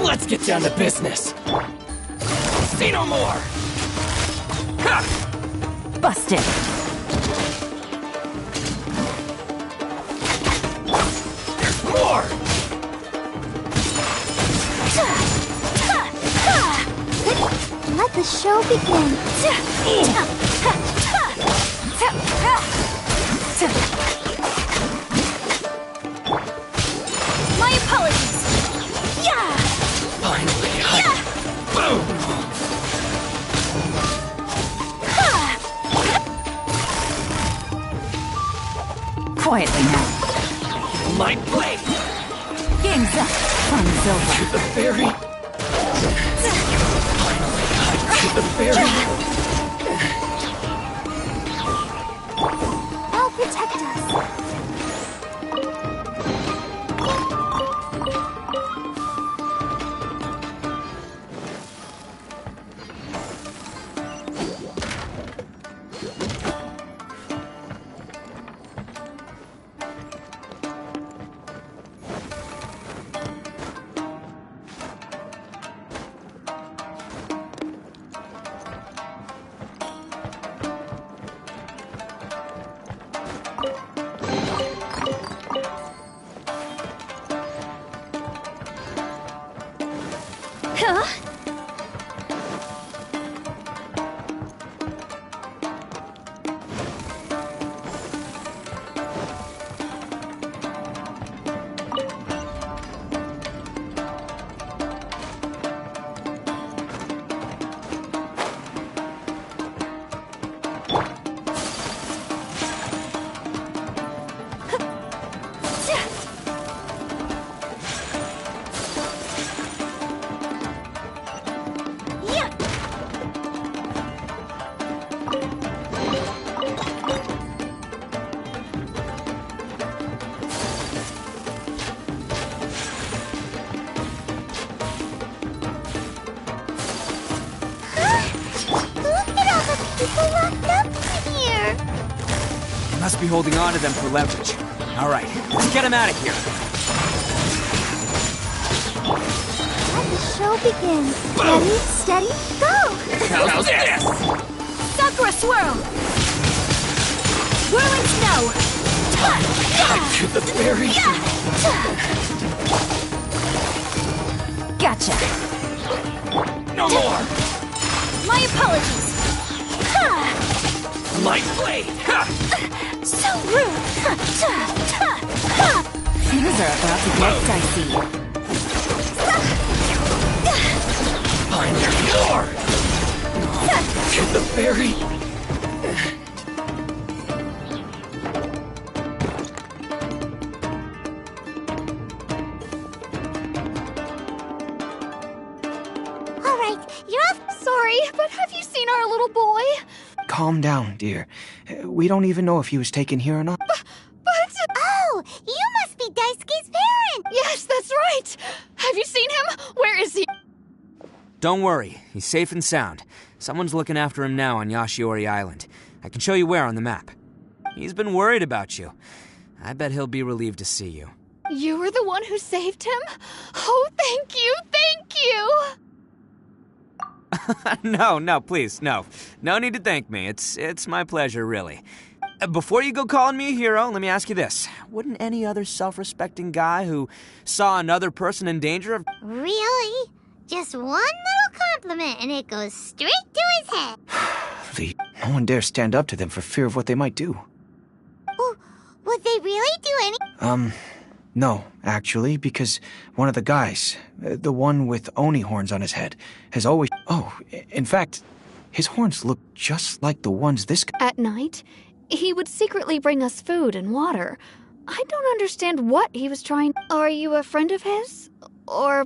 [SPEAKER 17] Let's get down to business. Say no more! Ha!
[SPEAKER 4] Busted.
[SPEAKER 17] More!
[SPEAKER 1] Let the show begin.
[SPEAKER 14] My apologies. Yeah.
[SPEAKER 17] Finally, boom!
[SPEAKER 4] Quietly now.
[SPEAKER 17] My blade!
[SPEAKER 4] Game's up. Fun's over.
[SPEAKER 17] To the fairy! Finally, to the fairy!
[SPEAKER 1] I'll protect us.
[SPEAKER 14] Huh?
[SPEAKER 7] Must be holding on to them for leverage. All right, let's get him out of here.
[SPEAKER 1] Let the show begin. Ready, steady, go!
[SPEAKER 17] How's this?
[SPEAKER 14] Sakura swirl! Whirling snow!
[SPEAKER 17] To the fairy!
[SPEAKER 4] Gotcha.
[SPEAKER 17] No more!
[SPEAKER 14] My apologies!
[SPEAKER 17] My blade!
[SPEAKER 14] So rude!
[SPEAKER 4] Things are about to get dicey.
[SPEAKER 17] Find your door! To the fairy!
[SPEAKER 1] All right, you're off.
[SPEAKER 14] Sorry, but have you seen our little boy?
[SPEAKER 5] Calm down, dear. We don't even know if he was taken here or not.
[SPEAKER 14] But...
[SPEAKER 1] Oh, you must be Daisuke's parent!
[SPEAKER 14] Yes, that's right! Have you seen him? Where is he?
[SPEAKER 7] Don't worry, he's safe and sound. Someone's looking after him now on Yashiori Island. I can show you where on the map. He's been worried about you. I bet he'll be relieved to see you.
[SPEAKER 14] You were the one who saved him? Oh, thank you, thank you!
[SPEAKER 7] No, please, no. No need to thank me. It's my pleasure, really. Before you go calling me a hero, let me ask you this. Wouldn't any other self-respecting guy who saw another person in danger of...
[SPEAKER 1] Really? Just one little compliment and it goes straight to his head.
[SPEAKER 5] No one dares stand up to them for fear of what they might do.
[SPEAKER 1] Would they really do any?
[SPEAKER 5] No, actually, because one of the guys, the one with Oni horns on his head, has always... Oh, in fact, his horns look just like the ones this guy...
[SPEAKER 14] At night, he would secretly bring us food and water. I don't understand what he was trying... Are you a friend of his? Or...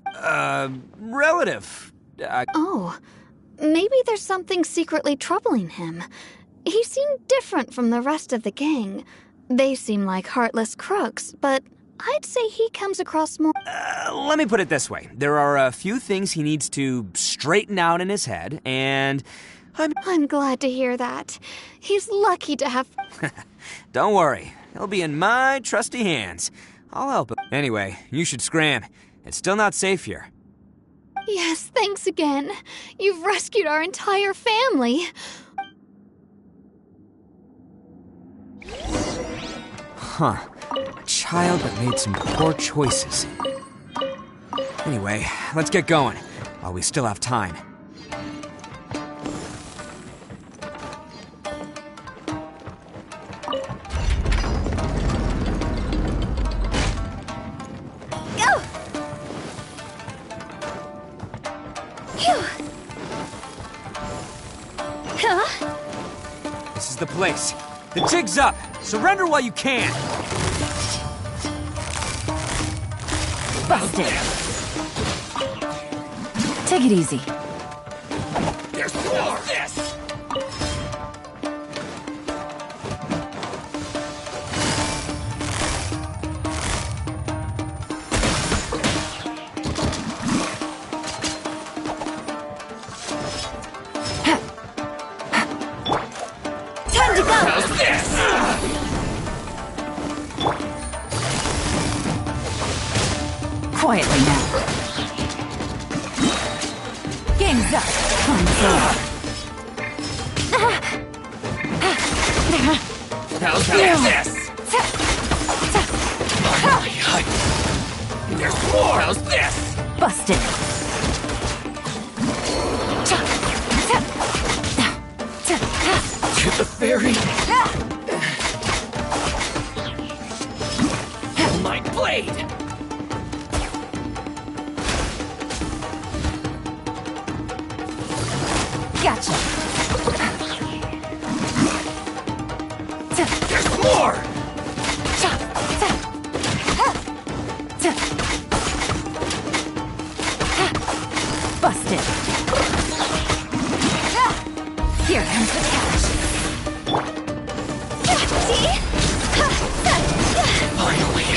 [SPEAKER 7] relative.
[SPEAKER 14] Oh, maybe there's something secretly troubling him. He seemed different from the rest of the gang. They seem like heartless crooks, but I'd say he comes across more...
[SPEAKER 7] Let me put it this way. There are a few things he needs to straighten out in his head, and...
[SPEAKER 14] I'm glad to hear that. He's lucky to have...
[SPEAKER 7] Don't worry. He'll be in my trusty hands. I'll help him. Anyway, you should scram. It's still not safe here.
[SPEAKER 14] Yes, thanks again. You've rescued our entire family.
[SPEAKER 7] Huh. A child that made some poor choices. Anyway, let's get going, while we still have time.
[SPEAKER 14] Go! Phew. Huh?
[SPEAKER 7] This is the place. The jig's up! Surrender while you can!
[SPEAKER 4] Busted! Take it easy.
[SPEAKER 8] There's more of this!
[SPEAKER 14] Time to go!
[SPEAKER 8] How's this?
[SPEAKER 4] Quietly now. Game's up. Time's over.
[SPEAKER 8] How's this? There's more! How's this?
[SPEAKER 4] Busted.
[SPEAKER 8] To the fairy. My blade!
[SPEAKER 4] Gotcha.
[SPEAKER 8] There's more!
[SPEAKER 4] Busted. Here comes the catch.
[SPEAKER 14] See?
[SPEAKER 8] Finally,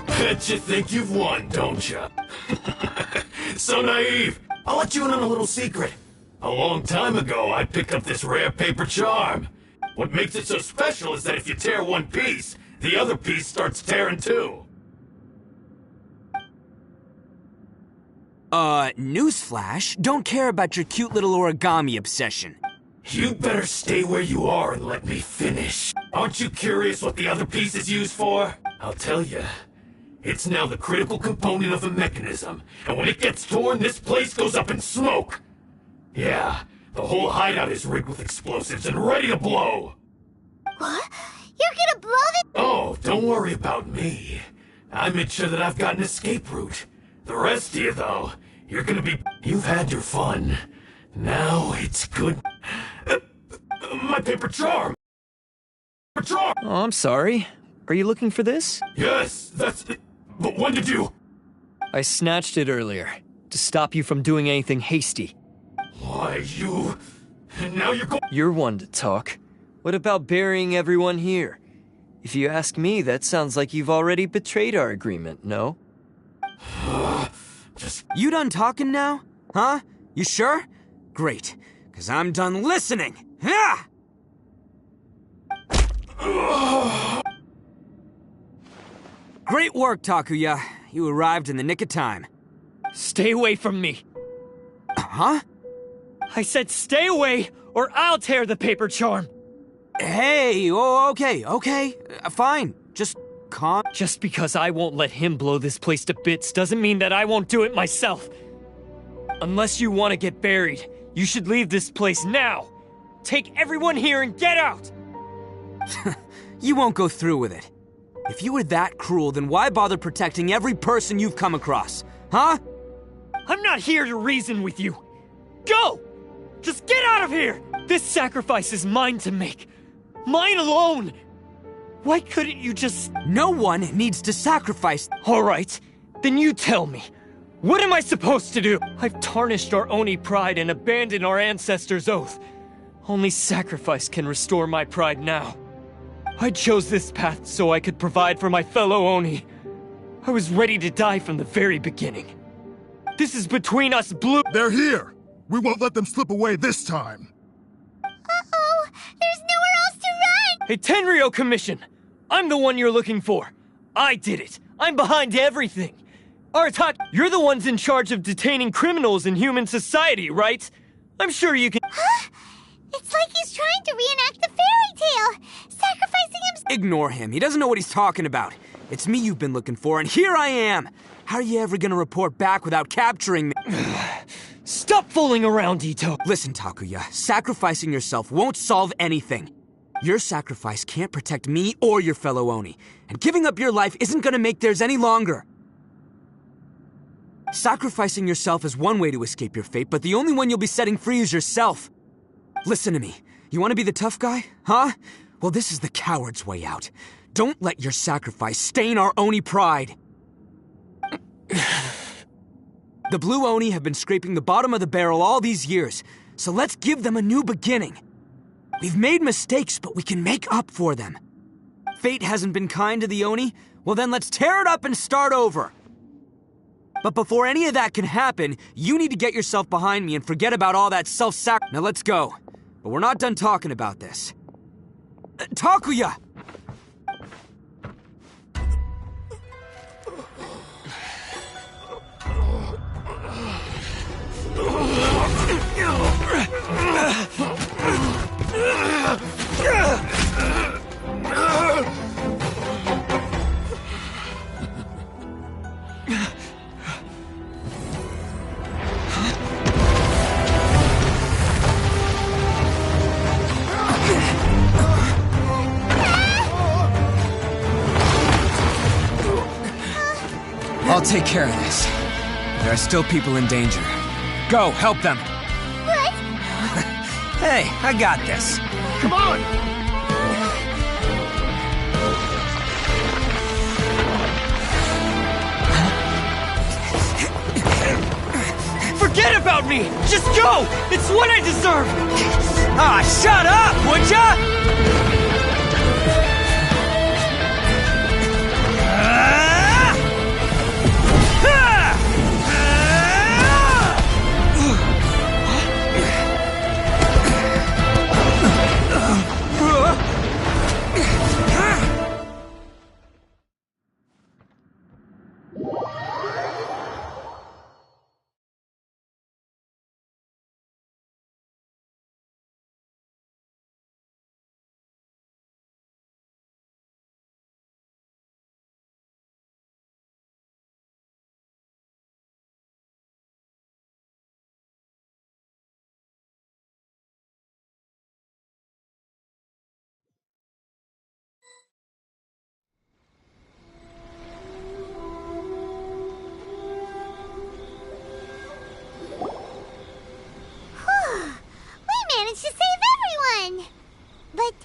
[SPEAKER 8] Bet you think you've won, don't you? So naive. I'll let you in on a little secret. A long time ago, I picked up this rare paper charm. What makes it so special is that if you tear one piece, the other piece starts tearing too.
[SPEAKER 7] Newsflash, don't care about your cute little origami obsession.
[SPEAKER 8] You'd better stay where you are and let me finish. Aren't you curious what the other piece is used for? I'll tell you. It's now the critical component of a mechanism, and when it gets torn, this place goes up in smoke. Yeah, the whole hideout is rigged with explosives and ready to blow.
[SPEAKER 1] What? You're gonna blow this?
[SPEAKER 8] Oh, don't worry about me. I made sure that I've got an escape route. The rest of you, though, you're gonna be... You've had your fun. Now it's good... my paper charm! Paper charm!
[SPEAKER 17] Oh, I'm sorry. Are you looking for this?
[SPEAKER 8] Yes, that's... But when did you...
[SPEAKER 17] I snatched it earlier, to stop you from doing anything hasty.
[SPEAKER 8] Why, you... And now you're
[SPEAKER 17] You're one to talk. What about burying everyone here? If you ask me, that sounds like you've already betrayed our agreement, no?
[SPEAKER 7] You done talking now? Huh? You sure? Great, because I'm done listening. Yeah! Great work, Takuya. You arrived in the nick of time.
[SPEAKER 17] Stay away from me.
[SPEAKER 7] Huh?
[SPEAKER 17] I said stay away, or I'll tear the paper charm.
[SPEAKER 7] Hey, oh, okay. Fine. Just calm.
[SPEAKER 17] Just because I won't let him blow this place to bits doesn't mean that I won't do it myself. Unless you want to get buried, you should leave this place now. Take everyone here and get out!
[SPEAKER 7] You won't go through with it. If you were that cruel, then why bother protecting every person you've come across? Huh?
[SPEAKER 17] I'm not here to reason with you. Go! Just get out of here! This sacrifice is mine to make. Mine alone! Why couldn't you just...
[SPEAKER 7] No one needs to sacrifice...
[SPEAKER 17] Alright, then you tell me. What am I supposed to do? I've tarnished our Oni pride and abandoned our ancestors' oath. Only sacrifice can restore my pride now. I chose this path so I could provide for my fellow Oni. I was ready to die from the very beginning. This is between us, Blue...
[SPEAKER 18] They're here! We won't let them slip away this time!
[SPEAKER 1] Uh-oh! There's nowhere else to run!
[SPEAKER 17] Hey, Tenryo Commission! I'm the one you're looking for. I did it. I'm behind everything. Arataki, you're the ones in charge of detaining criminals in human society, right? I'm sure you can—
[SPEAKER 1] Huh? It's like he's trying to reenact the fairy tale, sacrificing himself.
[SPEAKER 7] Ignore him. He doesn't know what he's talking about. It's me you've been looking for, and here I am. How are you ever gonna report back without capturing me?
[SPEAKER 17] Stop fooling around, Ito.
[SPEAKER 7] Listen, Takuya, sacrificing yourself won't solve anything. Your sacrifice can't protect me or your fellow Oni, and giving up your life isn't gonna make theirs any longer. Sacrificing yourself is one way to escape your fate, but the only one you'll be setting free is yourself. Listen to me. You want to be the tough guy? Huh? Well, this is the coward's way out. Don't let your sacrifice stain our Oni pride. The Blue Oni have been scraping the bottom of the barrel all these years, so let's give them a new beginning. We've made mistakes, but we can make up for them. Fate hasn't been kind to the Oni? Well then let's tear it up and start over. But before any of that can happen, you need to get yourself behind me and forget about all that self-sacrifice. Now let's go. But we're not done talking about this. Takuya! I'll take care of this. There are still people in danger. Go, help them.
[SPEAKER 1] What?
[SPEAKER 7] Hey, I got this.
[SPEAKER 18] Come on!
[SPEAKER 17] Forget about me! Just go! It's what I deserve!
[SPEAKER 7] Ah, shut up, would ya?
[SPEAKER 1] Managed to save everyone! But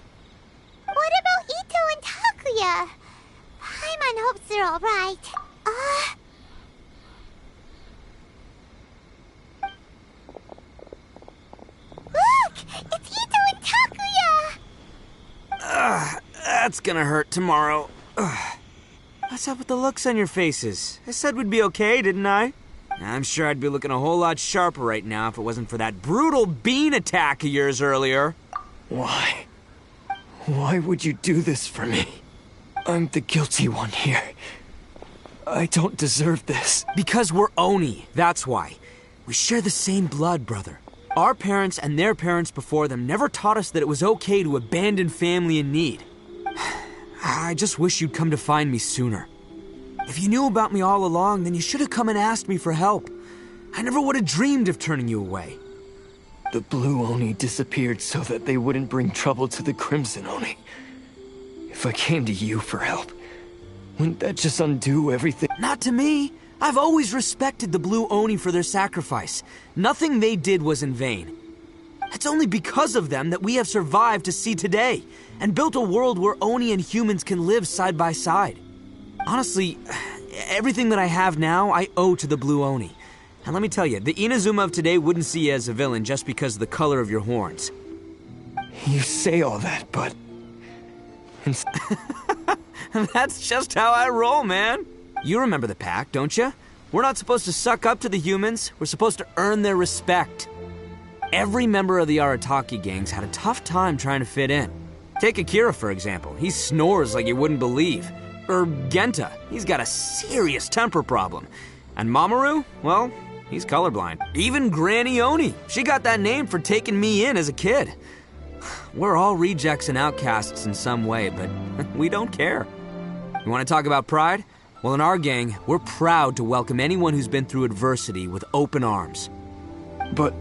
[SPEAKER 1] what about Ito and Takuya? Paimon hopes they're alright. Look! It's Ito and Takuya!
[SPEAKER 7] That's gonna hurt tomorrow. What's up with the looks on your faces? I said we'd be okay, didn't I? I'm sure I'd be looking a whole lot sharper right now if it wasn't for that brutal bean attack of yours earlier.
[SPEAKER 17] Why? Why would you do this for me? I'm the guilty one here. I don't deserve this.
[SPEAKER 7] Because we're Oni, that's why. We share the same blood, brother. Our parents and their parents before them never taught us that it was okay to abandon family in need. I just wish you'd come to find me sooner. If you knew about me all along, then you should have come and asked me for help. I never would have dreamed of turning you away.
[SPEAKER 17] The Blue Oni disappeared so that they wouldn't bring trouble to the Crimson Oni. If I came to you for help, wouldn't that just undo everything?
[SPEAKER 7] Not to me. I've always respected the Blue Oni for their sacrifice. Nothing they did was in vain. It's only because of them that we have survived to see today, and built a world where Oni and humans can live side by side. Honestly, everything that I have now, I owe to the Blue Oni. And let me tell you, the Inazuma of today wouldn't see you as a villain just because of the color of your horns.
[SPEAKER 17] You say all that, but...
[SPEAKER 7] That's just how I roll, man. You remember the pact, don't you? We're not supposed to suck up to the humans. We're supposed to earn their respect. Every member of the Arataki gangs had a tough time trying to fit in. Take Akira, for example. He snores like you wouldn't believe. Genta. He's got a serious temper problem. And Mamoru, well, he's colorblind. Even Granny Oni, she got that name for taking me in as a kid. We're all rejects and outcasts in some way, but we don't care. You want to talk about pride? Well, in our gang, we're proud to welcome anyone who's been through adversity with open arms.
[SPEAKER 5] But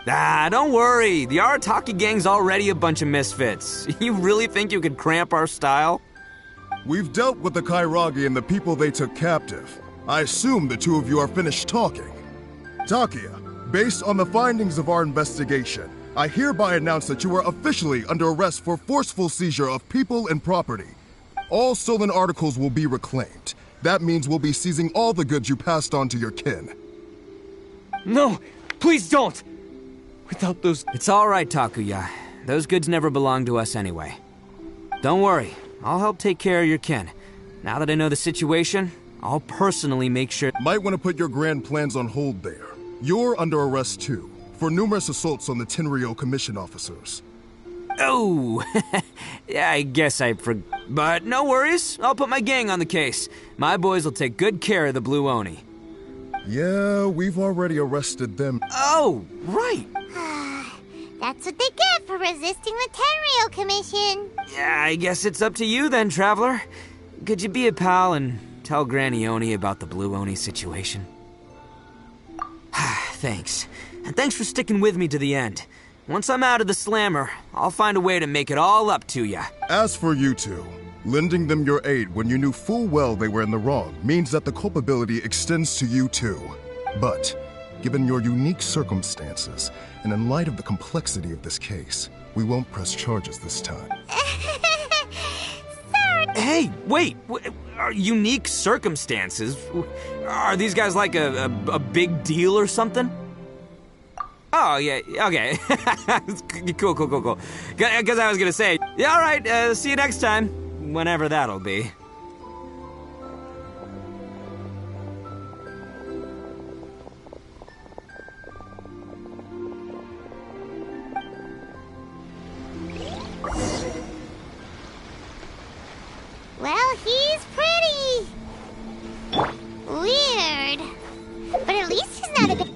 [SPEAKER 7] don't worry. The Arataki gang's already a bunch of misfits. You really think you could cramp our style?
[SPEAKER 18] We've dealt with the Kairagi and the people they took captive. I assume the two of you are finished talking. Takia, based on the findings of our investigation, I hereby announce that you are officially under arrest for forceful seizure of people and property. All stolen articles will be reclaimed. That means we'll be seizing all the goods you passed on to your kin.
[SPEAKER 17] No, please don't! Without those...
[SPEAKER 7] It's all right, Takuya. Those goods never belonged to us anyway. Don't worry, I'll help take care of your kin. Now that I know the situation, I'll personally make sure...
[SPEAKER 18] Might want to put your grand plans on hold there. You're under arrest too, for numerous assaults on the Tenryou Commission officers.
[SPEAKER 7] Oh, yeah, I guess I forgot. But no worries, I'll put my gang on the case. My boys will take good care of the Blue Oni.
[SPEAKER 18] Yeah, we've already arrested them.
[SPEAKER 7] Oh, right.
[SPEAKER 1] That's what they get for resisting the Tenryou Commission.
[SPEAKER 7] Yeah, I guess it's up to you then, Traveler. Could you be a pal and tell Granny Oni about the Blue Oni situation? Thanks. And thanks for sticking with me to the end. Once I'm out of the slammer, I'll find a way to make it all up to ya.
[SPEAKER 18] As for you two, lending them your aid when you knew full well they were in the wrong means that the culpability extends to you too. But, given your unique circumstances, and in light of the complexity of this case, we won't press charges this time.
[SPEAKER 7] Hey, wait! Are unique circumstances? Are these guys like a big deal or something? Oh, yeah, okay. Cool. Because I was gonna say, yeah, all right, see you next time. Whenever that'll be.
[SPEAKER 1] Well, he's pretty. Weird. But at least he's not a bit...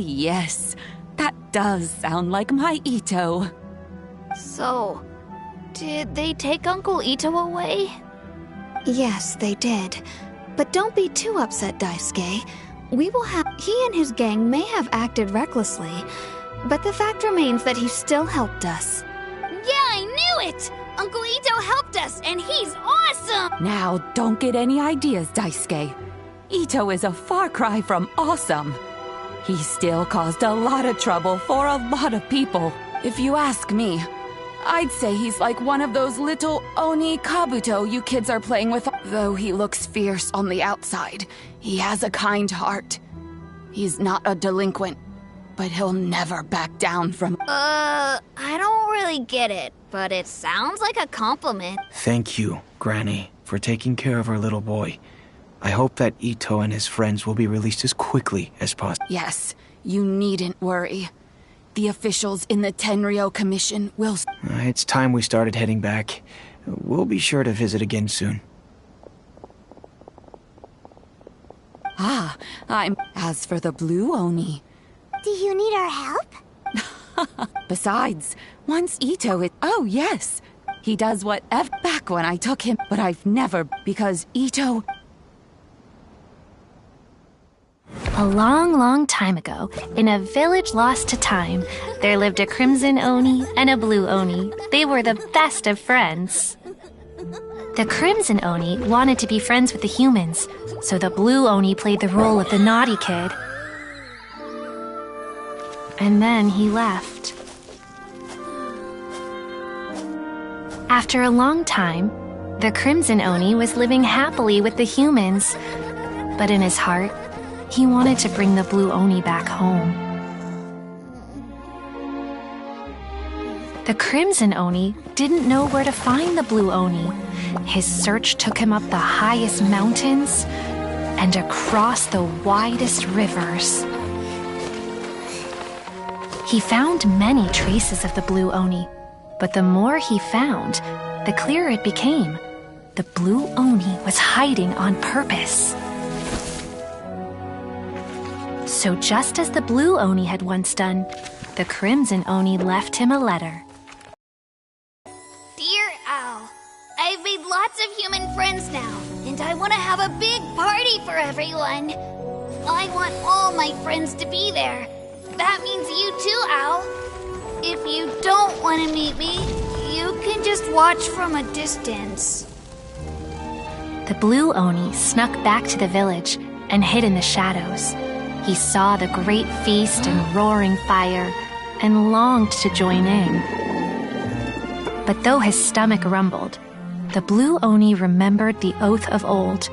[SPEAKER 15] Yes, that does sound like my Ito.
[SPEAKER 14] So, did they take Uncle Ito away? Yes, they did. But don't be too upset, Daisuke. We will have... He and his gang may have acted recklessly, but the fact remains that he still helped us. Yeah, I knew it! Uncle Ito helped us, and he's awesome!
[SPEAKER 15] Now, don't get any ideas, Daisuke. Ito is a far cry from awesome. He still caused a lot of trouble for a lot of people. If you ask me, I'd say he's like one of those little Oni Kabuto you kids are playing with. Though he looks fierce on the outside, he has a kind heart. He's not a delinquent, but he'll never back down from...
[SPEAKER 14] I don't really get it, but it sounds like a compliment.
[SPEAKER 5] Thank you, Granny, for taking care of our little boy. I hope that Ito and his friends will be released as quickly as possible.
[SPEAKER 15] Yes, you needn't worry. The officials in the Tenryou Commission will...
[SPEAKER 5] It's time we started heading back. We'll be sure to visit again soon.
[SPEAKER 15] As for the Blue Oni...
[SPEAKER 1] Do you need our help?
[SPEAKER 15] Besides, once Ito is... Oh, yes! He does whatever... Back when I took him, but I've never... Because Ito...
[SPEAKER 13] A long time ago, in a village lost to time, there lived a Crimson Oni and a Blue Oni. They were the best of friends. The Crimson Oni wanted to be friends with the humans, so the Blue Oni played the role of the naughty kid. and then he left. After a long time, the Crimson Oni was living happily with the humans, but in his heart, he wanted to bring the Blue Oni back home. The Crimson Oni didn't know where to find the Blue Oni. His search took him up the highest mountains and across the widest rivers. He found many traces of the Blue Oni, but the more he found, the clearer it became. The Blue Oni was hiding on purpose. So just as the Blue Oni had once done, the Crimson Oni left him a letter.
[SPEAKER 14] Dear Al, I've made lots of human friends now, and I want to have a big party for everyone. I want all my friends to be there. That means you too, Al. If you don't want to meet me, you can just watch from a distance.
[SPEAKER 13] The Blue Oni snuck back to the village and hid in the shadows. He saw the great feast and roaring fire and longed to join in. But though his stomach rumbled, the Blue Oni remembered the oath of old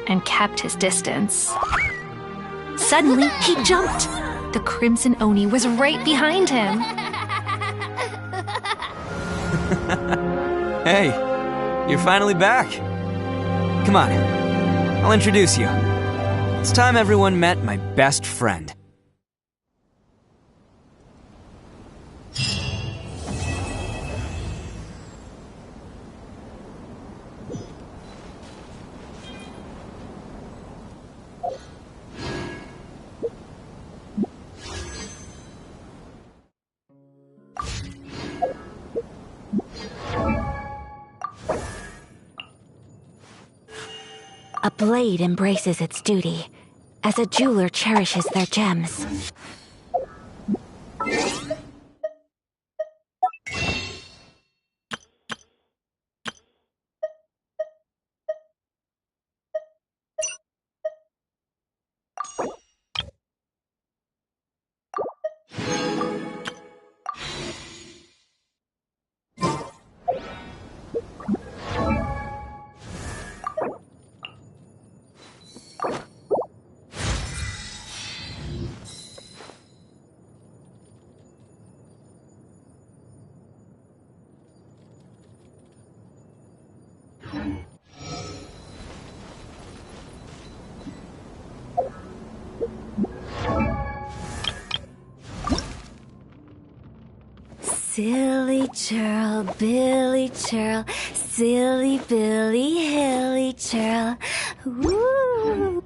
[SPEAKER 13] and kept his distance. Suddenly, he jumped. The Crimson Oni was right behind him.
[SPEAKER 7] Hey, you're finally back. Come on, I'll introduce you. It's time everyone met my best friend.
[SPEAKER 19] A blade embraces its duty, as a jeweler cherishes their gems. Silly churl, Billy churl, silly Billy, hilly churl. Woo!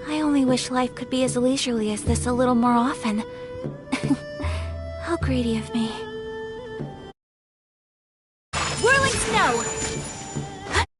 [SPEAKER 19] I only wish life could be as leisurely as this a little more often. How greedy of me.